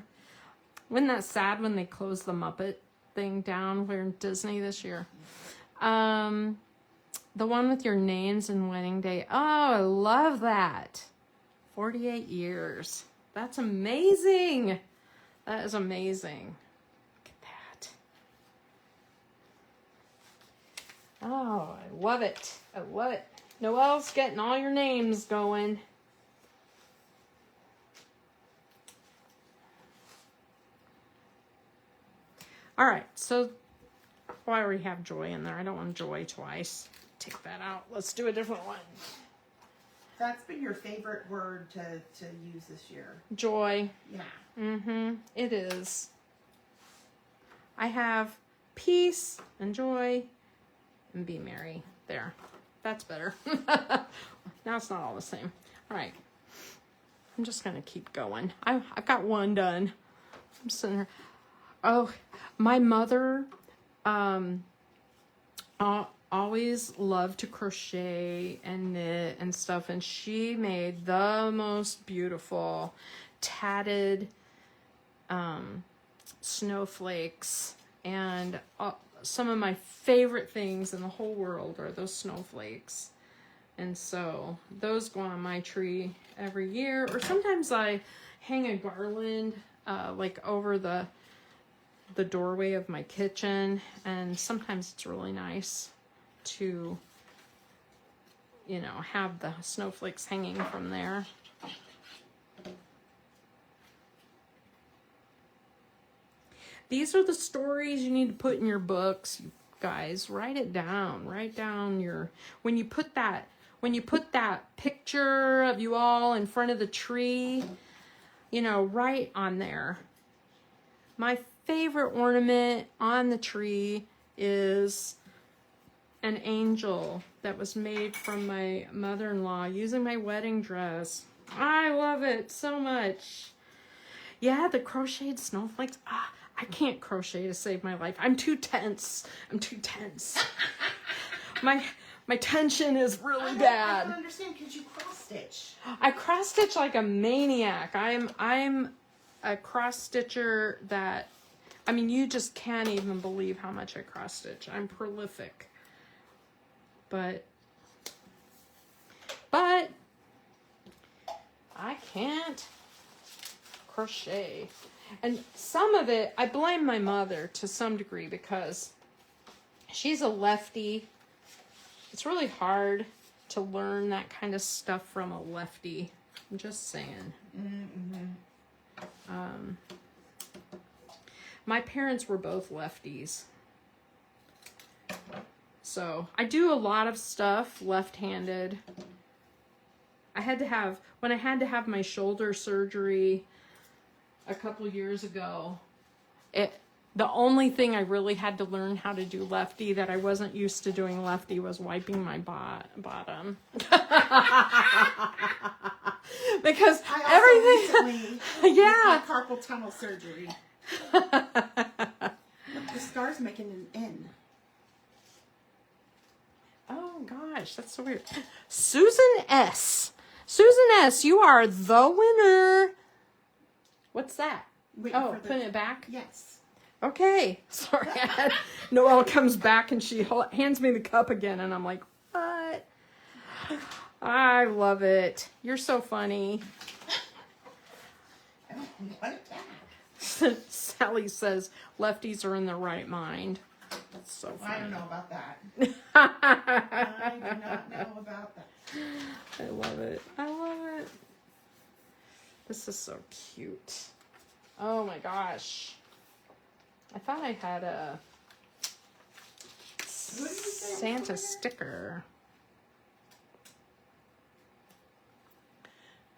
Wasn't that sad when they closed the Muppet thing down? We're in Disney this year. The one with your names and wedding day. Oh, I love that. 48 years. That's amazing. That is amazing. Look at that. Oh, I love it. I love it. Noelle's getting all your names going. All right, so I already have joy in there. I don't want joy twice. Take that out. Let's do a different one. That's been your favorite word to use this year. Joy. Yeah. Mm-hmm. It is. I have peace and joy and be merry. There. That's better. Now it's not all the same. All right. I'm just going to keep going. I've got one done. I'm sitting here. Oh, my mother always loved to crochet and knit and stuff, and she made the most beautiful tatted snowflakes, and some of my favorite things in the whole world are those snowflakes. And so those go on my tree every year, or sometimes I hang a garland like over the doorway of my kitchen, and sometimes it's really nice to, you know, have the snowflakes hanging from there. These are the stories you need to put in your books. You've guys. Write it down. Write down your, when you put that picture of you all in front of the tree, you know, write on there. My favorite ornament on the tree is an angel that was made from my mother-in-law using my wedding dress. I love it so much. Yeah, the crocheted snowflakes. I can't crochet to save my life. I'm too tense. My tension is really bad. I don't understand because you cross stitch. I cross stitch like a maniac. I'm a cross stitcher that, I mean, you just can't even believe how much I cross stitch. I'm prolific. But I can't crochet. And some of it, I blame my mother to some degree because she's a lefty. It's really hard to learn that kind of stuff from a lefty. I'm just saying. My parents were both lefties. So I do a lot of stuff left-handed. When I had to have my shoulder surgery a couple years ago, the only thing I really had to learn how to do lefty that I wasn't used to doing lefty was wiping my bottom. Because everything, yeah, carpal tunnel surgery. Look, the star's making an N. Oh gosh, that's so weird. Susan S. Susan S., you are the winner. What's that? Putting it back? Yes. Okay. Sorry. Noelle comes back and she hands me the cup again and I'm like, what? I love it. You're so funny. What? Sally says lefties are in their right mind. That's so funny. I don't know about that. I do not know about that. I love it. I love it. This is so cute. Oh my gosh. I thought I had a Santa sticker.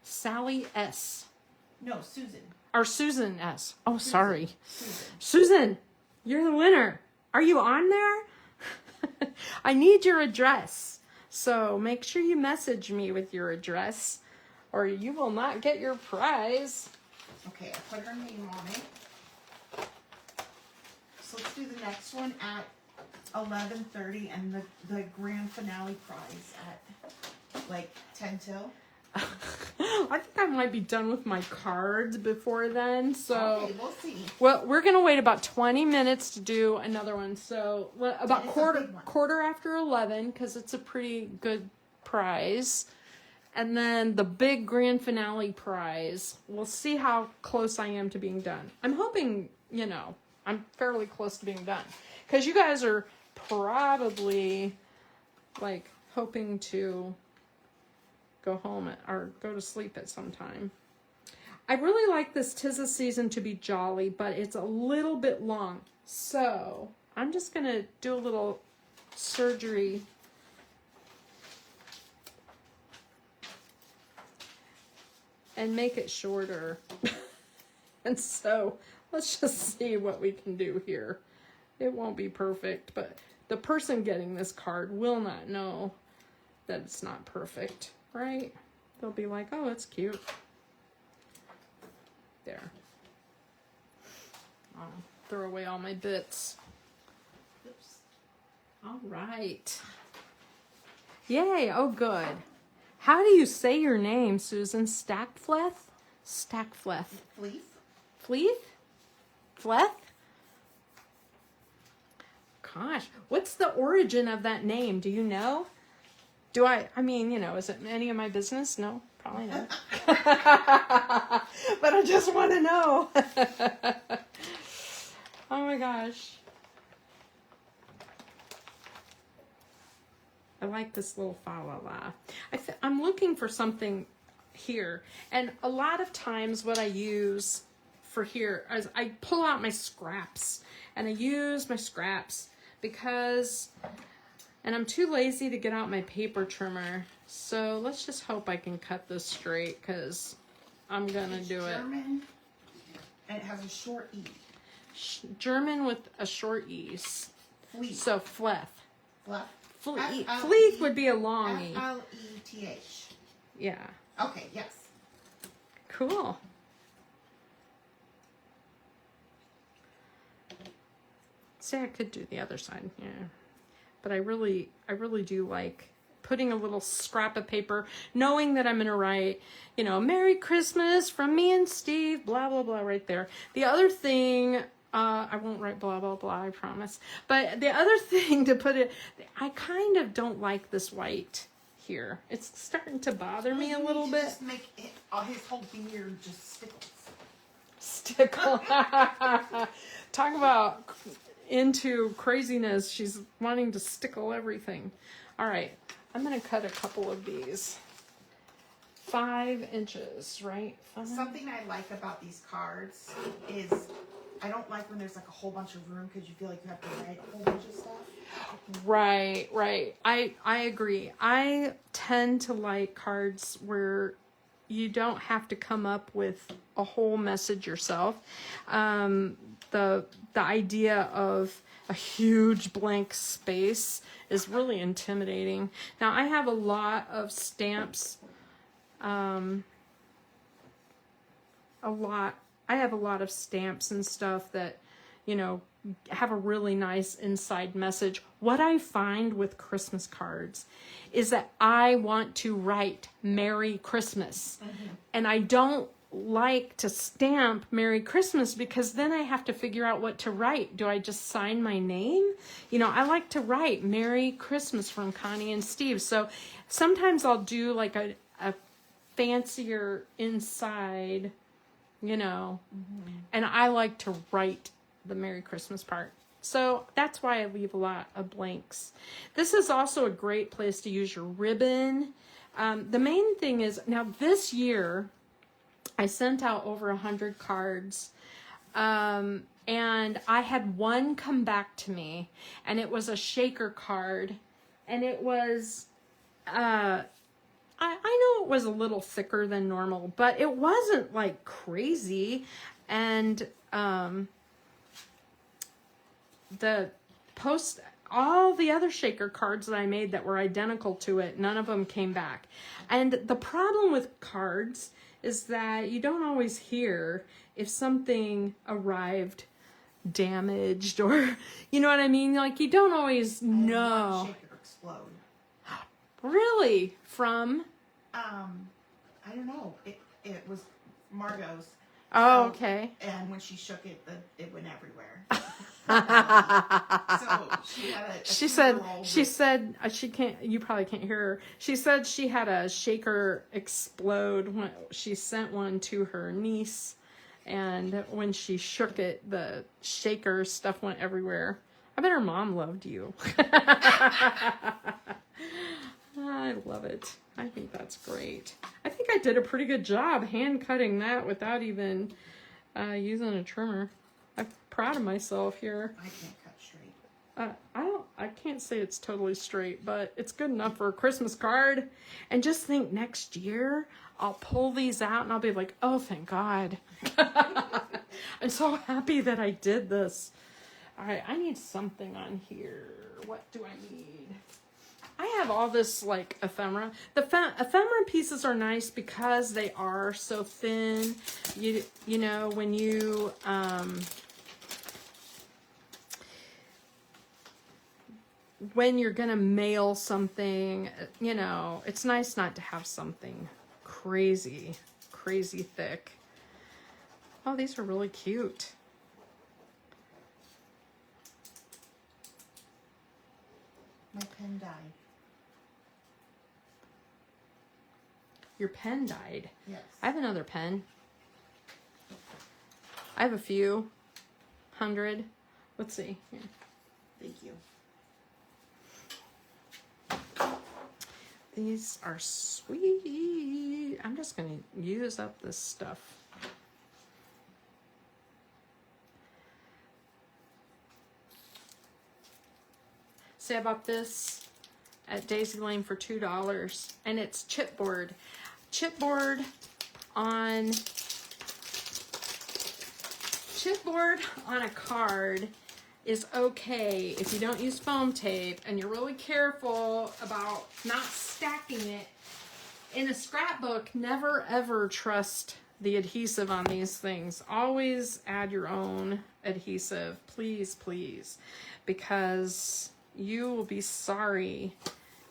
Sally S. No, Susan. Or Susan S. Oh, sorry. Susan, you're the winner. Are you on there? I need your address. So make sure you message me with your address or you will not get your prize. Okay, I put her name on it. So let's do the next one at 11:30 and the grand finale prize at like 10 till. I think I might be done with my cards before then, so okay, we'll see. Well, we're gonna wait about 20 minutes to do another one. So about quarter after 11, because it's a pretty good prize, and then the big grand finale prize. We'll see how close I am to being done. I'm hoping, I'm fairly close to being done, because you guys are probably like hoping to go home or go to sleep at some time. I really like this 'Tis the Season to be Jolly, but it's a little bit long. So I'm just going to do a little surgery. And make it shorter. And so let's just see what we can do here. It won't be perfect, but the person getting this card will not know that it's not perfect. Right? They'll be like, oh, it's cute. There. I'll throw away all my bits. Oops. All right. Yay. Oh, good. How do you say your name, Susan? Stackfleth? Stackfleth. Fleeth? Fleeth? Fleth? Gosh. What's the origin of that name? Do you know? Is it any of my business? No, probably not. But I just want to know. Oh my gosh. I like this little fa la la. I'm looking for something here. And a lot of times what I use for here is I pull out my scraps. And I use my scraps because, and I'm too lazy to get out my paper trimmer. So let's just hope I can cut this straight because I'm going to do it. German, and it has a short E. German with a short E. Fleeth. So fleth. Fleth. Fleeth would be a long E. F-L-E-T-H. Yeah. Okay, yes. Cool. See, I could do the other side, yeah. But I really do like putting a little scrap of paper, knowing that I'm gonna write, you know, Merry Christmas from me and Steve, blah, blah, blah, right there. The other thing, I won't write blah, blah, blah, I promise. But the other thing to put it, I kind of don't like this white here. It's starting to bother me a little bit. Just make it, his whole beard just stickles. Stickle. Talk about into craziness. She's wanting to stickle everything. All right, I'm gonna cut a couple of these. 5 inches, right? 5. Something I like about these cards is I don't like when there's like a whole bunch of room because you feel like you have to write a whole bunch of stuff. Right. I agree. I tend to like cards where you don't have to come up with a whole message yourself. The idea of a huge blank space is really intimidating. Now I have a lot of stamps. I have a lot of stamps and stuff that, you know, have a really nice inside message. What I find with Christmas cards is that I want to write Merry Christmas. Mm-hmm. And I don't like to stamp Merry Christmas because then I have to figure out what to write. Do I just sign my name? You know, I like to write Merry Christmas from Connie and Steve. So sometimes I'll do like a fancier inside, you know, and I like to write the Merry Christmas part. So that's why I leave a lot of blanks. This is also a great place to use your ribbon. The main thing is, now this year, I sent out over 100 cards, and I had one come back to me, and it was a shaker card, and it was, I know it was a little thicker than normal, but it wasn't like crazy, and all the other shaker cards that I made that were identical to it, none of them came back. And the problem with cards is that you don't always hear if something arrived damaged or, you know what I mean? Like, you don't always know. Shaker explode. Really? From? I don't know. It was Margot's. Oh, okay. And when she shook it, it went everywhere. So she had a she said she can't, you probably can't hear her. She said she had a shaker explode when she sent one to her niece, and when she shook it, the shaker stuff went everywhere. I bet her mom loved you. I love it. I think that's great. I think I did a pretty good job hand cutting that without even using a trimmer. I'm proud of myself here. I can't cut straight. I can't say it's totally straight, but it's good enough for a Christmas card. And just think, next year I'll pull these out and I'll be like, oh, thank God. I'm so happy that I did this. All right, I need something on here. What do I need? I have all this like ephemera. The ephemera pieces are nice because they are so thin. You know, when you when you're gonna mail something, you know, it's nice not to have something crazy thick. Oh, these are really cute. My pen died. Your pen died? Yes. I have another pen. I have a few 100. Let's see. Here. Thank you. These are sweet. I'm just going to use up this stuff. See, I bought this at Daisy Lane for $2, and it's chipboard. Chipboard on a card is okay if you don't use foam tape and you're really careful about not stacking it. In a scrapbook, never ever trust the adhesive on these things. Always add your own adhesive, please, please, because you will be sorry.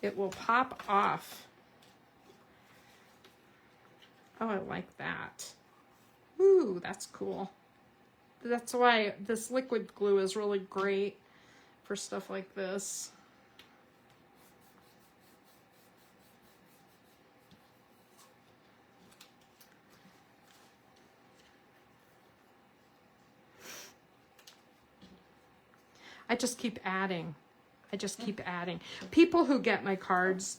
It will pop off. Oh, I like that. Ooh, that's cool. That's why this liquid glue is really great for stuff like this. I just keep adding. People who get my cards,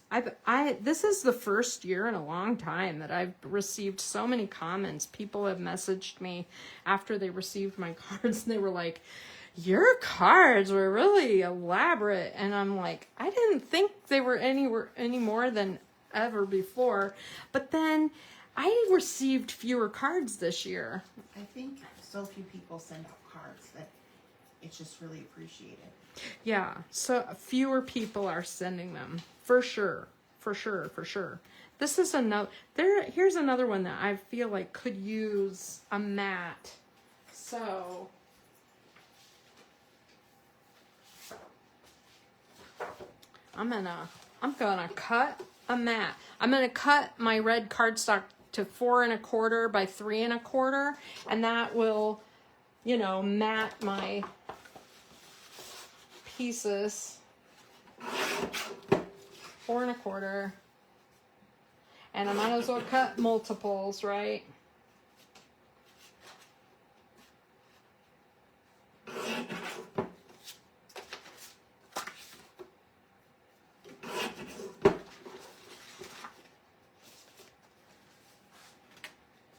this is the first year in a long time that I've received so many comments. People have messaged me after they received my cards and they were like, your cards were really elaborate. And I'm like, I didn't think they were any more than ever before. But then I received fewer cards this year. I think so few people send out cards that it's just really appreciated. Yeah, so fewer people are sending them, for sure. This is here's another one that I feel like could use a mat. So, I'm gonna cut a mat. I'm gonna cut my red cardstock to 4 1/4 by 3 1/4, and that will, mat my pieces. 4 1/4, and I might as well cut multiples, right?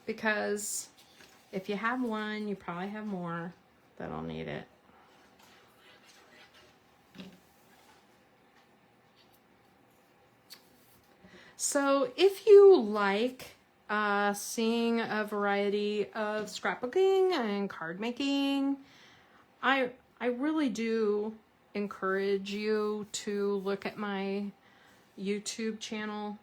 Because if you have one, you probably have more that'll need it. So if you like seeing a variety of scrapbooking and card making, I really do encourage you to look at my YouTube channel.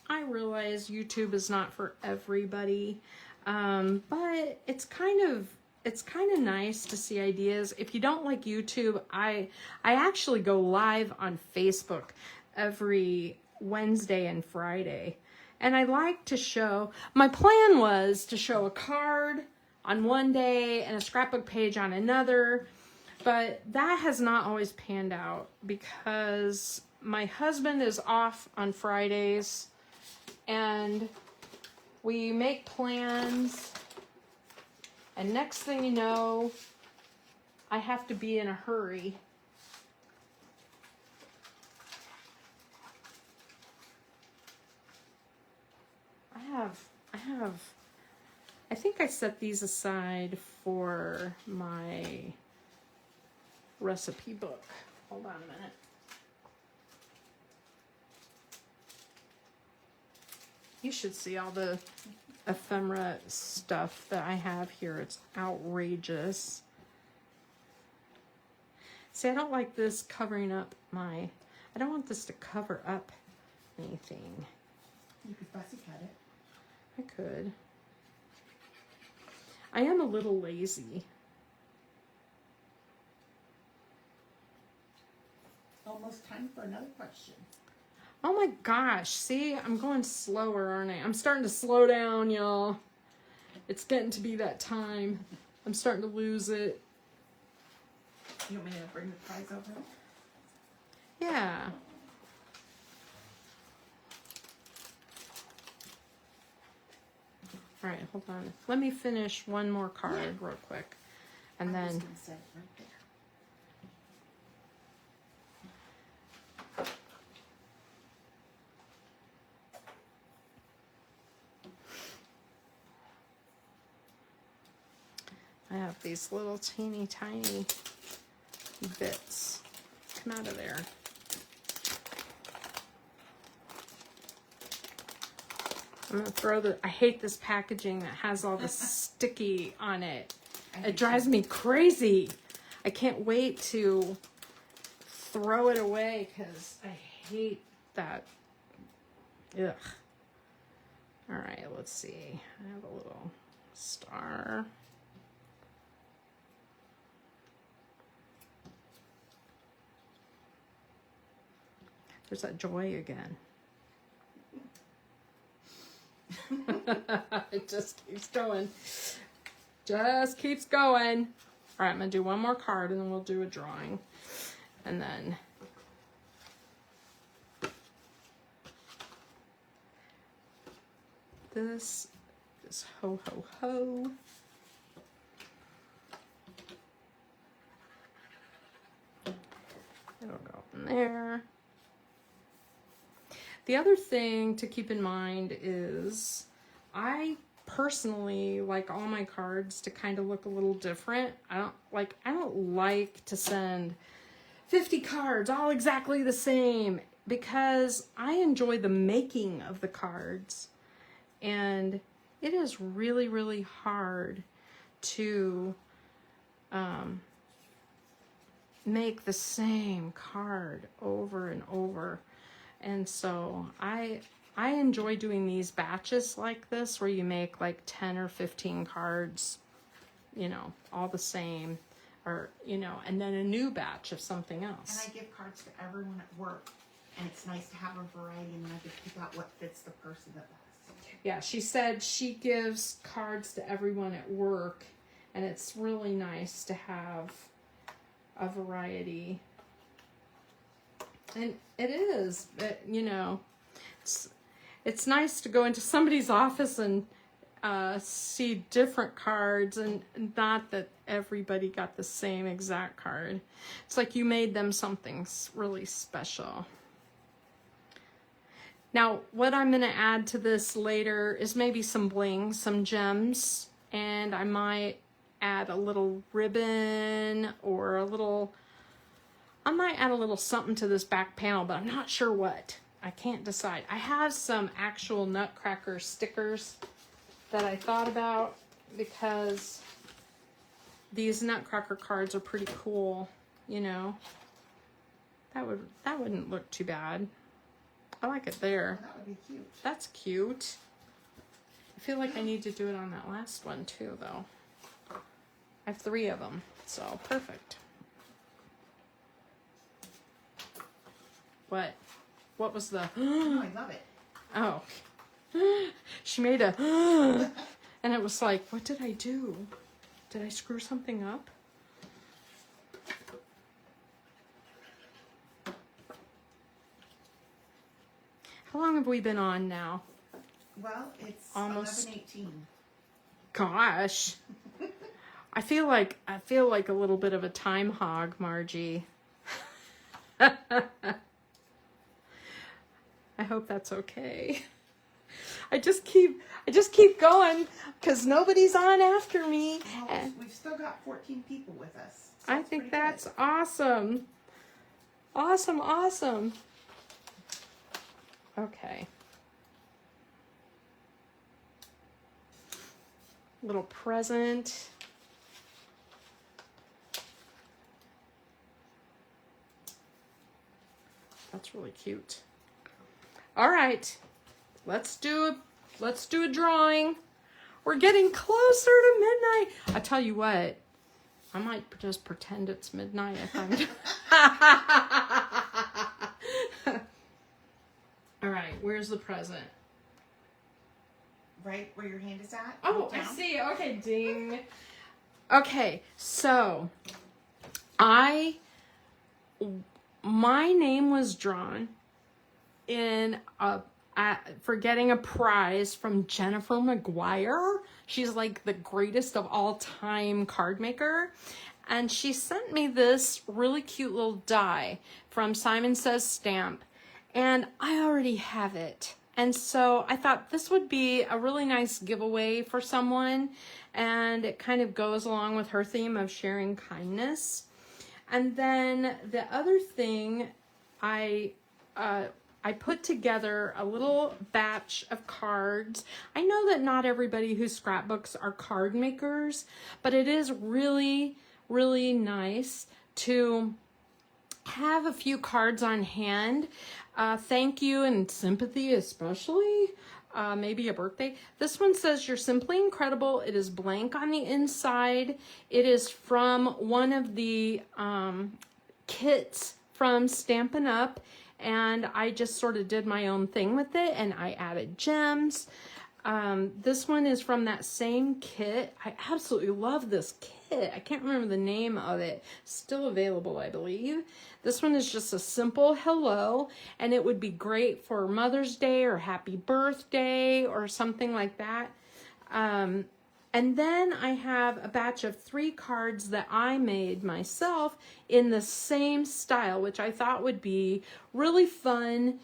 I realize YouTube is not for everybody, but it's kind of nice to see ideas. If you don't like YouTube, I actually go live on Facebook every Wednesday and Friday. And I like to show, my plan was to show a card on one day and a scrapbook page on another, but that has not always panned out because my husband is off on Fridays and we make plans, and next thing you know, I have to be in a hurry. I think I set these aside for my recipe book. Hold on a minute. You should see all the ephemera stuff that I have here. It's outrageous. See, I don't like this covering up I don't want this to cover up anything. You could fussy cut it. I could. I am a little lazy. Almost time for another question. Oh my gosh, see, I'm going slower, aren't I? I'm starting to slow down, y'all. It's getting to be that time. I'm starting to lose it. You want me to bring the prize over? Yeah. All right, hold on. Let me finish one more card real quick. And I was then... gonna set it right there. I have these little teeny tiny bits. Come out of there. I'm gonna throw I hate this packaging that has all the sticky on it. It drives me crazy. I can't wait to throw it away because I hate that. Ugh. All right, let's see. I have a little star. There's that joy again. It just keeps going. Just keeps going. All right, I'm going to do one more card and then we'll do a drawing. And then this is ho ho ho. It'll go in there. The other thing to keep in mind is I personally like all my cards to kind of look a little different. I don't like to send 50 cards all exactly the same because I enjoy the making of the cards, and it is really, really hard to make the same card over and over. And so I enjoy doing these batches like this where you make like 10 or 15 cards, you know, all the same, or, you know, and then a new batch of something else. And I give cards to everyone at work, and it's nice to have a variety, and I can pick out what fits the person the best. Yeah, she said she gives cards to everyone at work, and it's really nice to have a variety. And it is, you know, it's nice to go into somebody's office and see different cards, and not that everybody got the same exact card. It's like you made them something really special. Now, what I'm going to add to this later is maybe some bling, some gems, and I might add a little ribbon or I might add a little something to this back panel, but I'm not sure what. I can't decide. I have some actual Nutcracker stickers that I thought about because these Nutcracker cards are pretty cool, you know. That wouldn't look too bad. I like it there. That would be cute. That's cute. I feel like I need to do it on that last one too, though. I have 3 of them, so perfect. What? What was the... Oh, I love it. Oh. She made a... And it was like, what did I do? Did I screw something up? How long have we been on now? Well, it's Almost 11:18. Gosh. I feel like a little bit of a time hog, Margie. I hope that's okay. I just keep going because nobody's on after me. Well, we've still got 14 people with us. So I think that's awesome. Awesome, awesome. Okay. Little present. That's really cute. All right, let's do a drawing. We're getting closer to midnight. I tell you what, I might just pretend it's midnight if I'm. All right, where's the present? Right where your hand is at. Oh, down. I see. Okay, ding. Okay, so my name was drawn in for getting a prize from Jennifer McGuire. She's like the greatest of all time card maker. And she sent me this really cute little die from Simon Says Stamp. And I already have it. And so I thought this would be a really nice giveaway for someone. And it kind of goes along with her theme of sharing kindness. And then the other thing, I put together a little batch of cards. I know that not everybody who scrapbooks are card makers, but it is really, really nice to have a few cards on hand. Thank you and sympathy especially. Maybe a birthday. This one says, "You're simply incredible." It is blank on the inside. It is from one of the kits from Stampin' Up! And I just sort of did my own thing with it, and I added gems. This one is from that same kit. I absolutely love this kit. I can't remember the name of it. Still available, I believe. This one is just a simple hello, and it would be great for Mother's Day or Happy Birthday or something like that. And then I have a batch of 3 cards that I made myself in the same style, which I thought would be really fun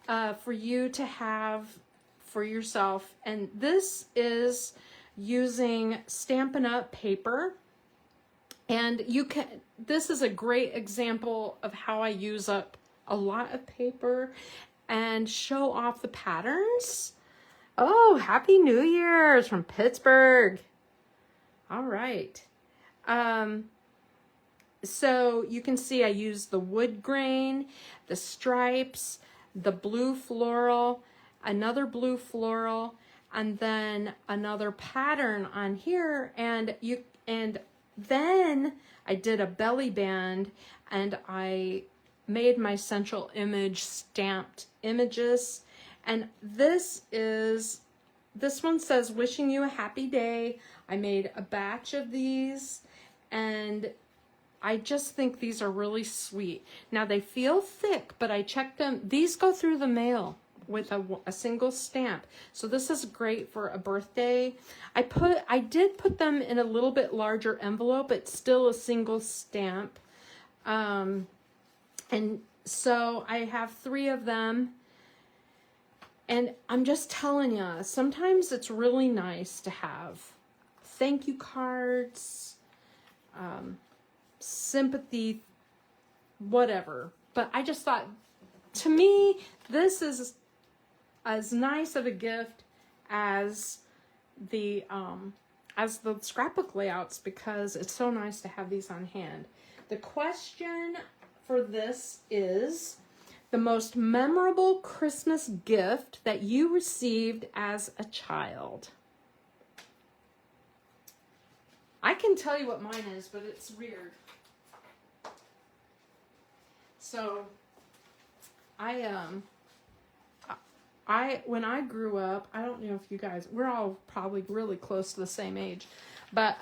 for you to have for yourself. And this is using Stampin' Up! Paper. And this is a great example of how I use up a lot of paper and show off the patterns. Oh, Happy New Year's from Pittsburgh. All right. So you can see I used the wood grain, the stripes, the blue floral, another blue floral, and then another pattern on here. And then I did a belly band, and I made my central image stamped images. And this one says, "Wishing you a happy day." I made a batch of these, and I just think these are really sweet. Now they feel thick, but I checked them. These go through the mail with a single stamp. So this is great for a birthday. I did put them in a little bit larger envelope, but still a single stamp. And so I have 3 of them. And I'm just telling you, sometimes it's really nice to have thank you cards, sympathy, whatever. But I just thought, to me, this is as nice of a gift as the scrapbook layouts, because it's so nice to have these on hand. The question for this is the most memorable Christmas gift that you received as a child. I can tell you what mine is, but it's weird. So, when I grew up, I don't know if you guys, we're all probably really close to the same age, but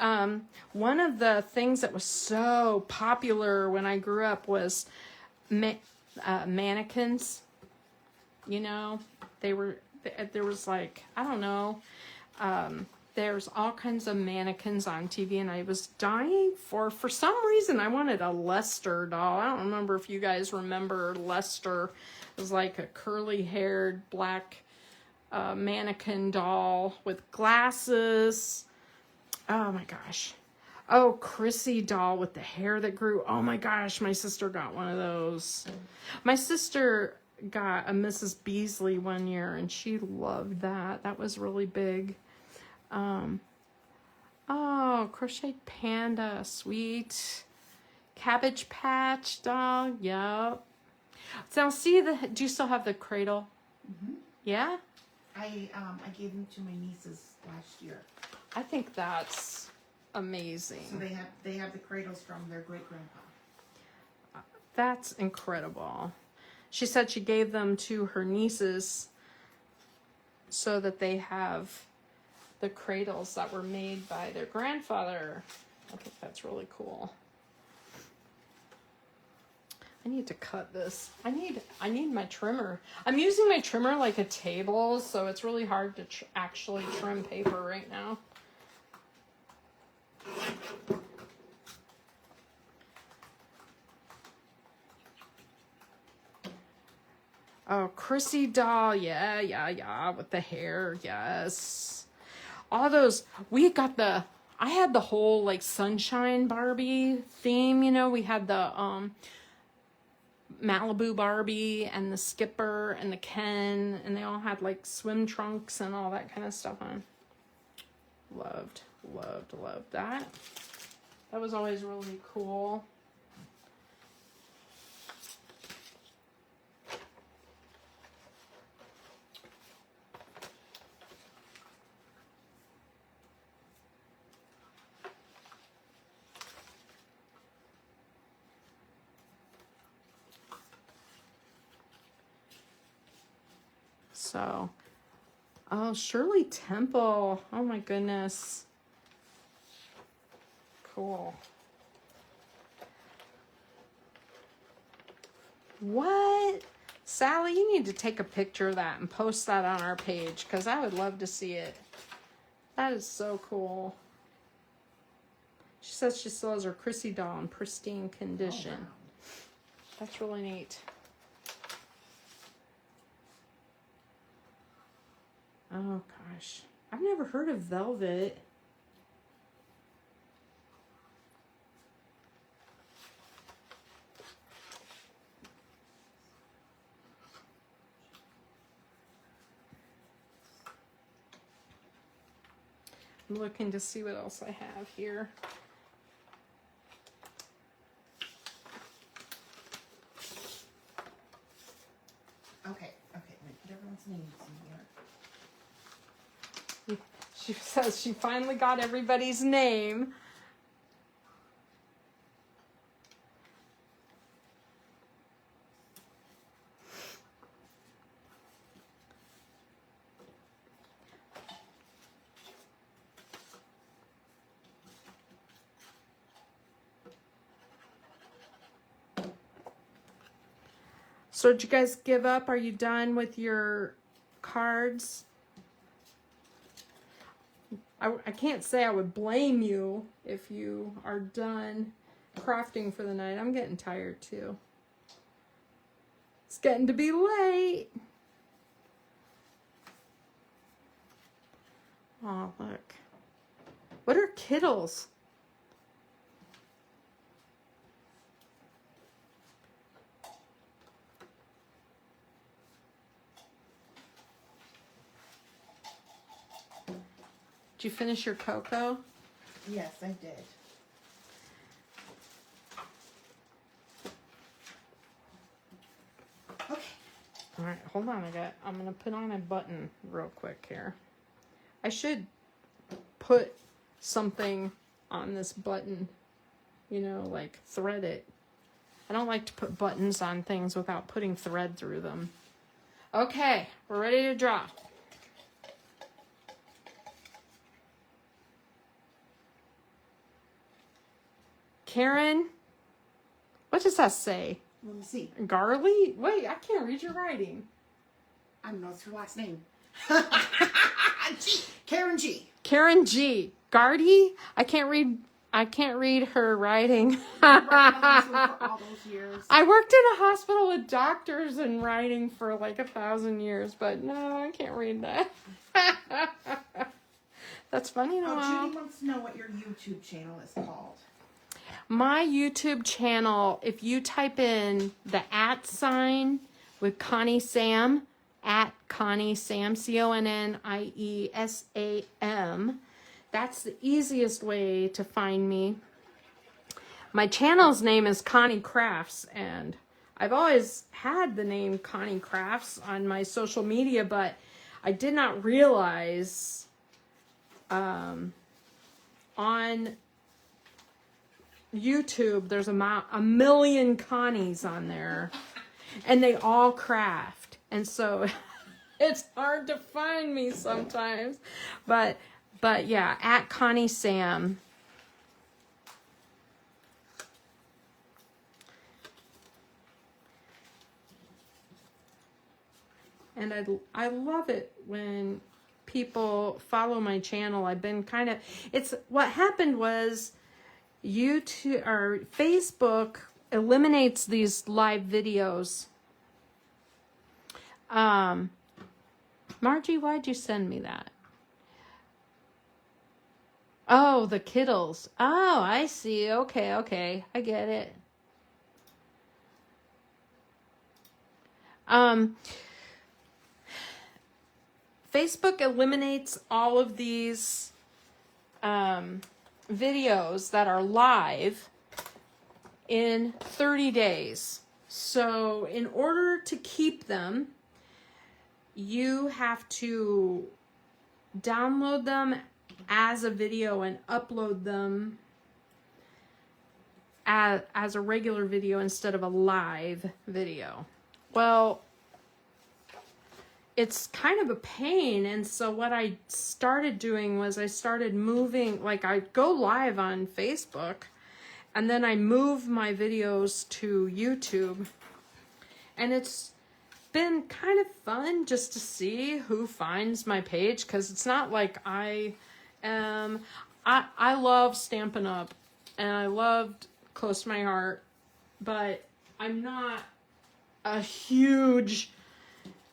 one of the things that was so popular when I grew up was mannequins. You know, there was like, I don't know, there's all kinds of mannequins on TV, and I was dying for some reason, I wanted a Lester doll. I don't remember if you guys remember Lester. It was like a curly-haired black mannequin doll with glasses. Oh my gosh. Oh, Chrissy doll with the hair that grew. Oh my gosh, my sister got one of those. My sister got a Mrs. Beasley one year, and she loved that. That was really big. Oh, crocheted panda, sweet. Cabbage Patch doll, yep. So now see do you still have the cradle? Mm-hmm. Yeah? I gave them to my nieces last year. I think that's amazing. So they have the cradles from their great grandpa. That's incredible. She said she gave them to her nieces so that they have the cradles that were made by their grandfather. I think that's really cool. I need to cut this. I need my trimmer. I'm using my trimmer like a table, so it's really hard to actually trim paper right now. Oh, Chrissy doll, yeah, with the hair, yes. All those, we got the I had the whole like sunshine Barbie theme, you know, we had the Malibu Barbie and the Skipper and the Ken, and they all had like swim trunks and all that kind of stuff on. Loved that. That was always really cool. So, oh, Shirley Temple. Oh my goodness. Cool. What? Sally, you need to take a picture of that and post that on our page because I would love to see it. That is so cool. She says she still has her Chrissy doll in pristine condition. Oh, wow. That's really neat. Oh gosh, I've never heard of Velvet. I'm looking to see what else I have here. Okay, let me put everyone's names in here. She says she finally got everybody's name. So did you guys give up? Are you done with your cards? I can't say I would blame you if you are done crafting for the night. I'm getting tired too. It's getting to be late. Oh, look. What are kittles? Did you finish your cocoa? Yes, I did. Okay. All right, hold on. I'm gonna put on a button real quick here. I should put something on this button, you know, like thread it. I don't like to put buttons on things without putting thread through them. Okay, we're ready to draw. Karen, what does that say? Let me see. Garley? Wait, I can't read your writing. I don't know, it's her last name. G. Karen G. Karen G. Gardy? I can't read her writing. For all those years. I worked in a hospital with doctors and writing for like 1,000 years, but no, I can't read that. That's funny. Judy wants to know what your YouTube channel is called. My YouTube channel, if you type in the @ sign with Connie Sam, @Connie Sam, CONNIESAM, that's the easiest way to find me. My channel's name is Connie Crafts, and I've always had the name Connie Crafts on my social media, but I did not realize on YouTube there's a million Connies on there, and they all craft, and so it's hard to find me sometimes. But yeah, @Connie Sam. And I love it when people follow my channel. I've been what happened was YouTube or Facebook eliminates these live videos. Margie, why'd you send me that? Oh, the Kittles. Oh, I see. Okay. I get it. Facebook eliminates all of these videos that are live in 30 days. So in order to keep them, you have to download them as a video and upload them as a regular video instead of a live video. Well, it's kind of a pain, and so what I started doing was I started moving, like I go live on Facebook, and then I move my videos to YouTube, and it's been kind of fun just to see who finds my page, because it's not like I love Stampin' Up, and I loved Close to My Heart, but I'm not a huge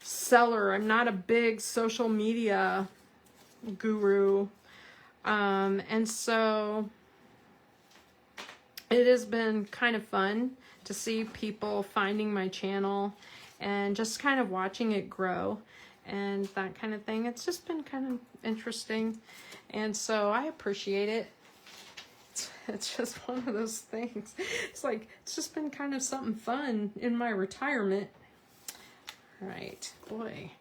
seller. I'm not a big social media guru. And so it has been kind of fun to see people finding my channel and just kind of watching it grow and that kind of thing. It's just been kind of interesting. And so I appreciate it. It's just one of those things. It's like, it's just been kind of something fun in my retirement. Right, boy,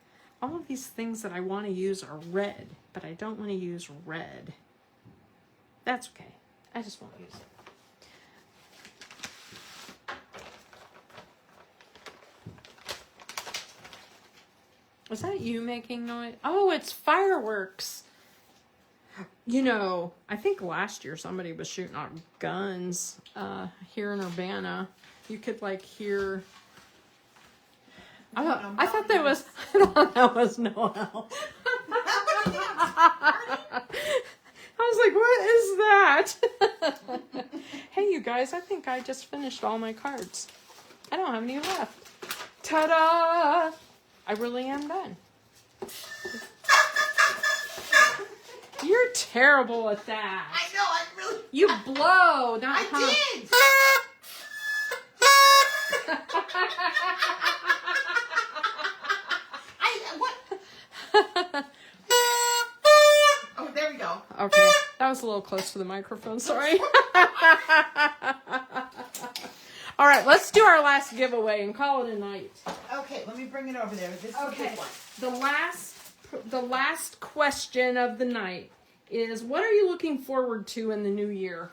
all of these things that I want to use are red, but I don't want to use red. That's okay. I just won't use it. Is that you making noise? Oh, it's fireworks. You know, I think last year somebody was shooting out guns here in Urbana. You could like hear... I thought that was, I thought that was Noel. I was like, what is that? Hey, you guys, I think I just finished all my cards. I don't have any left. Ta-da! I really am done. You're terrible at that. I know, I'm really... You blow, not I hum. did! Oh, there we go. Okay, that was a little close to the microphone, sorry. All right, let's do our last giveaway and call it a night. Okay, let me bring it over there. This is a Okay, good one. the last question of the night is, what are you looking forward to in the new year?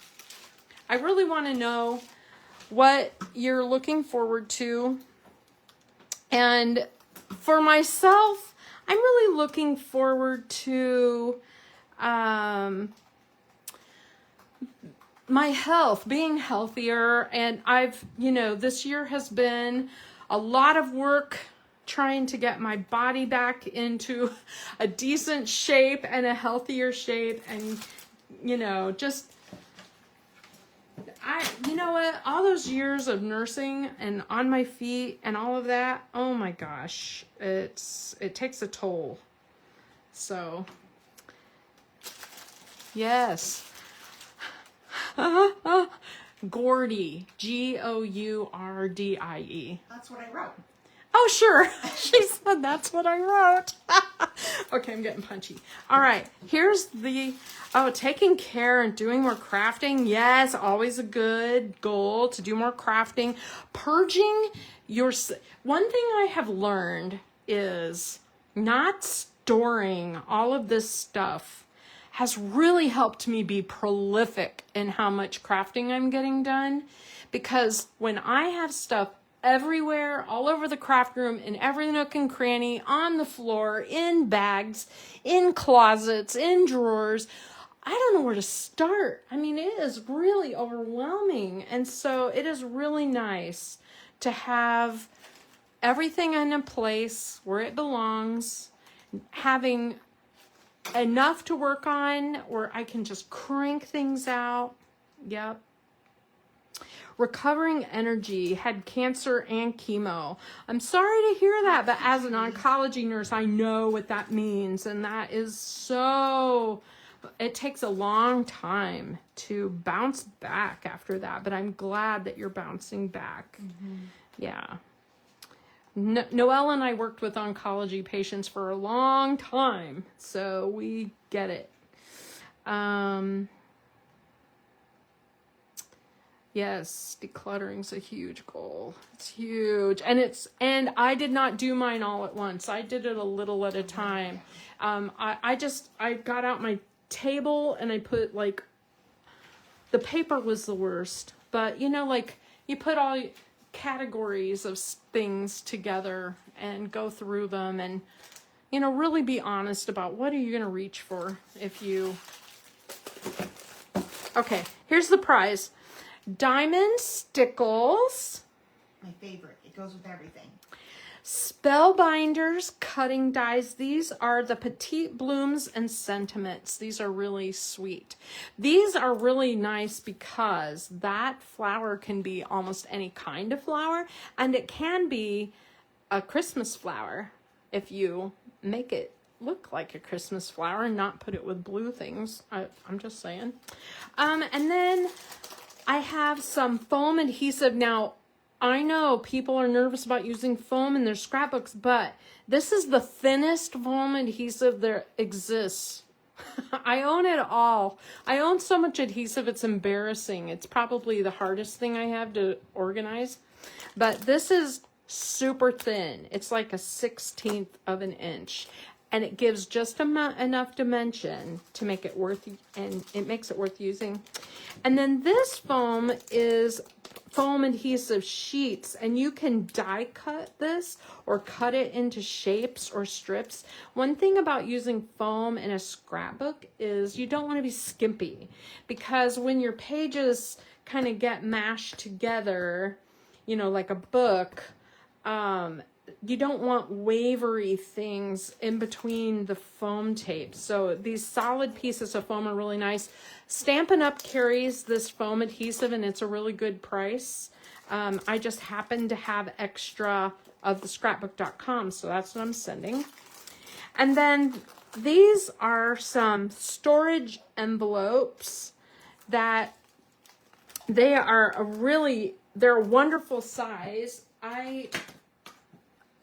I really want to know what you're looking forward to. And for myself, I'm really looking forward to my health, being healthier. And this year has been a lot of work trying to get my body back into a decent shape and a healthier shape. And, all those years of nursing and on my feet and all of that, oh my gosh, it takes a toll. So, yes. Gourdie, Gourdie. That's what I wrote. Oh, sure. She said that's what I wrote. Okay, I'm getting punchy. All right, here's taking care and doing more crafting. Yes, always a good goal to do more crafting. Purging one thing I have learned is not storing all of this stuff has really helped me be prolific in how much crafting I'm getting done. Because when I have stuff everywhere, all over the craft room, in every nook and cranny, on the floor, in bags, in closets, in drawers, I don't know where to start. I mean, it is really overwhelming. And so it is really nice to have everything in a place where it belongs, having enough to work on where I can just crank things out. Yep. Recovering energy, had cancer and chemo. I'm sorry to hear that, but as an oncology nurse, I know what that means. And that is so it takes a long time to bounce back after that, but I'm glad that you're bouncing back. Yeah. Noelle and I worked with oncology patients for a long time, so we get it. Yes, decluttering's a huge goal. It's huge. And I did not do mine all at once. I did it a little at a time. I got out my table and I put like, the paper was the worst, but you know, like you put all categories of things together and go through them and, you know, really be honest about what are you going to reach for if you... Okay, here's the prize. Diamond Stickles. My favorite. It goes with everything. Spellbinders cutting dies. These are the Petite Blooms and Sentiments. These are really sweet. These are really nice because that flower can be almost any kind of flower, and it can be a Christmas flower if you make it look like a Christmas flower and not put it with blue things. I'm just saying. And then I have some foam adhesive. Now, I know people are nervous about using foam in their scrapbooks, but this is the thinnest foam adhesive there exists. I own it all. I own so much adhesive, it's embarrassing. It's probably the hardest thing I have to organize. But this is super thin. It's like a 1/16 of an inch. And it gives just enough dimension to make it worth, and it makes it worth using. And then this foam is foam adhesive sheets, and you can die cut this or cut it into shapes or strips. One thing about using foam in a scrapbook is you don't want to be skimpy, because when your pages kind of get mashed together, you know, like a book, you don't want wavery things in between the foam tape. So these solid pieces of foam are really nice. Stampin' Up! Carries this foam adhesive, and it's a really good price. I just happen to have extra of the scrapbook.com, so that's what I'm sending. And then these are some storage envelopes that they're a wonderful size.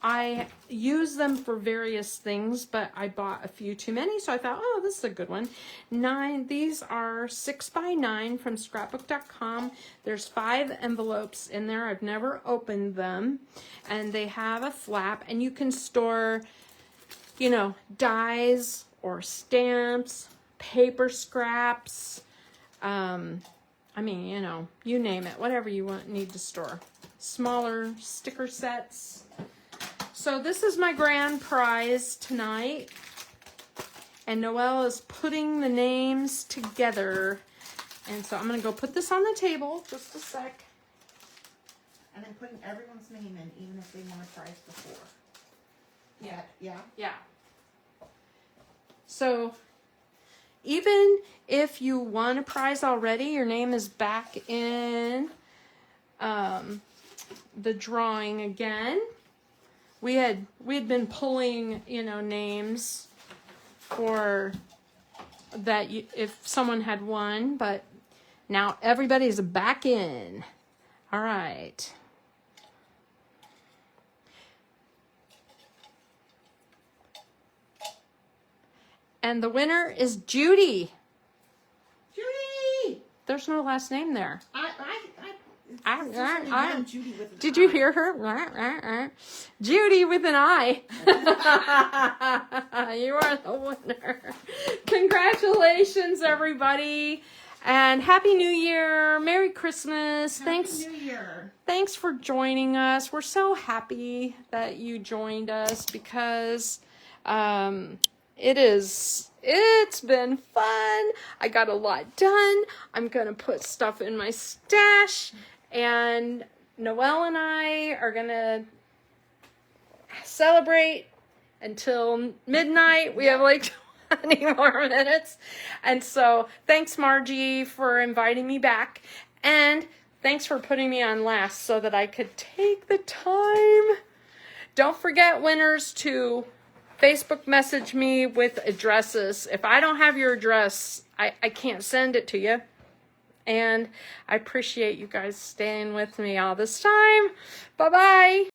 I use them for various things, but I bought a few too many, so I thought, oh, this is a good one. These are 6x9 from scrapbook.com. There's 5 envelopes in there. I've never opened them, and they have a flap, and you can store, you know, dies or stamps, paper scraps. I mean, you know, you name it, whatever you need to store. Smaller sticker sets. So this is my grand prize tonight, and Noelle is putting the names together, and so I'm going to go put this on the table, just a sec. And then putting everyone's name in, even if they won a prize before. Yeah. Yeah? Yeah. So even if you won a prize already, your name is back in the drawing again. We had been pulling, you know, names for that if someone had won, but now everybody's back in. All right. And the winner is Judy. Judy! There's no last name there. Judy with an Did I. you hear her? Judy with an I. You are the winner. Congratulations, everybody. And Happy New Year. Merry Christmas. Happy New Year. Thanks for joining us. We're so happy that you joined us because it's been fun. I got a lot done. I'm going to put stuff in my stash, and Noelle and I are going to celebrate until midnight. We have like 20 more minutes. And so thanks, Margie, for inviting me back. And thanks for putting me on last so that I could take the time. Don't forget, winners, to Facebook message me with addresses. If I don't have your address, I can't send it to you. And I appreciate you guys staying with me all this time. Bye-bye.